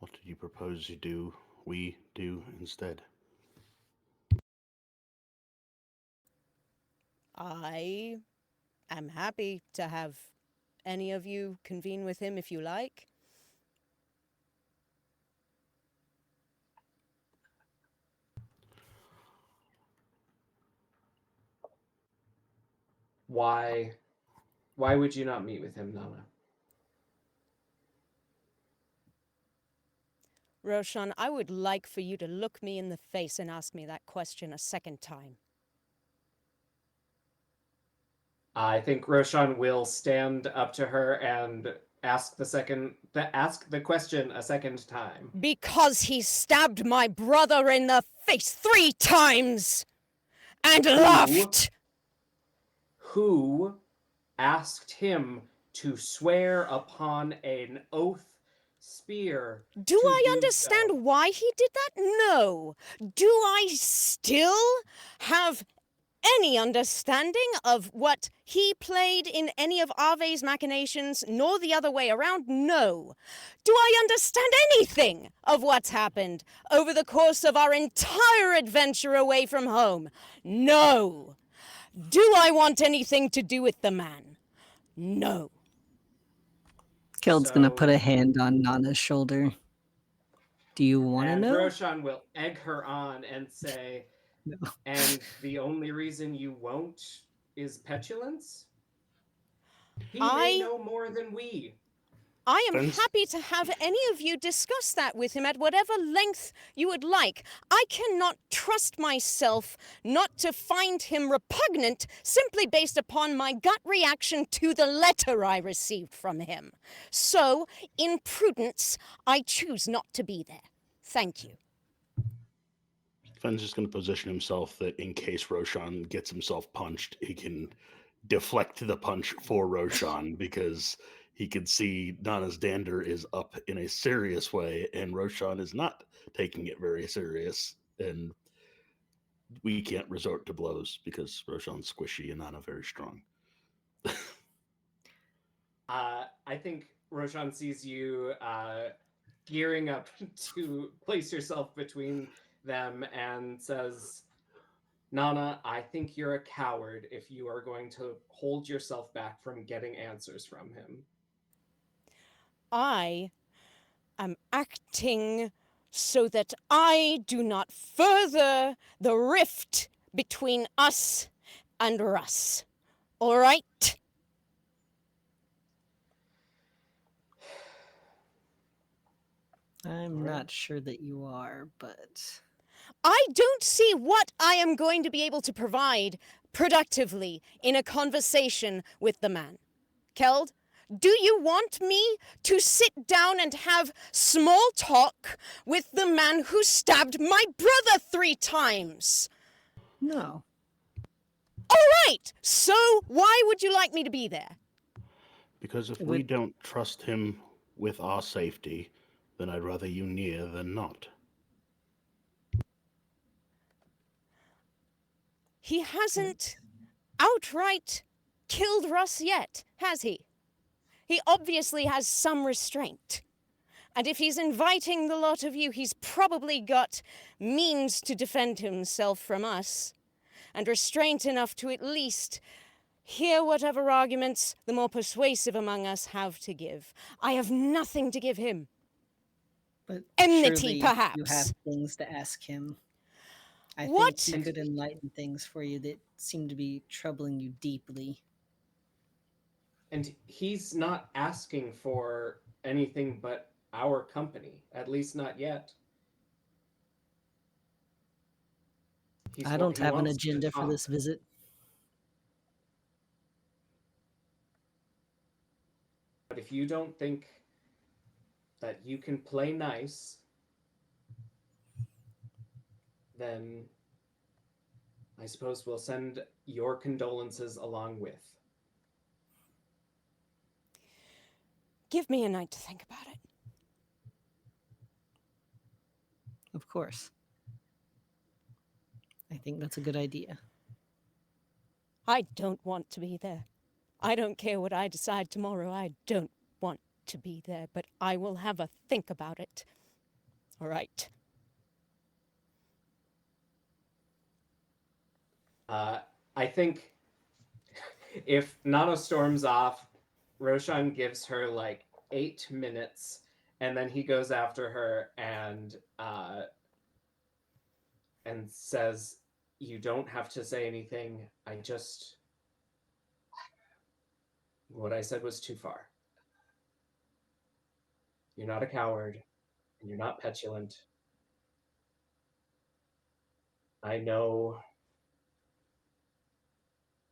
What did you propose we do instead? I am happy to have any of you convene with him if you like. Why? Why would you not meet with him, Nana? Roshan, I would like for you to look me in the face and ask me that question a second time. I think Roshan will stand up to her and ask the question a second time. Because he stabbed my brother in the face 3 times! And Who? laughed! Who asked him to swear upon an oath spear Do to I do understand so? why he did that? No. Do I still have any understanding of what he played in any of Ave's machinations, nor the other way around? No. Do I understand anything of what's happened over the course of our entire adventure away from home? No. Do I want anything to do with the man? No. Keld's gonna put So, a hand on Nana's shoulder. Do you want to and know? Roshan will egg her on and say, No. and the only reason you won't is petulance? He may I know more than we. am Fence. happy to have any of you discuss that with him at whatever length you would like. I cannot trust myself not to find him repugnant simply based upon my gut reaction to the letter I received from him. So, in prudence, I choose not to be there. Thank you. Fenn's just going to position himself that in case Roshan gets himself punched, he can deflect the punch for Roshan because he can see Nana's dander is up in a serious way and Roshan is not taking it very serious. And we can't resort to blows because Roshan's squishy and Nana very strong. I think Roshan sees you gearing up to place yourself between them and says, Nana, I think you're a coward if you are going to hold yourself back from getting answers from him. I am acting so that I do not further the rift between us and Russ. All right? I'm All right. not sure that you are, but I don't see what I am going to be able to provide productively in a conversation with the man. Keld, do you want me to sit down and have small talk with the man who stabbed my brother 3 times? no. All right, so why would you like me to be there? Because if It we would don't trust him with our safety, then I'd rather you near than not. He hasn't outright killed Russ yet, has he? He obviously has some restraint. And if he's inviting the lot of you, he's probably got means to defend himself from us, and restraint enough to at least hear whatever arguments the more persuasive among us have to give. I have nothing to give him. But Enmity, surely you have perhaps. things to ask him. I think What? he could enlighten things for you that seem to be troubling you deeply. And he's not asking for anything but our company, at least not yet. I don't He have an wants to agenda for talk. this visit. But if you don't think that you can play nice, then I suppose we'll send your condolences along with. Give me a night to think about it. Of course. I think that's a good idea. I don't want to be there. I don't care what I decide tomorrow. I don't want to be there, but I will have a think about it. All right. I think if Nana storms off, Roshan gives her like 8 minutes, and then he goes after her and says, "You don't have to say anything. What I said was too far. You're not a coward, and you're not petulant. I know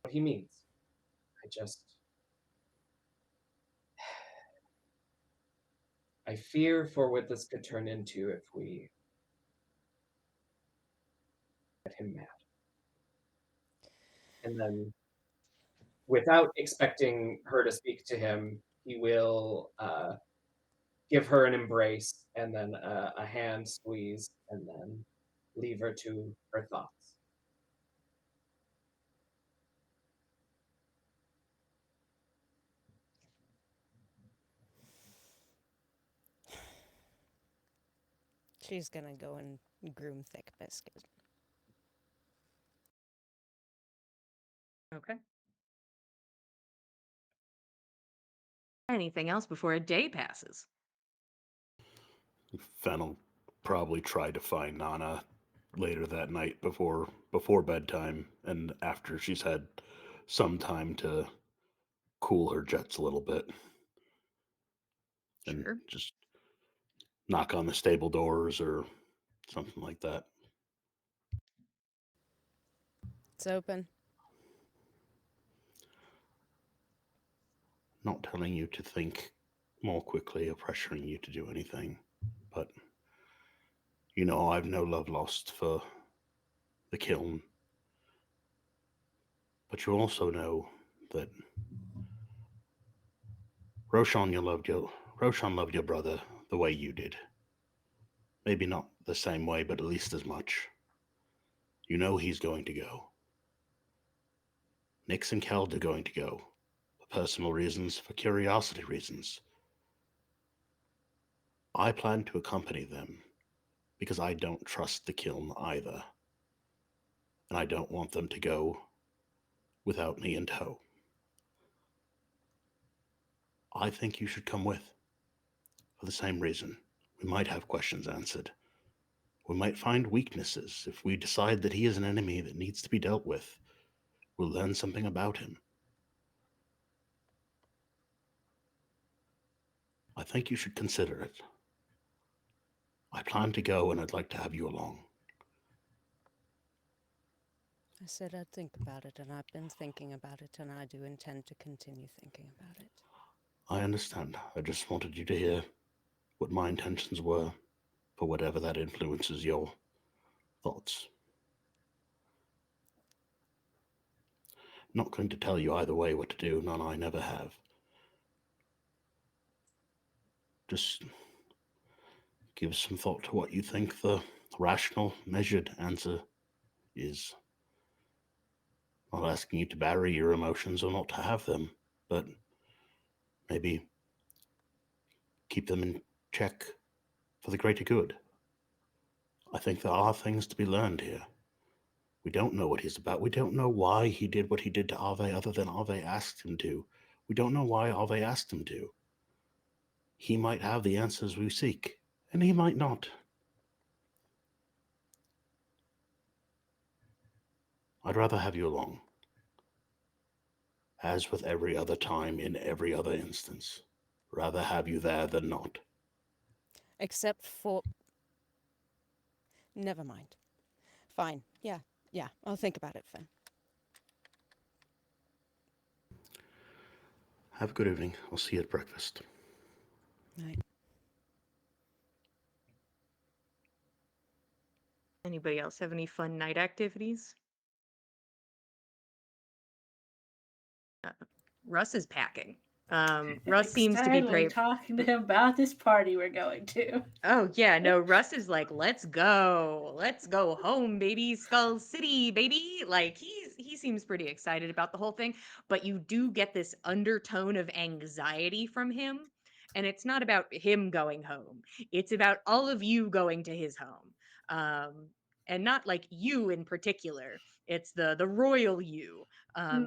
what he means. I fear for what this could turn into if we get him mad." And then, without expecting her to speak to him, he will give her an embrace and then a hand squeeze and then leave her to her thoughts. She's gonna go and groom Thick Biscuit. Okay. Anything else before a day passes? Fen will probably try to find Nana later that night before bedtime and after she's had some time to cool her jets a little bit and Sure. just knock on the stable doors or something like that. It's open. Not telling you to think more quickly or pressuring you to do anything, but you know I've no love lost for the kiln. But you also know that Roshan loved your brother the way you did. Maybe not the same way, but at least as much. You know he's going to go. Nix and Keld are going to go. For personal reasons, for curiosity reasons. I plan to accompany them because I don't trust the kiln either. and I don't want them to go without me in tow. I think you should come with, for the same reason. We might have questions answered. We might find weaknesses. If we decide that he is an enemy that needs to be dealt with, we'll learn something about him. I think you should consider it. I plan to go, and I'd like to have you along. I said I'd think about it, and I've been thinking about it, and I do intend to continue thinking about it. I understand. I just wanted you to hear what my intentions were, for whatever that influences your thoughts. Not going to tell you either way what to do, none I never have. Just give some thought to what you think the rational, measured answer is. Not asking you to bury your emotions or not to have them, but maybe keep them in check for the greater good. I think there are things to be learned here. We don't know what he's about. We don't know why he did what he did to Ave other than Ave asked him to. We don't know why Ave asked him to. He might have the answers we seek, and he might not. I'd rather have you along. As with every other time in every other instance. Rather have you there than not. Except for. Never mind. Fine. Yeah. I'll think about it, Finn. Have a good evening. I'll see you at breakfast. Night. Anybody else have any fun night activities? Russ is packing. Russ seems to be Excitedly talking to him about this party we're going to. Oh yeah, no, Russ is like, let's go home, baby, Skull City, baby. Like he seems pretty excited about the whole thing, but you do get this undertone of anxiety from him, and it's not about him going home. It's about all of you going to his home, and not like you in particular. It's the royal you,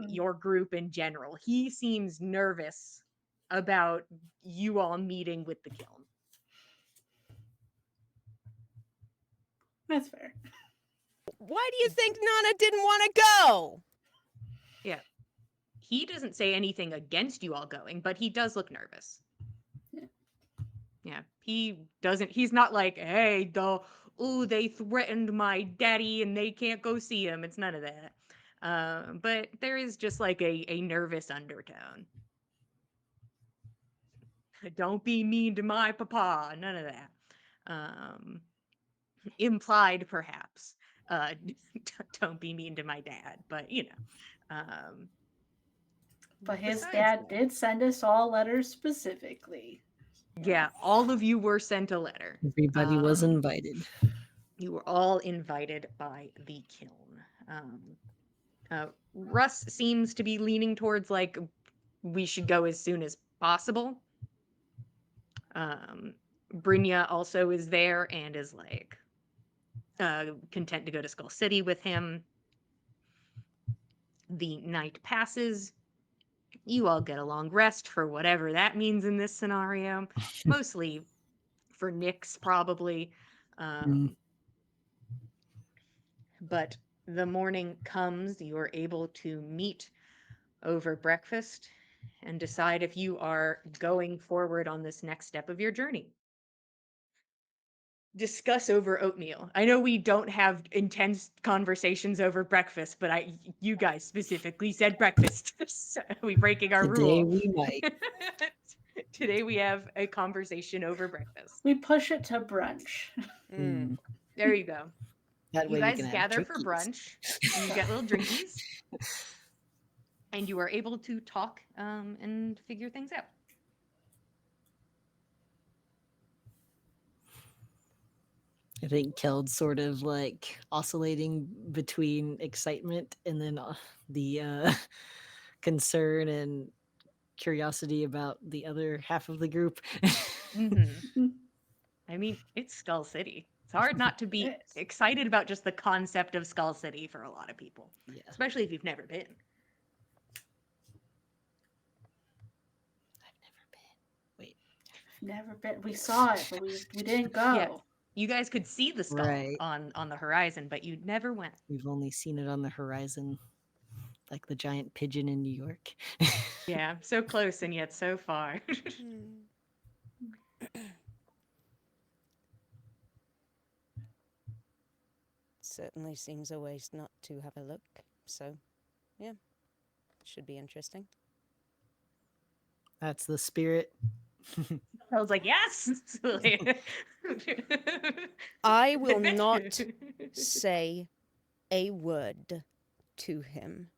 your group in general. He seems nervous about you all meeting with the kiln. That's fair. Why do you think Nana didn't want to go? Yeah. He doesn't say anything against you all going, but he does look nervous. Yeah. He's not like, hey, they threatened my daddy and they can't go see him. It's none of that. But there is just like a nervous undertone. Don't be mean to my papa. None of that. Implied, perhaps. Don't be mean to my dad, but But his besides dad that, did send us all letters specifically. yeah, all of you were sent a letter. Everybody was invited. You were all invited by the kiln. Russ seems to be leaning towards like we should go as soon as possible. Brynja also is there and is like content to go to Skull City with him. The night passes. You all get a long rest for whatever that means in this scenario. Mostly for Nyx, probably. But the morning comes, you are able to meet over breakfast and decide if you are going forward on this next step of your journey. Discuss over oatmeal. I know we don't have intense conversations over breakfast, but you guys specifically said breakfast. So are we breaking our Today rule? we might. Today we have a conversation over breakfast. We push it to brunch. There you go. That You way we guys can have gather for drinkies. brunch. You get little drinkies. And you are able to talk and figure things out. I think Keld's sort of like oscillating between excitement and then the concern and curiosity about the other half of the group. I mean, it's Skull City. It's hard not to be Yes. excited about just the concept of Skull City for a lot of people, Yeah. especially if you've never been. I've never been. Wait. Never been. We saw it, but we didn't go. Yeah. You guys could see the skull Right. on the horizon, but you never went. We've only seen it on the horizon, like the giant pigeon in New York. Yeah, so close and yet so far. Certainly seems a waste not to have a look. So, yeah, should be interesting. That's the spirit. I was like, yes. I will not say a word to him.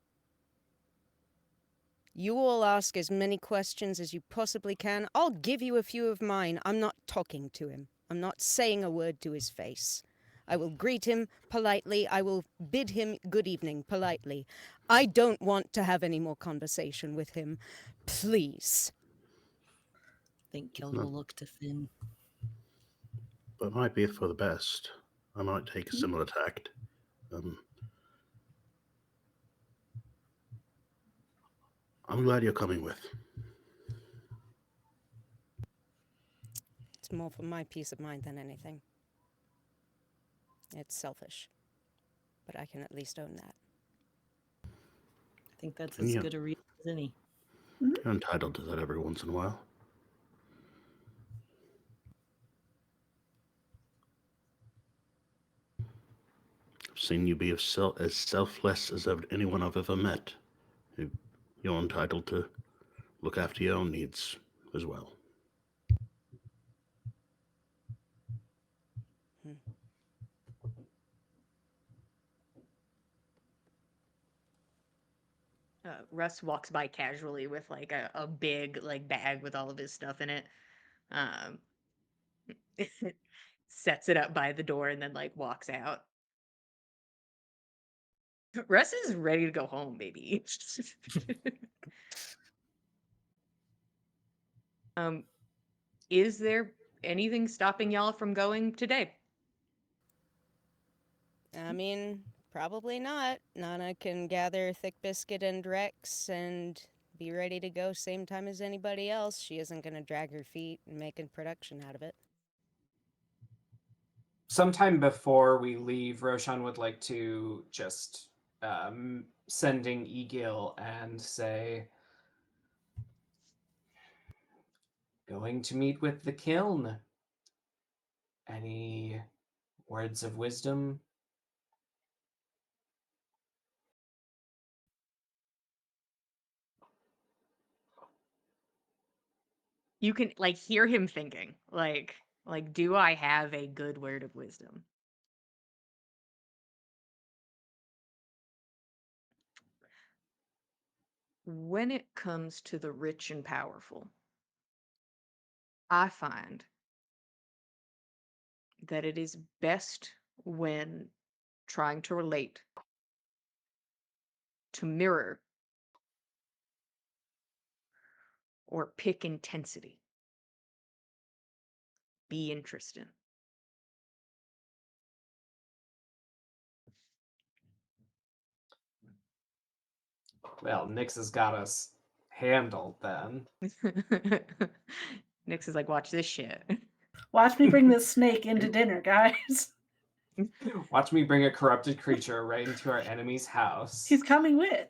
You all ask as many questions as you possibly can. I'll give you a few of mine. I'm not talking to him. I'm not saying a word to his face. I will greet him politely. I will bid him good evening politely. I don't want to have any more conversation with him. Please. I think Keld will look to Finn. But it might be for the best. I might take a similar tact. I'm glad you're coming with. It's more for my peace of mind than anything. It's selfish. But I can at least own that. I think that's And as you- good a reason as any. You're entitled to that every once in a while. I've seen you be as selfless as anyone I've ever met. You're entitled to look after your own needs as well. Russ walks by casually with like a big like bag with all of his stuff in it. Um, sets it up by the door and then like walks out. Russ is ready to go home, baby. Is there anything stopping y'all from going today? I mean, probably not. Nana can gather Thick Biscuit and Rex and be ready to go same time as anybody else. She isn't going to drag her feet and make a production out of it. Sometime before we leave, Roshan would like to just sending Egil and say, going to meet with the kiln. Any words of wisdom? You can like hear him thinking, like, do I have a good word of wisdom? When it comes to the rich and powerful, I find that it is best when trying to relate to mirror or pick intensity. Be interesting. Well, Nyx has got us handled then. Nyx is like, watch this shit. Watch me bring this snake into dinner, guys. Watch me bring a corrupted creature right into our enemy's house. He's coming with.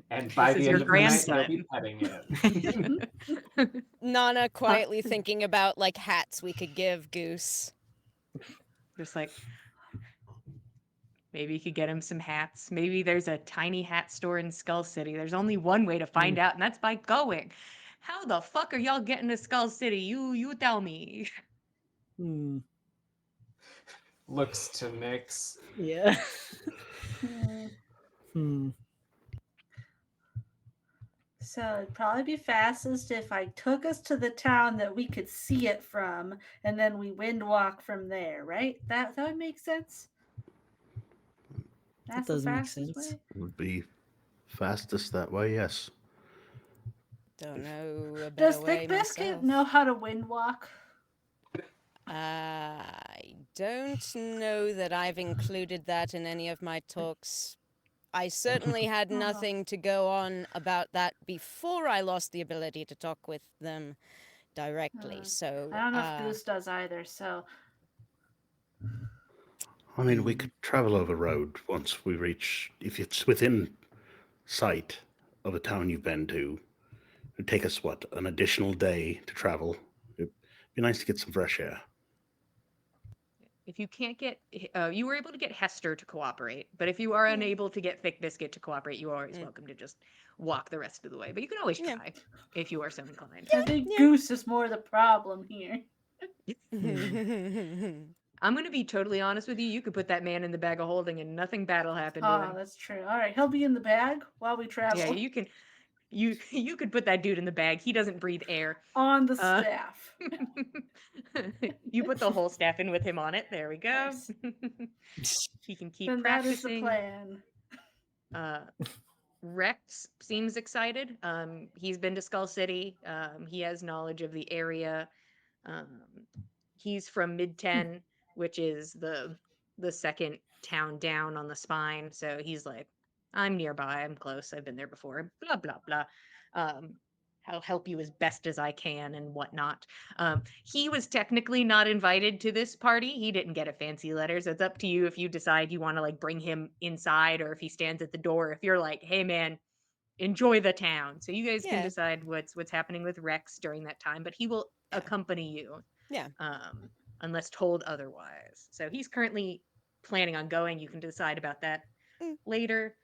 And by This is the end your of the night, he'll be grandson. petting it. Nana quietly thinking about, like, hats we could give Goose. Just like, maybe you could get him some hats. Maybe there's a tiny hat store in Skull City. There's only one way to find out, and that's by going. How the fuck are y'all getting to Skull City? You tell me. Looks to Nyx. Yeah. So it'd probably be fastest if I took us to the town that we could see it from, and then we wind walk from there, right? That would make sense. That's does the make fastest sense. way. Would be fastest that way, yes. Don't know a Does better way Thick Biscuit myself. know how to wind walk? I don't know that I've included that in any of my talks. I certainly had nothing to go on about that before I lost the ability to talk with them directly. So, I don't know if Goose does either, so I mean, we could travel over road once we reach, if it's within sight of a town you've been to. It'd take us, what, an additional day to travel? It'd be nice to get some fresh air. If you can't get, you were able to get Hester to cooperate, but if you are unable to get Thick Biscuit to cooperate, you are always welcome to just walk the rest of the way. But you can always Yeah. try if you are so inclined. I think Goose is more the problem here. I'm going to be totally honest with you. You could put that man in the bag of holding and nothing bad will happen to Oh, him. that's true. All right, he'll be in the bag while we travel. Yeah, you can. You could put that dude in the bag. He doesn't breathe air. On the staff. You put the whole staff in with him on it. There we go. Nice. He can keep Then that is the practicing. plan. Rex seems excited. He's been to Skull City. He has knowledge of the area. Um, he's from Mid-10, which is the second town down on the spine. So he's like, I'm nearby. I'm close. I've been there before. Blah blah blah. Um, I'll help you as best as I can and whatnot. He was technically not invited to this party. He didn't get a fancy letter. So it's up to you if you decide you want to like bring him inside or if he stands at the door. If you're like, hey man, enjoy the town. So you guys can Yeah. decide what's happening with Rex during that time, but he will accompany you. Yeah. Unless told otherwise. So he's currently planning on going. You can decide about that later.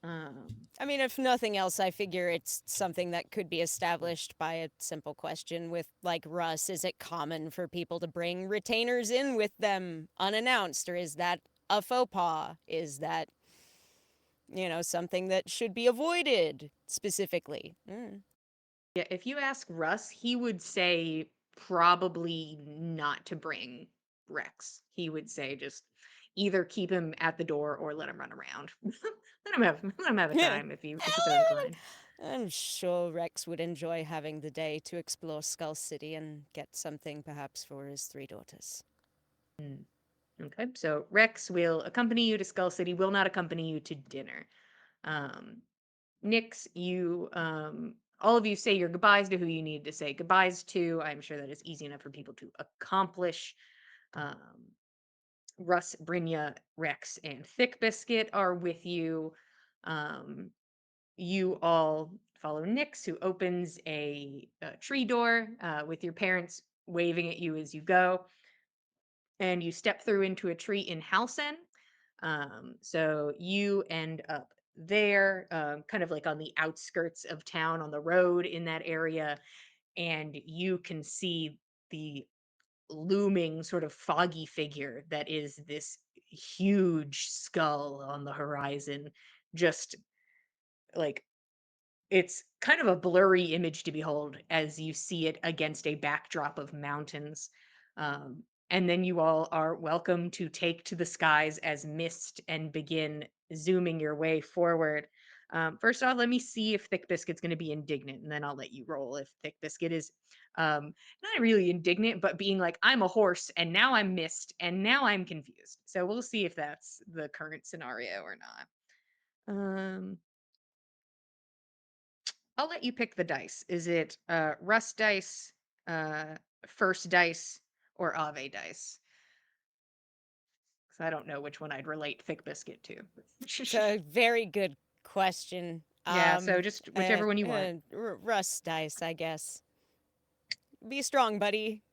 I mean, if nothing else, I figure it's something that could be established by a simple question with, like, Russ. Is it common for people to bring retainers in with them unannounced, or is that a faux pas? Is that, something that should be avoided specifically? Yeah, if you ask Russ, he would say probably not to bring Rex. He would say just either keep him at the door or let him run around. Let him have a time if you're so inclined. I'm sure Rex would enjoy having the day to explore Skull City and get something perhaps for his 3 daughters. Okay, so Rex will accompany you to Skull City, will not accompany you to dinner. Nix, you all of you say your goodbyes to who you need to say goodbyes to. I'm sure that is easy enough for people to accomplish. Russ, Brynja, Rex, and Thick Biscuit are with you. You all follow Nix, who opens a tree door with your parents waving at you as you go. And you step through into a tree in Halsen. So you end up there, kind of like on the outskirts of town on the road in that area. And you can see the looming sort of foggy figure that is this huge skull on the horizon, just like it's kind of a blurry image to behold as you see it against a backdrop of mountains. And then you all are welcome to take to the skies as mist and begin zooming your way forward. First off, let me see if Thick Biscuit's going to be indignant, and then I'll let you roll if Thick Biscuit is not really indignant, but being like, I'm a horse, and now I'm mist, and now I'm confused. So we'll see if that's the current scenario or not. I'll let you pick the dice. Is it Rust dice, First dice, or Ave dice? Because I don't know which one I'd relate Thick Biscuit to. It's a very good question. Yeah, so just whichever one you want. Russ dice, I guess. Be strong, buddy.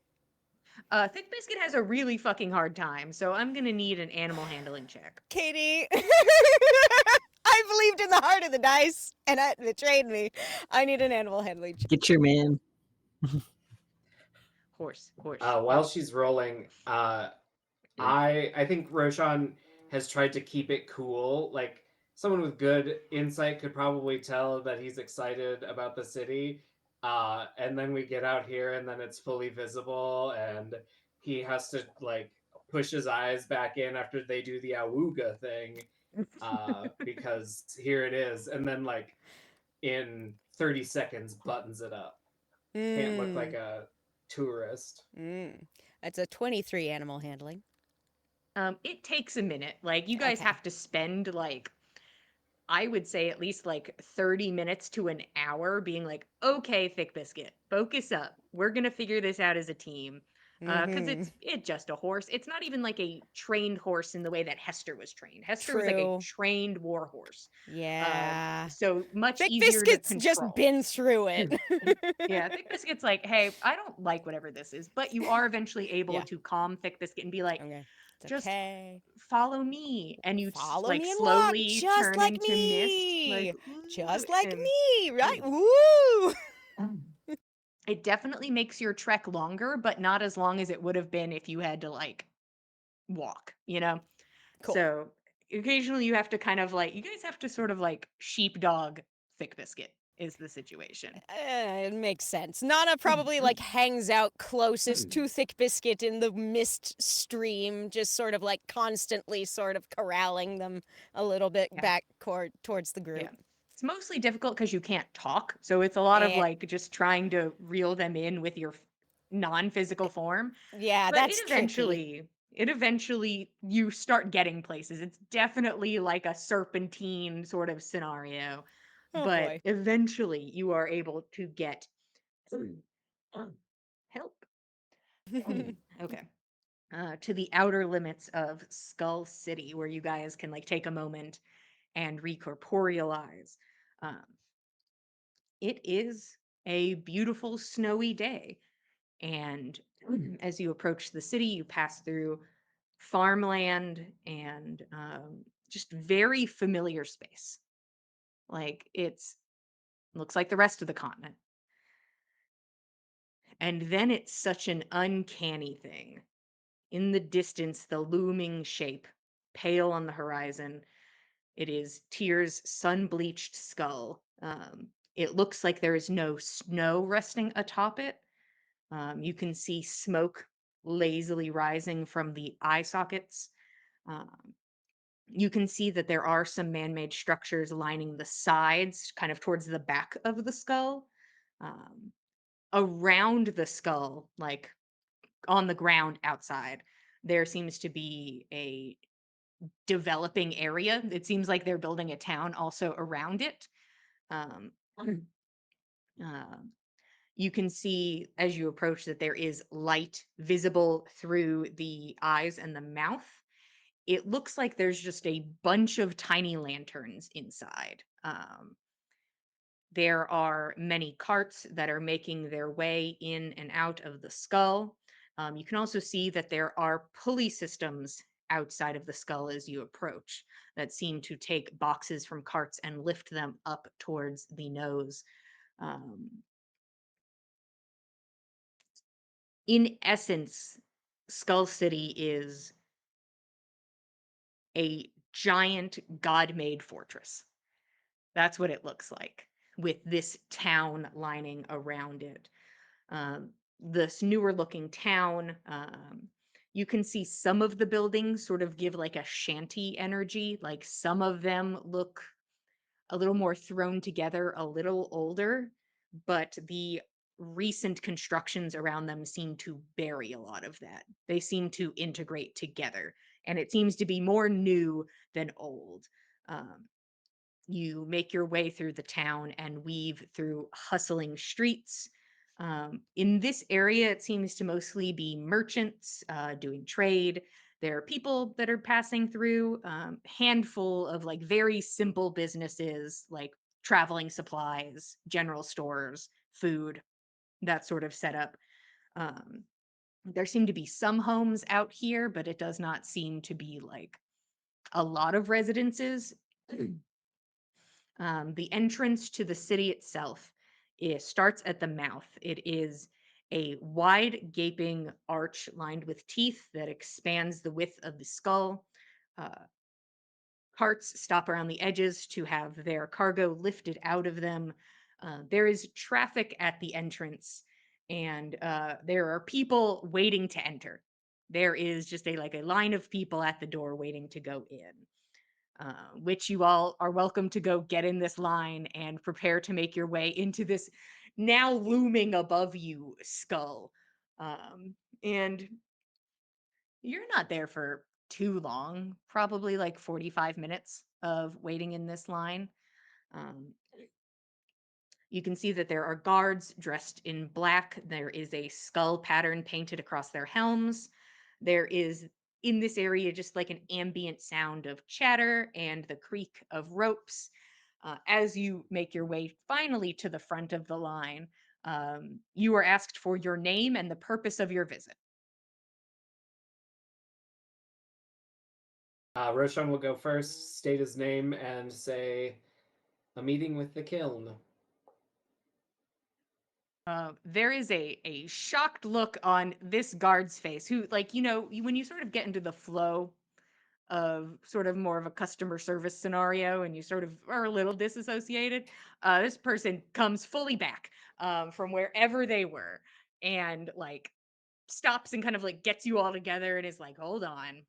Thick Biscuit has a really fucking hard time, so I'm gonna need an animal handling check. Katie, I believed in the heart of the dice, and it betrayed me. I need an animal handling check. Get your man. Horse. While she's rolling, I think Roshan has tried to keep it cool. Like someone with good insight could probably tell that he's excited about the city. And then we get out here and then it's fully visible and he has to like push his eyes back in after they do the awooga thing. Because here it is. And then like in 30 seconds buttons it up. Can't look like a tourist. That's a 23 animal handling. It takes a minute. Like, you guys Okay. have to spend, like, I would say at least like 30 minutes to an hour being like, okay, Thick Biscuit, focus up. We're gonna figure this out as a team. Because Mm-hmm. it's just a horse. It's not even like a trained horse in the way that Hester was trained. Hester was like a True. trained war horse. Yeah. So much Thick easier to Biscuit's just control. been through it. Yeah, Thick Biscuit's like, hey, I don't like whatever this is, but you are eventually able Yeah. to calm Thick Biscuit and be like, Okay. It's just okay. follow me, and you Follow like me and walk slowly just turn like into mist, like me. ooh, Just like and me, right? Woo! it definitely makes your trek longer, but not as long as it would have been if you had to like walk, you know? Cool. So occasionally you have to kind of like, you guys have to sort of like sheepdog Thick Biscuit is the situation. It makes sense. Nana probably like hangs out closest to Thick Biscuit in the mist stream, just sort of like constantly sort of corralling them a little bit Yeah. back towards the group. Yeah. It's mostly difficult because you can't talk. So it's a lot of Eh, like just trying to reel them in with your non-physical form. yeah, But that's tricky. it eventually you start getting places. It's definitely like a serpentine sort of scenario. Oh But boy. eventually you are able to get help. Okay. To the outer limits of Skull City, where you guys can like take a moment and recorporealize. Um, it is a beautiful snowy day. And as you approach the city, you pass through farmland and just very familiar space. Like it's looks like the rest of the continent. And then it's such an uncanny thing. In the distance, the looming shape, pale on the horizon, it is Tyr's sun-bleached skull. It looks like there is no snow resting atop it. You can see smoke lazily rising from the eye sockets. Um, you can see that there are some man-made structures lining the sides, kind of towards the back of the skull. Um, Around the skull, like on the ground outside, there seems to be a developing area. It seems like they're building a town also around it. Um, um, you can see as you approach that there is light visible through the eyes and the mouth. It looks like there's just a bunch of tiny lanterns inside. There are many carts that are making their way in and out of the skull. You can also see that there are pulley systems outside of the skull as you approach that seem to take boxes from carts and lift them up towards the nose. Um, in essence, Skull City is a giant god made fortress. That's what it looks like with this town lining around it. This newer looking town. You can see some of the buildings sort of give like a shanty energy. Like some of them look a little more thrown together, a little older, but the recent constructions around them seem to bury a lot of that. They seem to integrate together, and it seems to be more new than old. Um, you make your way through the town and weave through hustling streets. In this area, it seems to mostly be merchants doing trade. There are people that are passing through, handful of like very simple businesses like traveling supplies, general stores, food, that sort of setup. Um, there seem to be some homes out here, but it does not seem to be like a lot of residences. The entrance to the city itself starts at the mouth. It is a wide, gaping arch lined with teeth that expands the width of the skull. Uh, Carts stop around the edges to have their cargo lifted out of them. There is traffic at the entrance, and there are people waiting to enter. There is just a like a line of people at the door waiting to go in, which you all are welcome to go get in this line and prepare to make your way into this now looming above you skull. And you're not there for too long, probably like 45 minutes of waiting in this line. Um, you can see that there are guards dressed in black. There is a skull pattern painted across their helms. There is in this area just like an ambient sound of chatter and the creak of ropes. As you make your way finally to the front of the line, you are asked for your name and the purpose of your visit. Roshan will go first, state his name, and say, "A meeting with the kiln." There is a shocked look on this guard's face, who, like, when you sort of get into the flow of sort of more of a customer service scenario and you sort of are a little disassociated, this person comes fully back from wherever they were and like stops and kind of like gets you all together and is like, hold on,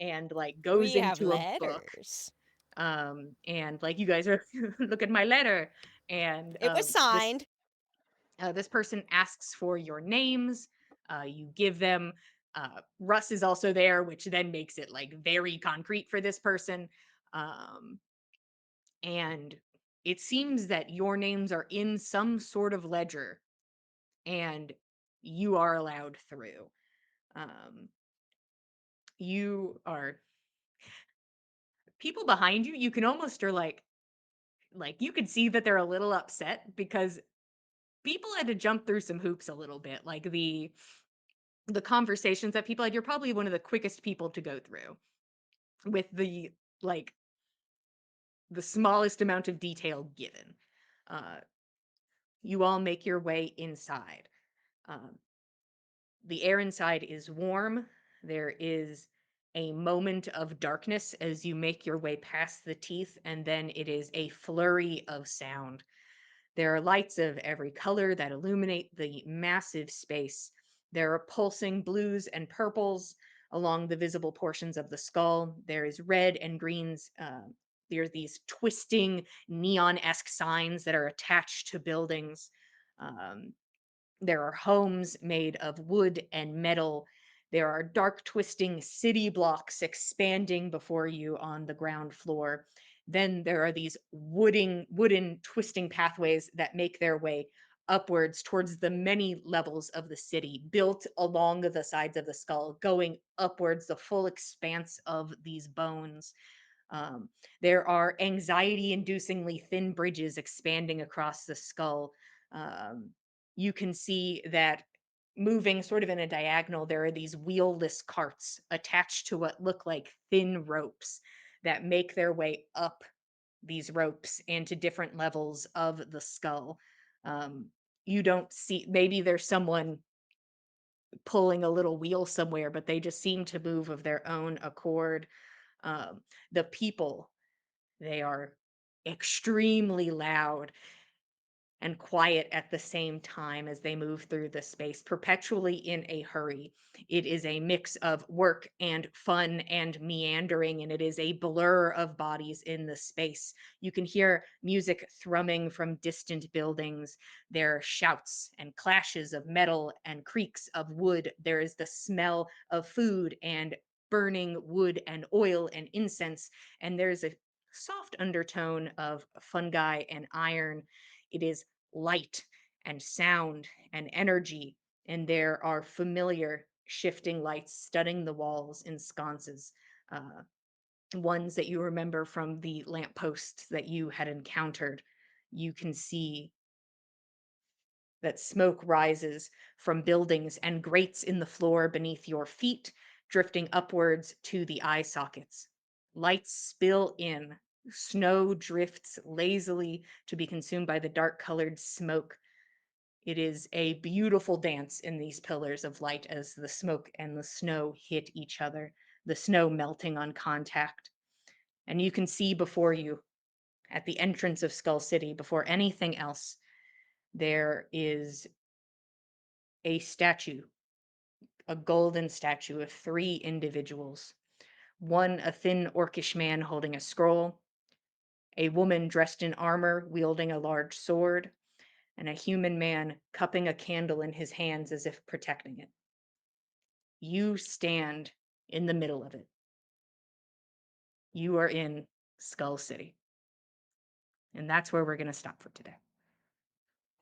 and like goes We have into a book, letters. and like you guys are look at my letter, and It was signed. this person asks for your names. You give them. Russ is also there, which then makes it like very concrete for this person. Um, and it seems that your names are in some sort of ledger, and you are allowed through. Um, you are people behind you. You can almost are like you could see that they're a little upset because people had to jump through some hoops a little bit. Like the conversations that people had, you're probably one of the quickest people to go through with like the smallest amount of detail given. Uh, you all make your way inside. Um, the air inside is warm. There is a moment of darkness as you make your way past the teeth, and then it is a flurry of sound. There are lights of every color that illuminate the massive space. There are pulsing blues and purples along the visible portions of the skull. There is red and greens. There are these twisting neon esque signs that are attached to buildings. Um, there are homes made of wood and metal. There are dark, twisting city blocks expanding before you on the ground floor. Then there are these wooden twisting pathways that make their way upwards towards the many levels of the city, built along the sides of the skull, going upwards the full expanse of these bones. Um, there are anxiety inducingly thin bridges expanding across the skull. Um, you can see that moving sort of in a diagonal, there are these wheelless carts attached to what look like thin ropes that make their way up these ropes into different levels of the skull. Um, you don't see, maybe there's someone pulling a little wheel somewhere, but they just seem to move of their own accord. The people, they are extremely loud and quiet at the same time as they move through the space, perpetually in a hurry. It is a mix of work and fun and meandering, and it is a blur of bodies in the space. You can hear music thrumming from distant buildings. There are shouts and clashes of metal and creaks of wood. There is the smell of food and burning wood and oil and incense, and there's a soft undertone of fungi and iron. It is light and sound and energy, and there are familiar shifting lights studding the walls in sconces, uh, ones that you remember from the lampposts that you had encountered. You can see that smoke rises from buildings and grates in the floor beneath your feet, drifting upwards to the eye sockets. Lights spill in. Snow drifts lazily to be consumed by the dark colored smoke. It is a beautiful dance in these pillars of light as the smoke and the snow hit each other, the snow melting on contact. And you can see before you, at the entrance of Skull City, before anything else, there is a statue, a golden statue of three individuals. One, a thin orcish man holding a scroll, a woman dressed in armor wielding a large sword, and a human man cupping a candle in his hands as if protecting it. You stand in the middle of it. You are in Skull City. And that's where we're going to stop for today.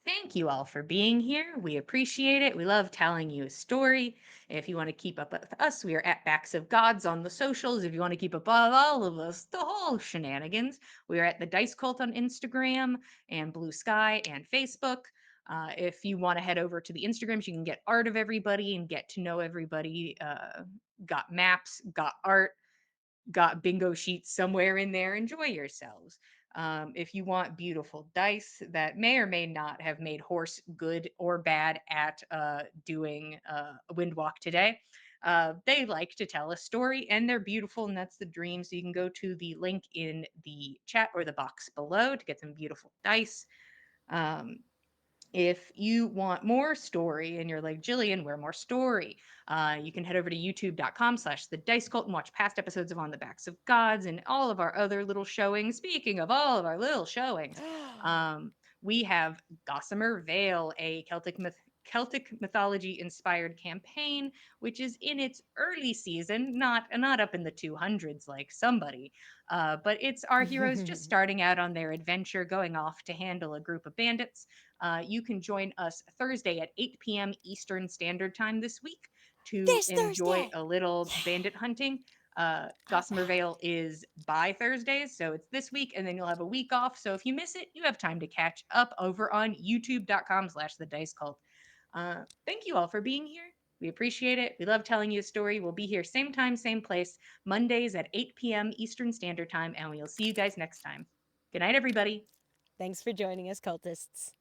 Thank you all for being here. We appreciate it. We love telling you a story. If you want to keep up with us, we are at Backs of Gods on the socials. If you want to keep up with all of us, the whole shenanigans, we are at the Dice Cult on Instagram and Blue Sky and Facebook. If you want to head over to the Instagrams, you can get art of everybody and get to know everybody. Got maps, got art, got bingo sheets somewhere in there. Enjoy yourselves. If you want beautiful dice that may or may not have made Horse good or bad at doing a wind walk today, they like to tell a story and they're beautiful, and that's the dream. So you can go to the link in the chat or the box below to get some beautiful dice. Um, if you want more story and you're like, Jillian, where more story? You can head over to youtube.com/the Dice Cult and watch past episodes of On the Backs of Gods and all of our other little showings. Speaking of all of our little showings, we have Gossamer Vale, a Celtic mythology inspired campaign, which is in its early season, not up in the 200s like somebody, but it's our heroes just starting out on their adventure, going off to handle a group of bandits. You can join us Thursday at 8 p.m. Eastern Standard Time this week to This enjoy Thursday. a little bandit hunting. Gossamer Vale is by Thursdays, so it's this week, and then you'll have a week off. So if you miss it, you have time to catch up over on youtube.com/the Dice Cult. Thank you all for being here. We appreciate it. We love telling you a story. We'll be here same time, same place, Mondays at 8 p.m. Eastern Standard Time, and we'll see you guys next time. Good night, everybody. Thanks for joining us, cultists.